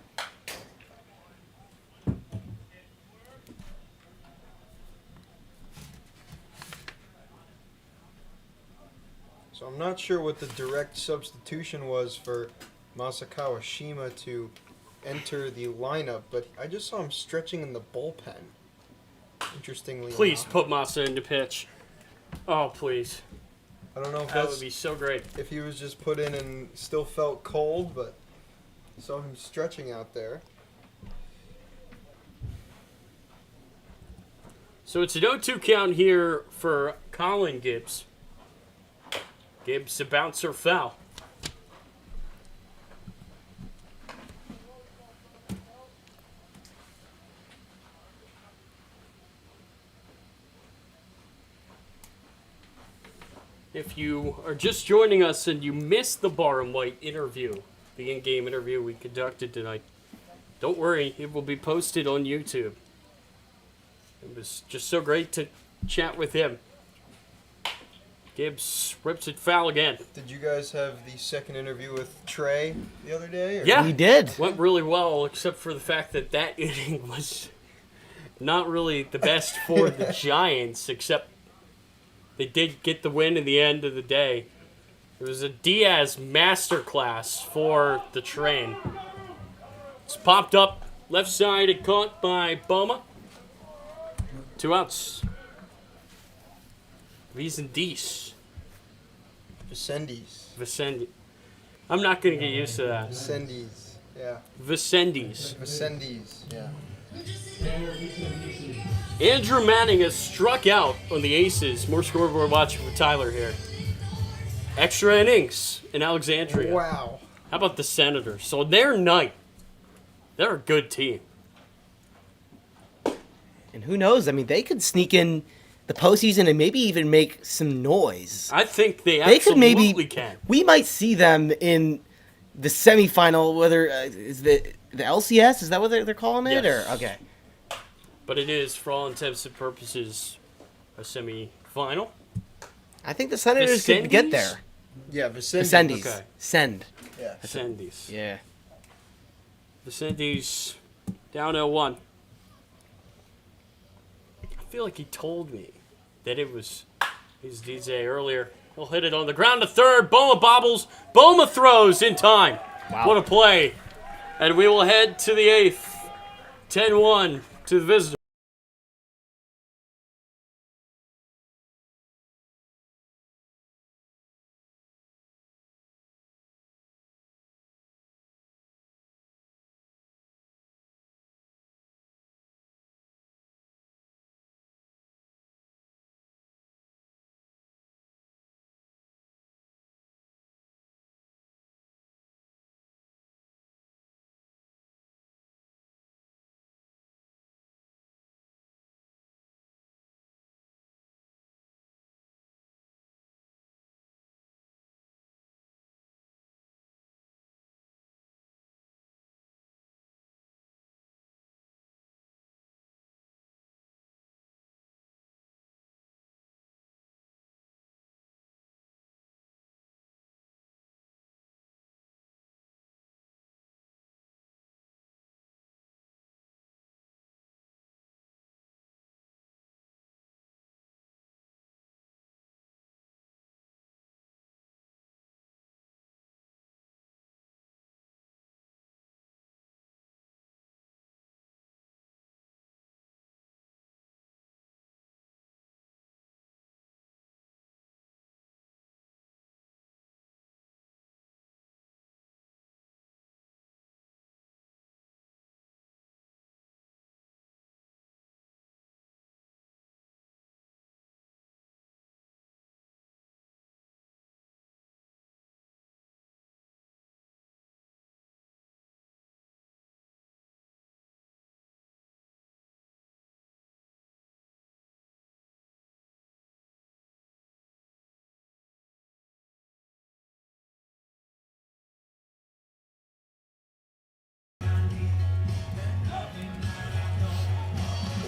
Speaker 3: So I'm not sure what the direct substitution was for Masakawa Shima to enter the lineup, but I just saw him stretching in the bullpen. Interestingly
Speaker 1: Please
Speaker 3: enough.
Speaker 1: put Masa into pitch. Oh, please.
Speaker 3: I don't know if
Speaker 1: That would be so great.
Speaker 3: if he was just put in and still felt cold, but I saw him stretching out there.
Speaker 1: So it's an 0-2 count here for Colin Gibbs. Gibbs a bouncer foul. If you are just joining us and you missed the Bar and White interview, the in-game interview we conducted tonight, don't worry, it will be posted on YouTube. It was just so great to chat with him. Gibbs rips it foul again.
Speaker 3: Did you guys have the second interview with Trey the other day? Or?
Speaker 1: Yeah,
Speaker 2: We did.
Speaker 1: Went really well, except for the fact that that inning was not really the best for the Giants, except they did get the win in the end of the day. It was a Diaz masterclass for the Train. It's popped up left side and caught by Boma. 2 outs. Vicendiz.
Speaker 3: Vicendiz.
Speaker 1: I'm not going to get used to that.
Speaker 3: Vicendiz. Yeah.
Speaker 1: Vicendiz.
Speaker 3: Vicendiz. Yeah.
Speaker 1: Andrew Manning has struck out on the Aces. More scoreboard watching for Tyler here. Extra innings in Alexandria.
Speaker 3: Wow.
Speaker 1: How about the Senators? So they're night. They're a good team.
Speaker 2: And who knows? I mean, they could sneak in the postseason and maybe even make some noise.
Speaker 1: I think they
Speaker 2: They could
Speaker 1: absolutely
Speaker 2: maybe.
Speaker 1: can.
Speaker 2: We might see them in the semifinal. Whether is the LCS? Is that what they're calling it?
Speaker 1: Yes.
Speaker 2: Or okay.
Speaker 1: But it is, for all intents and purposes, a semi-final.
Speaker 2: I think the Senators could get
Speaker 1: Vicendiz?
Speaker 2: there.
Speaker 3: Yeah, Vicendiz.
Speaker 2: Vicendiz.
Speaker 1: Okay.
Speaker 2: Send.
Speaker 3: Yeah.
Speaker 1: Vicendiz.
Speaker 2: Yeah.
Speaker 1: Vicendiz down 0-1. I feel like he told me that it was his DJ earlier. He'll hit it on the ground to third. Boma bobbles. Boma throws in time.
Speaker 2: Wow.
Speaker 1: What a play. And we will head to the 8th. 10-1 to the visitors.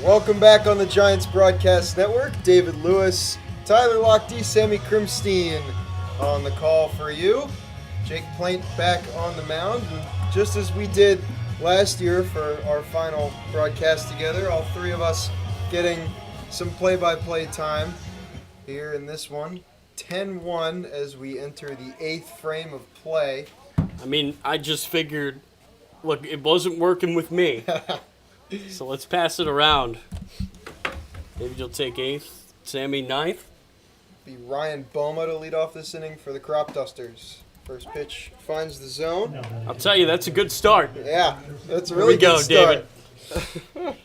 Speaker 3: Welcome back on the Giants Broadcast Network. David Lewis, Tyler Lochte, Sammy Krimstein on the call for you. Jake Plaint back on the mound. And just as we did last year for our final broadcast together, all three of us getting some play-by-play time here in this one. 10-1 as we enter the 8th frame of play.
Speaker 1: I mean, I just figured, look, it wasn't working with me. So let's pass it around. Maybe you'll take 8th, Sammy 9th.
Speaker 3: Be Ryan Boma to lead off this inning for the Cropdusters. First pitch finds the zone.
Speaker 1: I'll tell you, that's a good start.
Speaker 3: Yeah, that's a
Speaker 1: Here
Speaker 3: really
Speaker 1: we go,
Speaker 3: good start.
Speaker 1: David.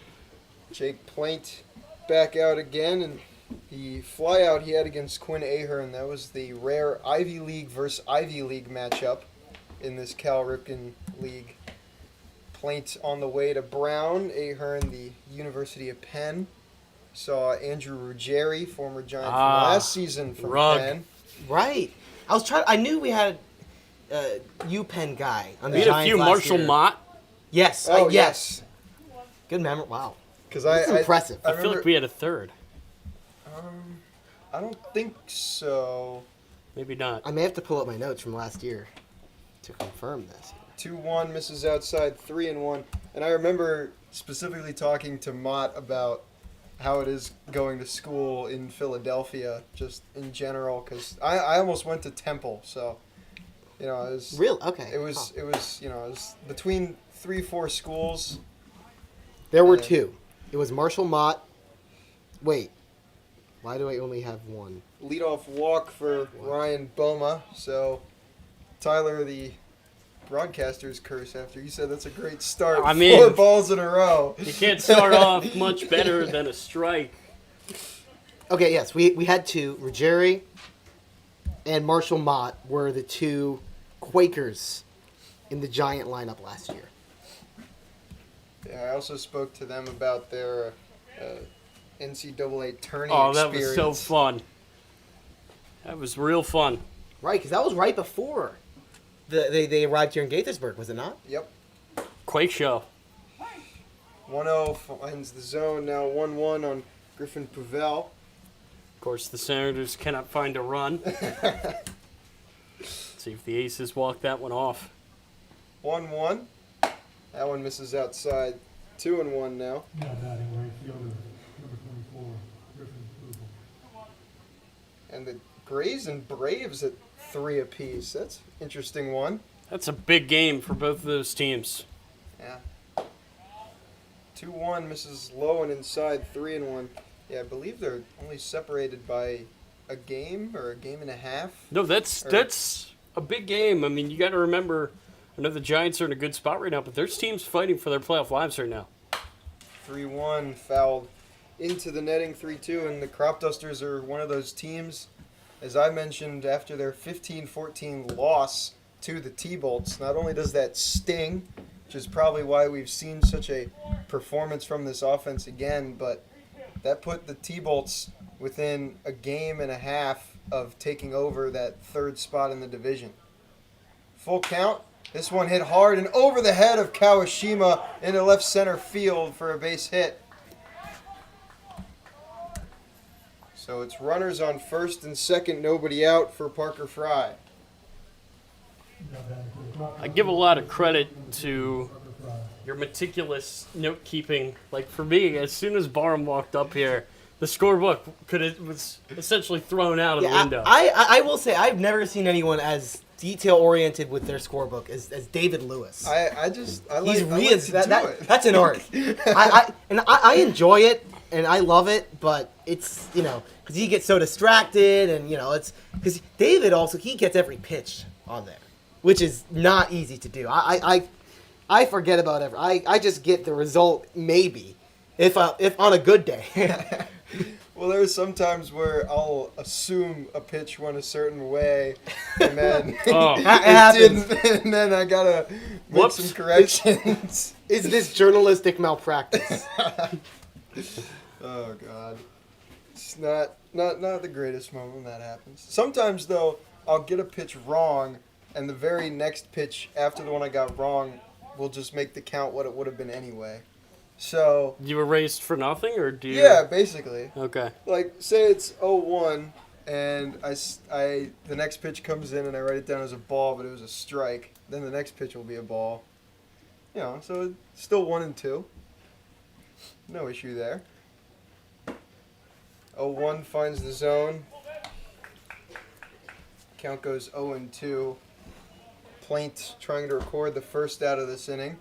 Speaker 3: Jake Plaint back out again, and the flyout he had against Quinn Ahern, that was the rare Ivy League versus Ivy League matchup in this Cal Ripken League. Plaint on the way to Brown, Ahern the University of Penn. Saw Andrew Ruggieri, former Giant from last season from
Speaker 1: Rug.
Speaker 3: Penn.
Speaker 2: Right. I knew we had a UPenn guy on the
Speaker 1: We had a
Speaker 2: Giants
Speaker 1: few
Speaker 2: last
Speaker 1: Marshall
Speaker 2: year.
Speaker 1: Mott.
Speaker 2: Yes.
Speaker 3: Oh,
Speaker 2: yes. Good memory. Wow.
Speaker 3: Because
Speaker 2: That's impressive.
Speaker 1: I feel like we had a third.
Speaker 3: I don't think so.
Speaker 1: Maybe not.
Speaker 2: I may have to pull up my notes from last year to confirm this.
Speaker 3: 2-1, misses outside, 3-1. And I remember specifically talking to Mott about how it is going to school in Philadelphia, just in general, because I almost went to Temple, so it was
Speaker 2: Real? Okay.
Speaker 3: it was it was between 3-4 schools.
Speaker 2: There were
Speaker 3: Yeah.
Speaker 2: two. It was Marshall Mott. Wait. Why do I only have one?
Speaker 3: Leadoff walk for Ryan Boma. So Tyler, the broadcaster's curse after you said that's a great start.
Speaker 1: I mean,
Speaker 3: 4 balls in a row.
Speaker 1: You can't start off much better than a strike.
Speaker 2: Okay, yes, we had two. Ruggieri and Marshall Mott were the two Quakers in the Giant lineup last year.
Speaker 3: Yeah, I also spoke to them about their NCAA tourney
Speaker 1: Oh, that
Speaker 3: experience.
Speaker 1: was so fun. That was real fun.
Speaker 2: Right, because that was right before they arrived here in Gaithersburg, was it not?
Speaker 3: Yep.
Speaker 1: Quake show.
Speaker 3: 1-0 finds the zone. Now 1-1 on Griffin Puvel.
Speaker 1: Of course, the Senators cannot find a run. See if the Aces walk that one off.
Speaker 3: 1-1. That one misses outside. 2-1 now.
Speaker 4: Now batting right fielder, number 24, Griffin Booble.
Speaker 3: And the Grays and Braves at 3 apiece. That's an interesting one.
Speaker 1: That's a big game for both of those teams.
Speaker 3: Yeah. 2-1 misses low and inside. 3-1. Yeah, I believe they're only separated by a game or a game and a half.
Speaker 1: No, that's a big game. I mean, you got to remember, I know the Giants are in a good spot right now, but there's teams fighting for their playoff lives right now.
Speaker 3: 3-1 fouled into the netting. 3-2, and the Cropdusters are one of those teams, as I mentioned, after their 15-14 loss to the T-Bolts. Not only does that sting, which is probably why we've seen such a performance from this offense again, but that put the T-Bolts within a game and a half of taking over that 3rd spot in the division. Full count. This one hit hard and over the head of Kawashima into left center field for a base hit. So it's runners on first and second, nobody out for Parker Fry.
Speaker 4: Now batting for the Crop
Speaker 1: I give a lot of credit to your meticulous note keeping. Like for me, as soon as Barham walked up here, the scorebook was essentially thrown out of the window.
Speaker 2: I will say I've never seen anyone as detail oriented with their scorebbook as David Lewis.
Speaker 3: I like
Speaker 2: He's
Speaker 3: to
Speaker 2: really
Speaker 3: do it.
Speaker 2: that's an art. I enjoy it and I love it, but it's because he gets so distracted and it's because David also he gets every pitch on there, which is not easy to do. I forget about every. I just get the result maybe if on a good day.
Speaker 3: Well, there's some times where I'll assume a pitch went a certain way, and then
Speaker 1: Oh.
Speaker 3: it
Speaker 2: happens.
Speaker 3: didn't, and then I gotta make
Speaker 1: Whoops.
Speaker 3: some corrections.
Speaker 2: Is this journalistic malpractice?
Speaker 3: Oh God, it's not the greatest moment when that happens. Sometimes though, I'll get a pitch wrong, and the very next pitch after the one I got wrong will just make the count what it would have been anyway. So,
Speaker 1: You were raised for nothing, or do you?
Speaker 3: yeah, basically.
Speaker 1: Okay.
Speaker 3: Like, say it's 0-1, and the next pitch comes in, and I write it down as a ball, but it was a strike. Then the next pitch will be a ball. You know, so it's still 1-2. No issue there. 0-1 finds the zone. Count goes 0-2. Plaint trying to record the first out of this inning.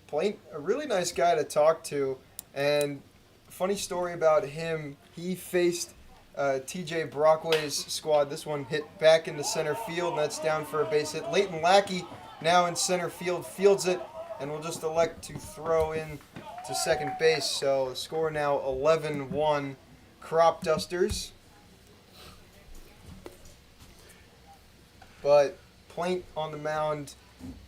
Speaker 3: Plaint, a really nice guy to talk to, and funny story about him, he faced TJ Brockway's squad. This one hit back into center field, and that's down for a base hit. Leighton Lackey now in center field fields it, and will just elect to throw in to second base. So the score now 11-1 Cropdusters. But Plaint on the mound,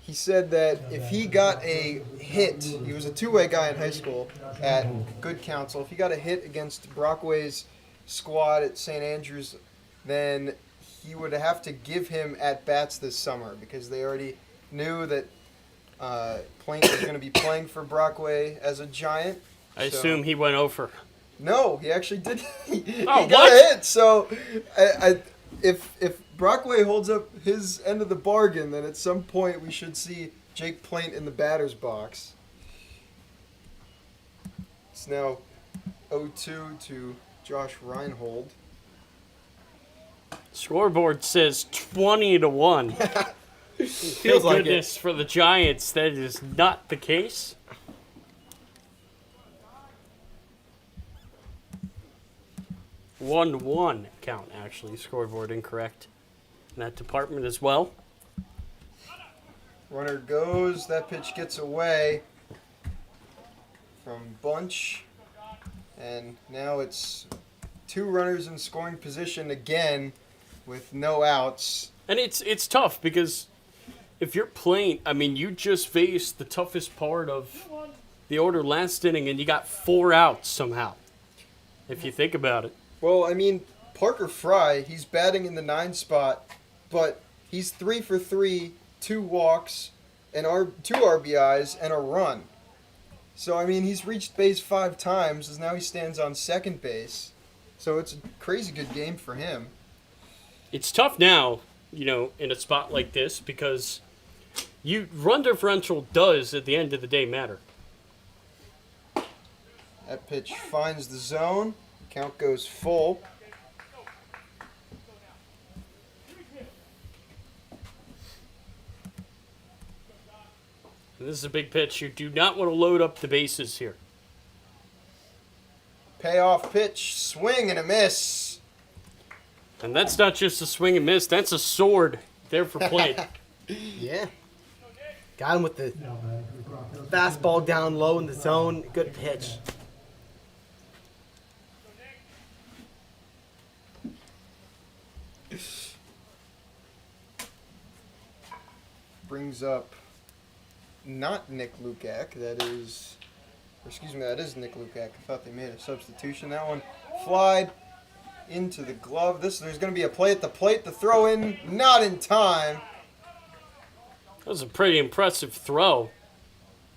Speaker 3: he said that if he got a hit, he was a two-way guy in high school at Good Counsel. If he got a hit against Brockway's squad at St. Andrews, then he would have to give him at-bats this summer because they already knew that Plaint was going to be playing for Brockway as a Giant.
Speaker 1: I assume he went over.
Speaker 3: No, he actually did. He
Speaker 1: Oh,
Speaker 3: got
Speaker 1: what?
Speaker 3: a hit. So, if Brockway holds up his end of the bargain, then at some point we should see Jake Plaint in the batter's box. It's now 0-2 to Josh Reinhold.
Speaker 1: Scoreboard says 20-1.
Speaker 2: Feels like it.
Speaker 1: Goodness, for the Giants, that is not the case. One count, actually. Scoreboard incorrect in that department as well.
Speaker 3: Runner goes. That pitch gets away from Bunch. And now it's two runners in scoring position again with no outs.
Speaker 1: And it's tough because if you're playing, I mean, you just faced the toughest part of the order last inning and you got 4 outs somehow, if you think about it.
Speaker 3: Well, I mean, Parker Fry, he's batting in the 9 spot, but he's 3 for 3, 2 walks, and 2 RBIs, and a run. So, I mean, he's reached base 5 times, as now he stands on second base. So it's a crazy good game for him.
Speaker 1: It's tough now, in a spot like this because run differential does, at the end of the day, matter.
Speaker 3: That pitch finds the zone. Count goes full.
Speaker 1: And this is a big pitch. You do not want to load up the bases here.
Speaker 3: Payoff pitch, swing and a miss.
Speaker 1: And that's not just a swing and miss. That's a sword there for Plaint.
Speaker 2: Yeah. Got him with the fastball down low in the zone. Good pitch.
Speaker 3: Brings up not Nick Lukac. That is Nick Lukac. I thought they made a substitution. That one flied into the glove. There's going to be a play at the plate. The throw in, not in time.
Speaker 1: That was a pretty impressive throw.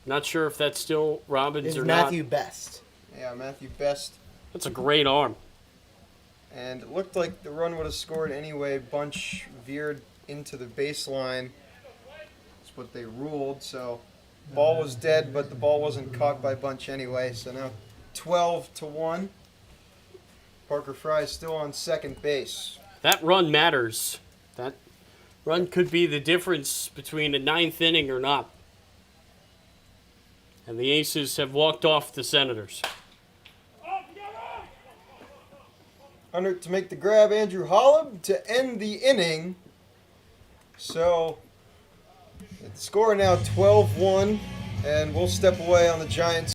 Speaker 1: Not sure if that's still Robbins
Speaker 2: It's
Speaker 1: or
Speaker 2: Matthew
Speaker 1: not.
Speaker 2: Best.
Speaker 3: Yeah, Matthew Best.
Speaker 1: That's a great arm.
Speaker 3: And it looked like the run would have scored anyway. Bunch veered into the baseline. That's what they ruled. So ball was dead, but the ball wasn't caught by Bunch anyway. So now 12-1. Parker Fry is still on second base.
Speaker 1: That run matters. That run could be the difference between a 9th inning or not. And the Aces have walked off the Senators.
Speaker 3: Under to make the grab, Andrew Hollab to end the inning. So the score now 12-1, and we'll step away on the Giants.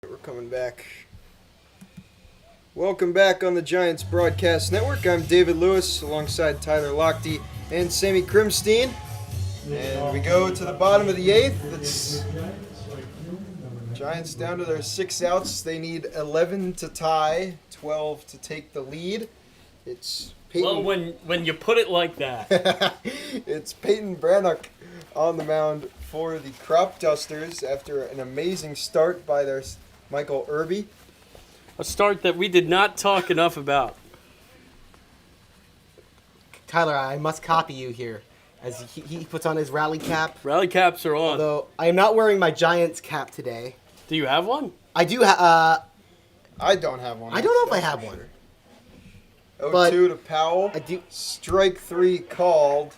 Speaker 3: We're coming back. Welcome back on the Giants Broadcast Network. I'm David Lewis alongside Tyler Lochte and Sammy Krimstein. And we go to the bottom of the 8th. It's Giants down to their 6 outs. They need 11 to tie, 12 to take the lead. It's Peyton.
Speaker 1: Well, when you put it like that.
Speaker 3: It's Peyton Brannock on the mound for the Cropdusters after an amazing start by their Michael Irby.
Speaker 1: A start that we did not talk enough about.
Speaker 2: Tyler, I must copy you here as he puts on his rally cap.
Speaker 1: Rally caps are on.
Speaker 2: Although I am not wearing my Giants cap today.
Speaker 1: Do you have one?
Speaker 2: I do have.
Speaker 3: I don't have one.
Speaker 2: I don't know if I have one.
Speaker 3: 0-2 to Powell.
Speaker 2: I do.
Speaker 3: Strike 3 called.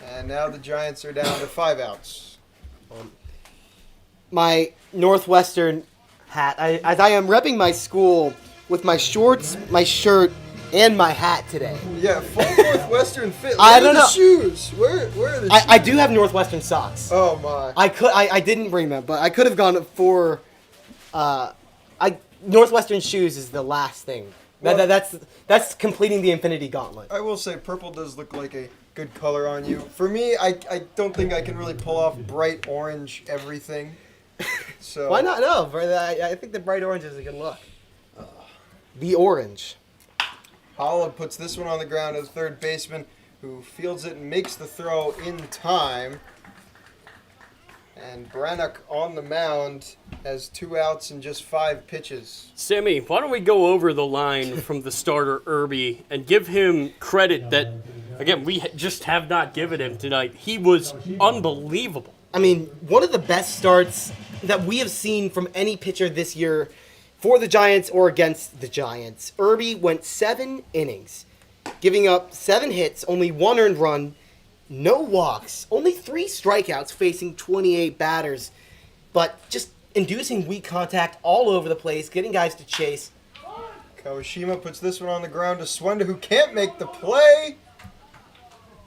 Speaker 3: And now the Giants are down to 5 outs.
Speaker 2: My Northwestern hat. As I am repping my school with my shorts, my shirt, and my hat today.
Speaker 3: Yeah, full Northwestern fit.
Speaker 2: I
Speaker 3: Where
Speaker 2: don't
Speaker 3: are the
Speaker 2: know.
Speaker 3: shoes? Where are the shoes?
Speaker 2: I do have Northwestern socks.
Speaker 3: Oh my.
Speaker 2: I didn't bring them, but I could have gone for Northwestern shoes is the last thing.
Speaker 3: Well-
Speaker 2: That's completing the Infinity Gauntlet.
Speaker 3: I will say purple does look like a good color on you. For me, I don't think I can really pull off bright orange everything. So
Speaker 2: Why not? No, I think the bright orange is a good look. The orange.
Speaker 3: Holla puts this one on the ground as third baseman, who fields it and makes the throw in time. And Brannock on the mound has 2 outs and just 5 pitches.
Speaker 1: Sammy, why don't we go over the line from the starter Irby and give him credit that, again, we just have not given him tonight. He was unbelievable.
Speaker 2: I mean, one of the best starts that we have seen from any pitcher this year for the Giants or against the Giants. Irby went 7 innings, giving up 7 hits, only 1 earned run, no walks, only 3 strikeouts facing 28 batters, but just inducing weak contact all over the place, getting guys to chase.
Speaker 3: Kawashima puts this one on the ground to Swenda, who can't make the play.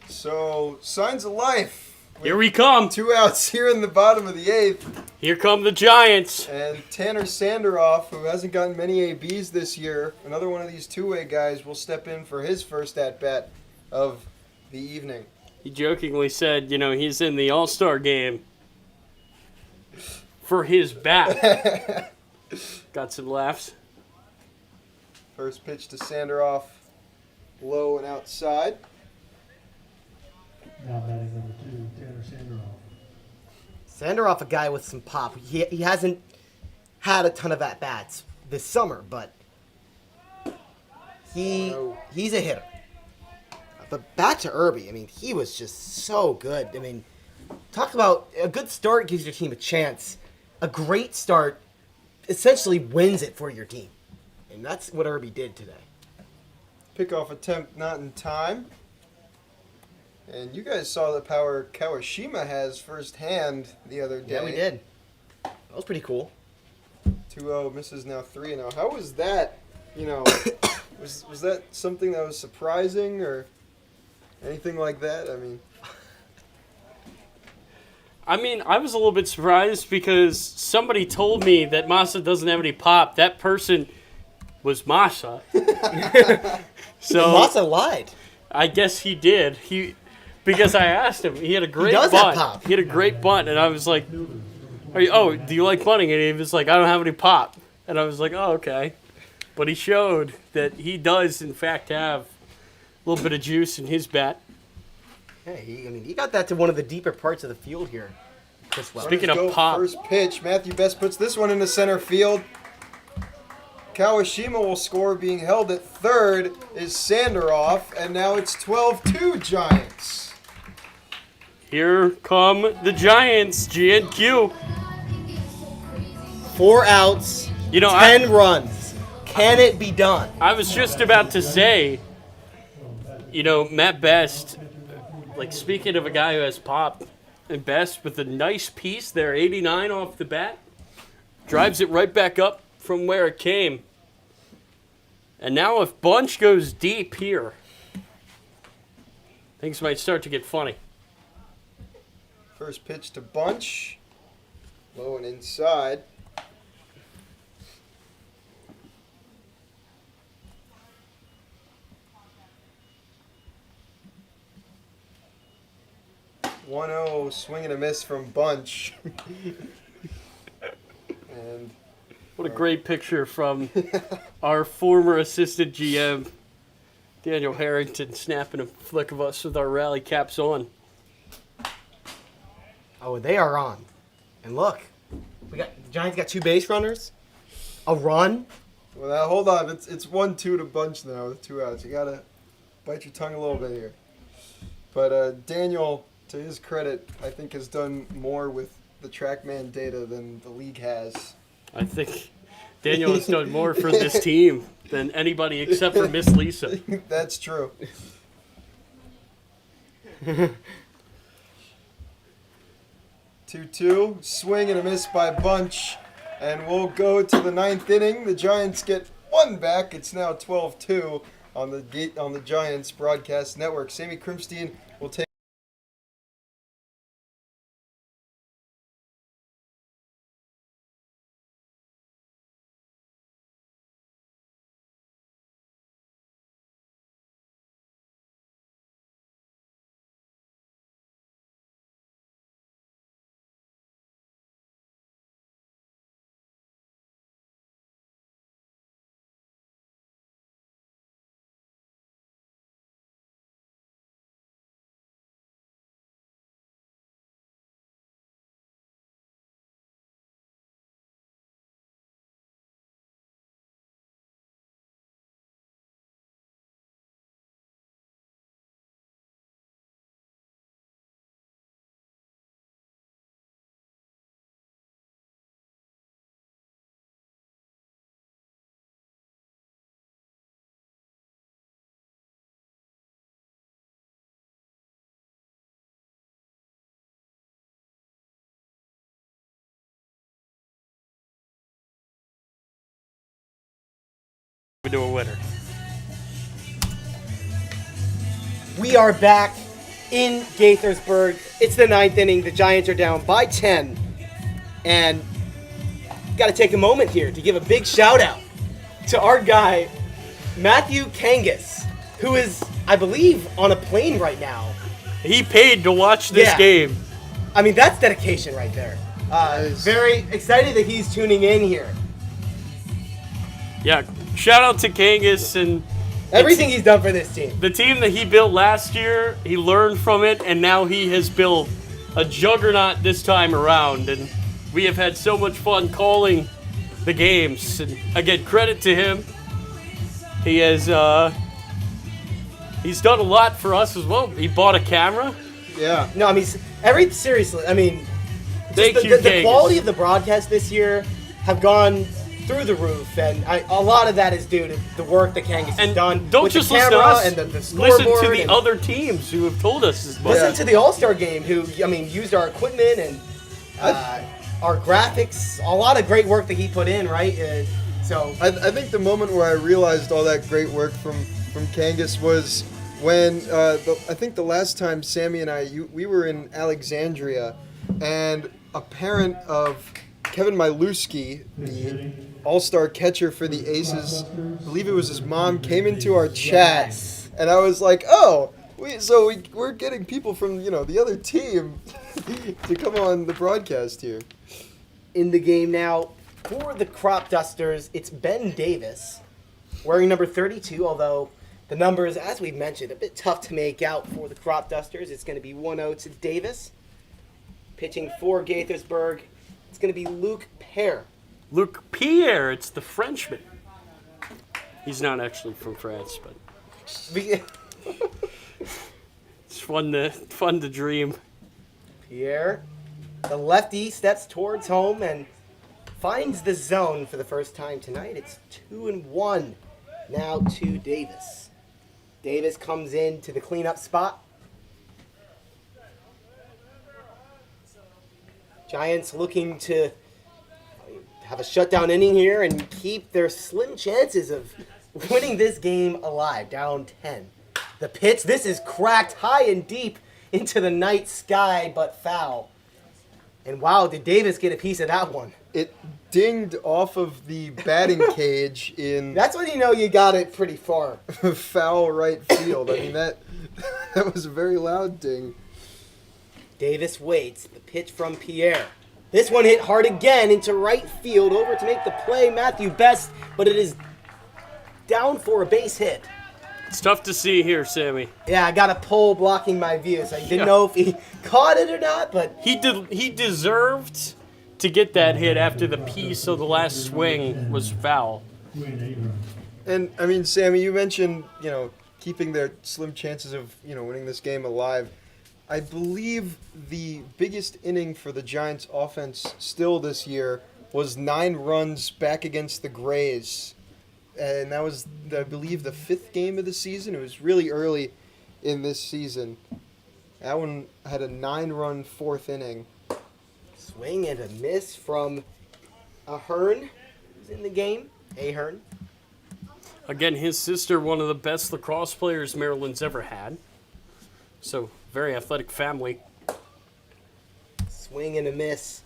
Speaker 3: So, signs of life.
Speaker 1: Here we come.
Speaker 3: 2 outs here in the bottom of the 8th.
Speaker 1: Here come the Giants.
Speaker 3: And Tanner Sanderoff, who hasn't gotten many ABs this year, another one of these two-way guys, will step in for his first at-bat of the evening.
Speaker 1: He jokingly said, he's in the All-Star game for his bat. Got some laughs.
Speaker 3: First pitch to Sanderoff, low and outside.
Speaker 4: Now batting number 2, Tanner Sanderoff.
Speaker 2: Sanderoff, a guy with some pop. He hasn't had a ton of at-bats this summer, but he's a hitter. But back to Irby, I mean, he was just so good. I mean, talk about a good start gives your team a chance. A great start essentially wins it for your team. And that's what Irby did today.
Speaker 3: Pickoff attempt not in time. And you guys saw the power Kawashima has firsthand the other day.
Speaker 2: Yeah, we did. That was pretty cool.
Speaker 3: 2-0, misses now 3-0. How was that, was that something that was surprising or anything like that?
Speaker 1: I was a little bit surprised because somebody told me that Massa doesn't have any pop. That person was Massa. So
Speaker 2: Massa lied.
Speaker 1: I guess he did. Because I asked him, he had a great
Speaker 2: does have
Speaker 1: bunt.
Speaker 2: pop.
Speaker 1: He had a great bunt, and I was like, do you like bunting? And he was like, I don't have any pop. And I was like, oh, okay. But he showed that he does, in fact, have a little bit of juice in his bat.
Speaker 2: Yeah, he got that to one of the deeper parts of the field here. Chris Wells.
Speaker 1: Speaking
Speaker 3: Runners
Speaker 1: of
Speaker 3: go,
Speaker 1: pop.
Speaker 3: First pitch, Matthew Best puts this one into center field. Kawashima will score. Being held at third is Sanderoff, and now it's 12-2 Giants.
Speaker 1: Here come the Giants, GNQ.
Speaker 2: 4 outs, 10 runs. Can it be done?
Speaker 1: I was just about to say, Matt Best, speaking of a guy who has pop, and Best with a nice piece there, 89 off the bat, drives it right back up from where it came. And now if Bunch goes deep here, things might start to get funny.
Speaker 3: First pitch to Bunch. Low and inside. 1-0, swing and a miss from Bunch. And
Speaker 1: What a great picture from our former assistant GM, Daniel Harrington, snapping a flick of us with our rally caps on.
Speaker 2: Oh, they are on. And look, the Giants got 2 base runners, a run.
Speaker 3: well, now hold on. It's 1-2 to Bunch now with 2 outs. You gotta bite your tongue a little bit here. But Daniel, to his credit, I think has done more with the TrackMan data than the league has.
Speaker 1: I think Daniel has done more for this team than anybody except for Miss Lisa.
Speaker 3: That's true. 2-2, swing and a miss by Bunch, and we'll go to the 9th inning. The Giants get 1 back. It's now 12-2 on the Giants broadcast network. Sammy Krimstein will take.
Speaker 1: To a winner.
Speaker 2: We are back in Gaithersburg. It's the 9th inning. The Giants are down by 10. And got to take a moment here to give a big shout out to our guy, Matthew Kangas, who is, I believe, on a plane right now.
Speaker 1: He paid to watch this
Speaker 2: Yeah.
Speaker 1: game.
Speaker 2: I mean, that's dedication right there. Very excited that he's tuning in here.
Speaker 1: Yeah, shout out to Kangas and
Speaker 2: Everything he's done for this team.
Speaker 1: the team that he built last year. He learned from it, and now he has built a juggernaut this time around. And we have had so much fun calling the games. And again, credit to him. He has he's done a lot for us as well. He bought a camera.
Speaker 3: Yeah.
Speaker 2: No, I mean, seriously, I mean, just
Speaker 1: Thank
Speaker 2: the,
Speaker 1: you,
Speaker 2: the
Speaker 1: Kangas.
Speaker 2: quality of the broadcast this year have gone through the roof, and a lot of that is due to the work that Kangas has
Speaker 1: And
Speaker 2: done
Speaker 1: don't
Speaker 2: with
Speaker 1: just
Speaker 2: the
Speaker 1: listen
Speaker 2: camera
Speaker 1: to us.
Speaker 2: and the
Speaker 1: Listen
Speaker 2: scoreboard.
Speaker 1: to the
Speaker 2: and
Speaker 1: other teams who have told us as much.
Speaker 2: listen to the All-Star game, who, I mean, used our equipment and our graphics. A lot of great work that he put in, right? So
Speaker 3: I think the moment where I realized all that great work from Kangas was when I think the last time Sammy and we were in Alexandria, and a parent of Kevin Miluski, the all-star catcher for the Aces, I believe it was his mom, came into our chat,
Speaker 2: Yes.
Speaker 3: and I was like, oh, we're getting people from the other team to come on the broadcast here.
Speaker 2: in the game now for the Cropdusters, it's Ben Davis, wearing number 32, although the numbers, as we mentioned, a bit tough to make out for the Cropdusters. It's going to be 1-0 to Davis. Pitching for Gaithersburg, it's going to be Luke Pear.
Speaker 1: Luc Pierre, it's the Frenchman. He's not actually from France, but it's fun to dream.
Speaker 2: Pierre, the lefty, steps towards home and finds the zone for the first time tonight. It's 2-1 now to Davis. Davis comes in to the cleanup spot. Giants looking to have a shutdown inning here and keep their slim chances of winning this game alive, down 10. The pitch, this is cracked high and deep into the night sky, but foul. And wow, did Davis get a piece of that one?
Speaker 3: It dinged off of the batting cage in
Speaker 2: That's when you know you got it pretty far.
Speaker 3: foul right field. I mean, that was a very loud ding.
Speaker 2: Davis waits. The pitch from Pierre. This one hit hard again into right field. Over to make the play, Matthew Best, but it is down for a base hit.
Speaker 1: It's tough to see here, Sammy.
Speaker 2: Yeah, I got a pole blocking my view, so I didn't know if he caught it or not, but
Speaker 1: He deserved to get that hit after the piece of the last swing was foul.
Speaker 3: And I mean, Sammy, you mentioned keeping their slim chances of winning this game alive. I believe the biggest inning for the Giants offense still this year was 9 runs back against the Grays. And that was, I believe, the 5th game of the season. It was really early in this season. That one had a 9-run 4th inning.
Speaker 2: swing and a miss from Ahern, who's in the game. Ahern.
Speaker 1: Again, his sister, one of the best lacrosse players Maryland's ever had. So, very athletic family.
Speaker 2: Swing and a miss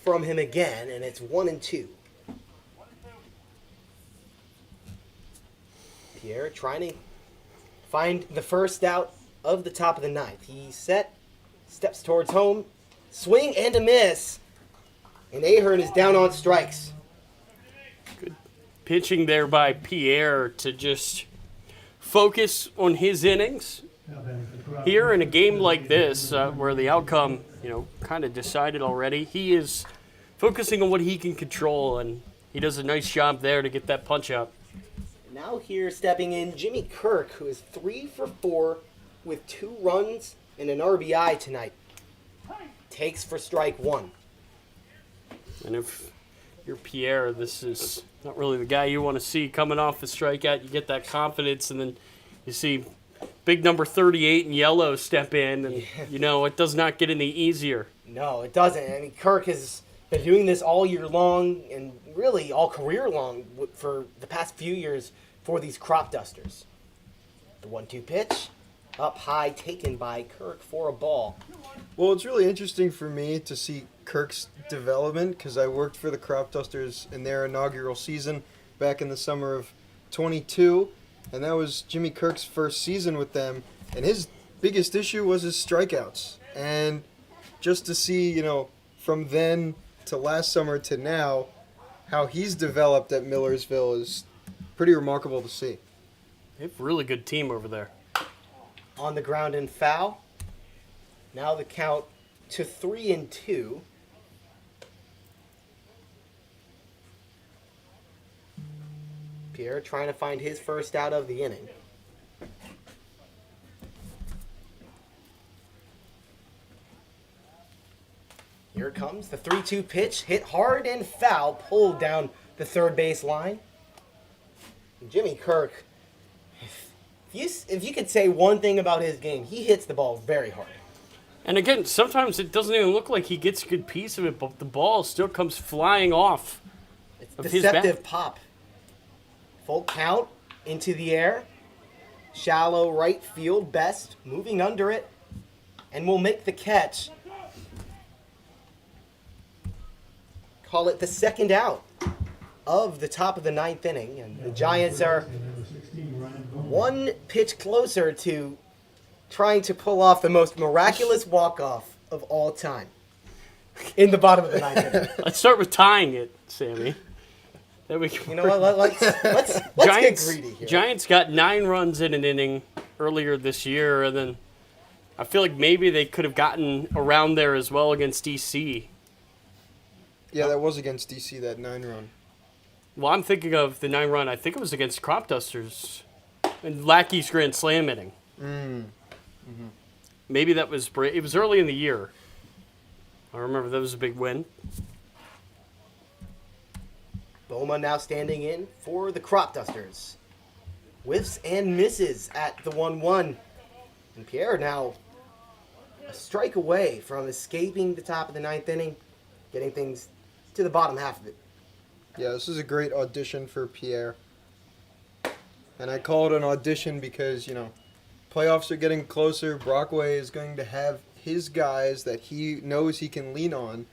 Speaker 2: from him again, and it's 1-2. Pierre trying to find the first out of the top of the ninth. He steps towards home, swing and a miss. And Ahern is down on strikes.
Speaker 1: Good pitching there by Pierre to just focus on his innings. Here in a game like this, where the outcome, kind of decided already, he is focusing on what he can control, and he does a nice job there to get that punch out.
Speaker 2: Now here stepping in, Jimmy Kirk, who is 3 for 4 with 2 runs and an RBI tonight. Takes for strike 1.
Speaker 1: And if you're Pierre, this is not really the guy you want to see coming off the strikeout. You get that confidence, and then you see big number 38 in yellow step in, and it does not get any easier.
Speaker 2: No, it doesn't. I mean, Kirk has been doing this all year long and really all career long for the past few years for these Cropdusters. The 1-2 pitch, up high, taken by Kirk for a ball.
Speaker 3: Well, it's really interesting for me to see Kirk's development because I worked for the Cropdusters in their inaugural season back in the summer of 22, and that was Jimmy Kirk's first season with them, and his biggest issue was his strikeouts. And just to see, from then to last summer to now, how he's developed at Millersville is pretty remarkable to see.
Speaker 1: They have a really good team over there.
Speaker 2: On the ground and foul. Now the count to 3-2. Pierre trying to find his first out of the inning. Here comes the 3-2 pitch, hit hard and foul, pulled down the third base line. Jimmy Kirk, if you could say one thing about his game, he hits the ball very hard.
Speaker 1: And again, sometimes it doesn't even look like he gets a good piece of it, but the ball still comes flying off
Speaker 2: It's
Speaker 1: of his bat.
Speaker 2: deceptive pop. Full count into the air. Shallow right field, Best moving under it, and will make the catch. Call it the second out of the top of the ninth inning, and the Giants are one pitch closer to trying to pull off the most miraculous walk-off of all time in the bottom of the ninth inning.
Speaker 1: Let's start with tying it, Sammy. Then we can
Speaker 2: You know what? Let's
Speaker 1: Giants,
Speaker 2: get greedy here.
Speaker 1: Giants got 9 runs in an inning earlier this year, and then I feel like maybe they could have gotten around there as well against DC.
Speaker 3: Yeah, that was against DC, that 9-run.
Speaker 1: Well, I'm thinking of the 9-run. I think it was against Cropdusters and Lackey's Grand Slam inning. Maybe that was it was early in the year. I remember that was a big win.
Speaker 2: Boma now standing in for the Cropdusters. Whiffs and misses at the 1-1. And Pierre now a strike away from escaping the top of the ninth inning, getting things to the bottom half of it.
Speaker 3: Yeah, this is a great audition for Pierre. And I call it an audition because, playoffs are getting closer. Brockway is going to have his guys that he knows he can lean on.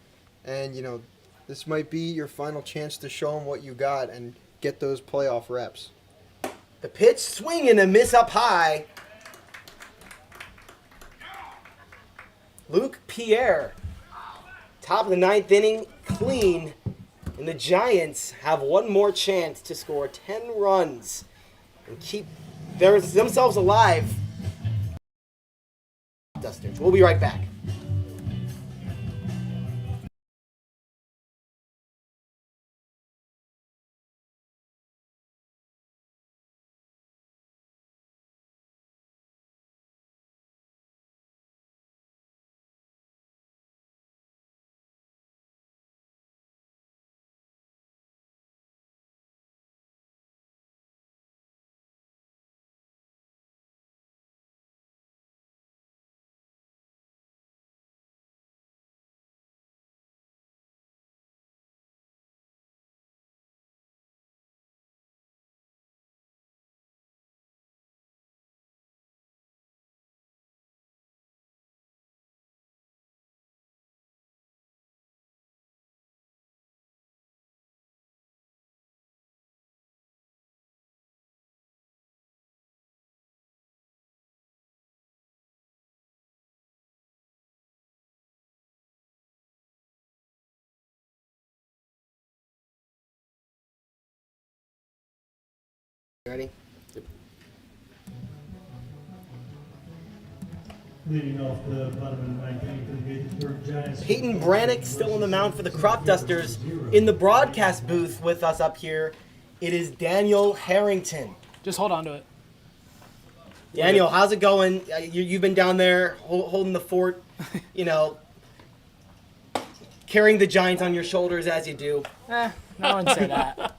Speaker 3: And, this might be your final chance to show him what you got and get those playoff reps.
Speaker 2: The pitch, swing and a miss up high. Luke Pierre. Top of the 9th inning, clean. And the Giants have one more chance to score 10 runs and keep themselves alive. Dusters. We'll be right back. Ready?
Speaker 4: Leading off the bottom of the 9th inning for the Gaithersburg Giants.
Speaker 2: Peyton Brannick still on the mound for the Cropdusters. In the broadcast booth with us up here, it is Daniel Harrington.
Speaker 6: Just hold on to it.
Speaker 2: Daniel, how's it going? You've been down there holding the fort, carrying the Giants on your shoulders as you do.
Speaker 6: I wouldn't say that.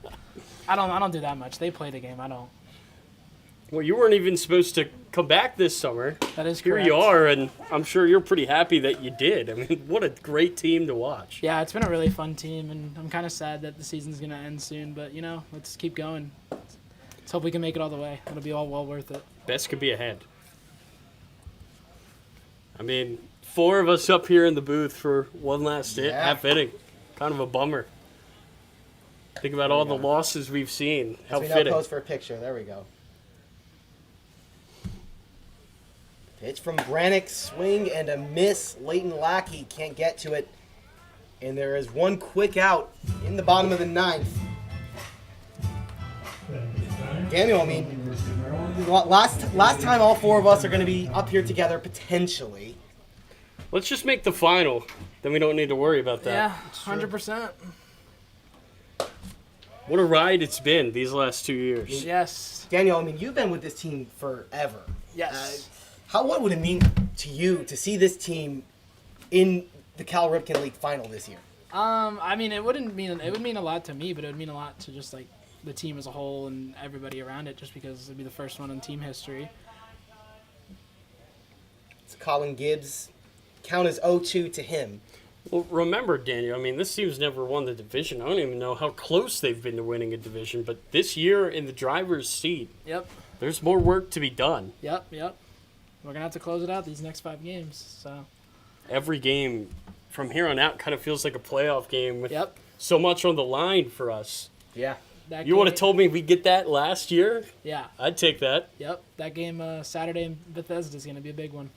Speaker 6: I don't do that much. They play the game. I don't.
Speaker 1: Well, you weren't even supposed to come back this summer.
Speaker 6: That is
Speaker 1: Here
Speaker 6: correct.
Speaker 1: you are, and I'm sure you're pretty happy that you did. I mean, what a great team to watch.
Speaker 6: Yeah, it's been a really fun team, and I'm kind of sad that the season's going to end soon. But, let's keep going. Let's hope we can make it all the way. It'll be all well worth it.
Speaker 1: Best could be ahead. I mean, 4 of us up here in the booth for one last half inning. Kind of a bummer. Think about all the losses we've seen. How
Speaker 2: We now
Speaker 1: fitting.
Speaker 2: pose for a picture. There we go. Pitch from Brannick, swing and a miss. Leighton Lackey can't get to it. And there is one quick out in the bottom of the 9th. Daniel, I mean, last time all 4 of us are going to be up here together, potentially.
Speaker 1: Let's just make the final. Then we don't need to worry about that.
Speaker 6: Yeah, 100%.
Speaker 1: What a ride it's been these last 2 years.
Speaker 6: Yes.
Speaker 2: Daniel, I mean, you've been with this team forever.
Speaker 6: Yes.
Speaker 2: What would it mean to you to see this team in the Cal Ripken League final this year?
Speaker 6: I mean, it would mean a lot to me, but it would mean a lot to just like the team as a whole and everybody around it, just because it'd be the first one in team history.
Speaker 2: It's Colin Gibbs. Count as 0-2 to him.
Speaker 1: Well, remember, Daniel, I mean, this team's never won the division. I don't even know how close they've been to winning a division, but this year in the driver's seat,
Speaker 6: Yep.
Speaker 1: there's more work to be done.
Speaker 6: Yep. We're going to have to close it out these next 5 games. So.
Speaker 1: Every game from here on out kind of feels like a playoff game with
Speaker 6: Yep.
Speaker 1: so much on the line for us.
Speaker 2: Yeah.
Speaker 6: That
Speaker 1: You would have
Speaker 6: game-
Speaker 1: told me we'd get that last year?
Speaker 6: Yeah.
Speaker 1: I'd take that.
Speaker 6: Yep. That game Saturday in Bethesda is going to be a big one.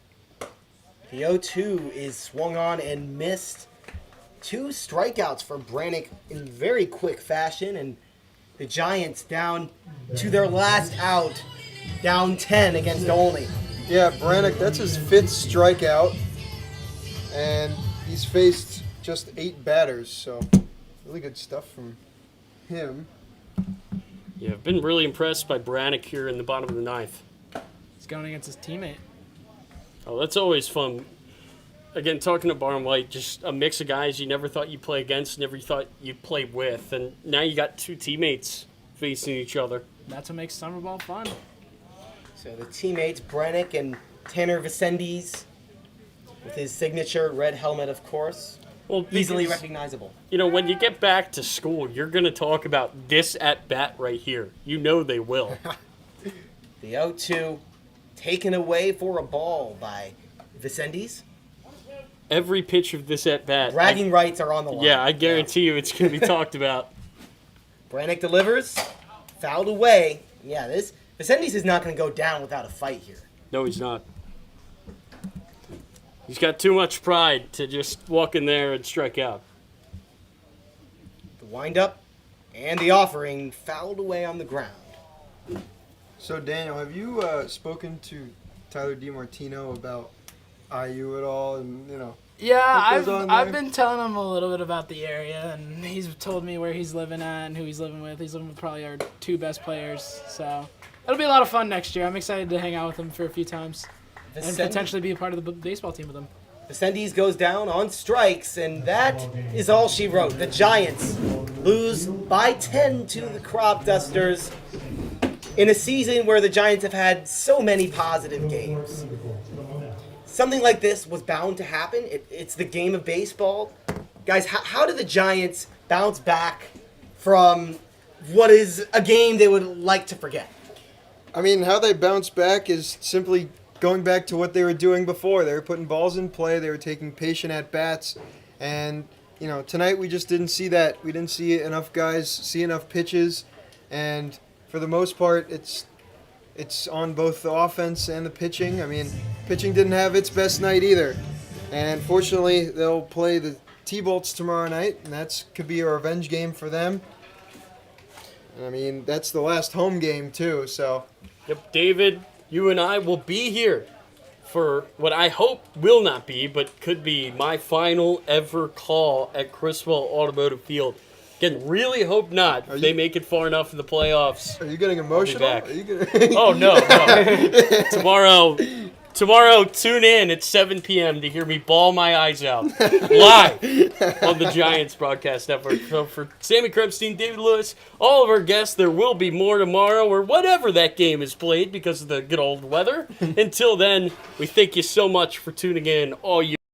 Speaker 2: The 0-2 is swung on and missed. 2 strikeouts for Brannick in very quick fashion, and the Giants down to their last out, down 10 against Olney.
Speaker 3: Yeah, Brannick, that's his 5th strikeout, and he's faced just 8 batters, so really good stuff from him.
Speaker 1: Yeah, I've been really impressed by Brannick here in the bottom of the 9th.
Speaker 6: He's going against his teammate.
Speaker 1: Oh, that's always fun. Again, talking to Barn White, just a mix of guys you never thought you'd play against, never thought you'd play with, and now you got 2 teammates facing each other.
Speaker 6: That's what makes summer ball fun.
Speaker 2: So the teammates, Brannick and Tanner Vicendes, with his signature red helmet, of course.
Speaker 1: Well,
Speaker 2: Easily
Speaker 1: because,
Speaker 2: recognizable.
Speaker 1: when you get back to school, you're going to talk about this at-bat right here. You know they will.
Speaker 2: The 0-2 taken away for a ball by Vicendes.
Speaker 1: Every pitch of this at-bat.
Speaker 2: Bragging rights are on the line.
Speaker 1: Yeah, I guarantee you it's going to be talked about.
Speaker 2: Brannick delivers, fouled away. Yeah, Vicendes is not going to go down without a fight here.
Speaker 1: No, he's not. He's got too much pride to just walk in there and strike out.
Speaker 2: The windup and the offering fouled away on the ground.
Speaker 3: So Daniel, have you spoken to Tyler DiMartino about IU at all? And
Speaker 6: Yeah,
Speaker 3: What goes on
Speaker 6: I've
Speaker 3: there?
Speaker 6: been telling him a little bit about the area, and he's told me where he's living at and who he's living with. He's living with probably our 2 best players, so it'll be a lot of fun next year. I'm excited to hang out with him for a few times and potentially be a part of the baseball team with him.
Speaker 2: Vicendes goes down on strikes, and that is all she wrote. The Giants lose by 10 to the Cropdusters in a season where the Giants have had so many positive games. Something like this was bound to happen. It's the game of baseball. Guys, how do the Giants bounce back from what is a game they would like to forget?
Speaker 3: I mean, how they bounce back is simply going back to what they were doing before. They were putting balls in play. They were taking patient at-bats. And, tonight we just didn't see that. We didn't see enough guys see enough pitches. And for the most part, it's on both the offense and the pitching. I mean, pitching didn't have its best night either. And fortunately, they'll play the T-Bolts tomorrow night, and that could be a revenge game for them. I mean, that's the last home game, too, so...
Speaker 1: Yep, David, you and I will be here for what I hope will not be, but could be my final ever call at Criswell Automotive Field. Again, really hope not. If they make it far enough in the playoffs.
Speaker 3: Are you getting emotional?
Speaker 1: back.
Speaker 3: Are you gonna...
Speaker 1: Oh, no. Tomorrow, tune in at 7 p.m. to hear me bawl my eyes out live on the Giants broadcast network. So for Sammy Krimstein, David Lewis, all of our guests, there will be more tomorrow or whatever that game is played because of the good old weather. Until then, we thank you so much for tuning in, all you.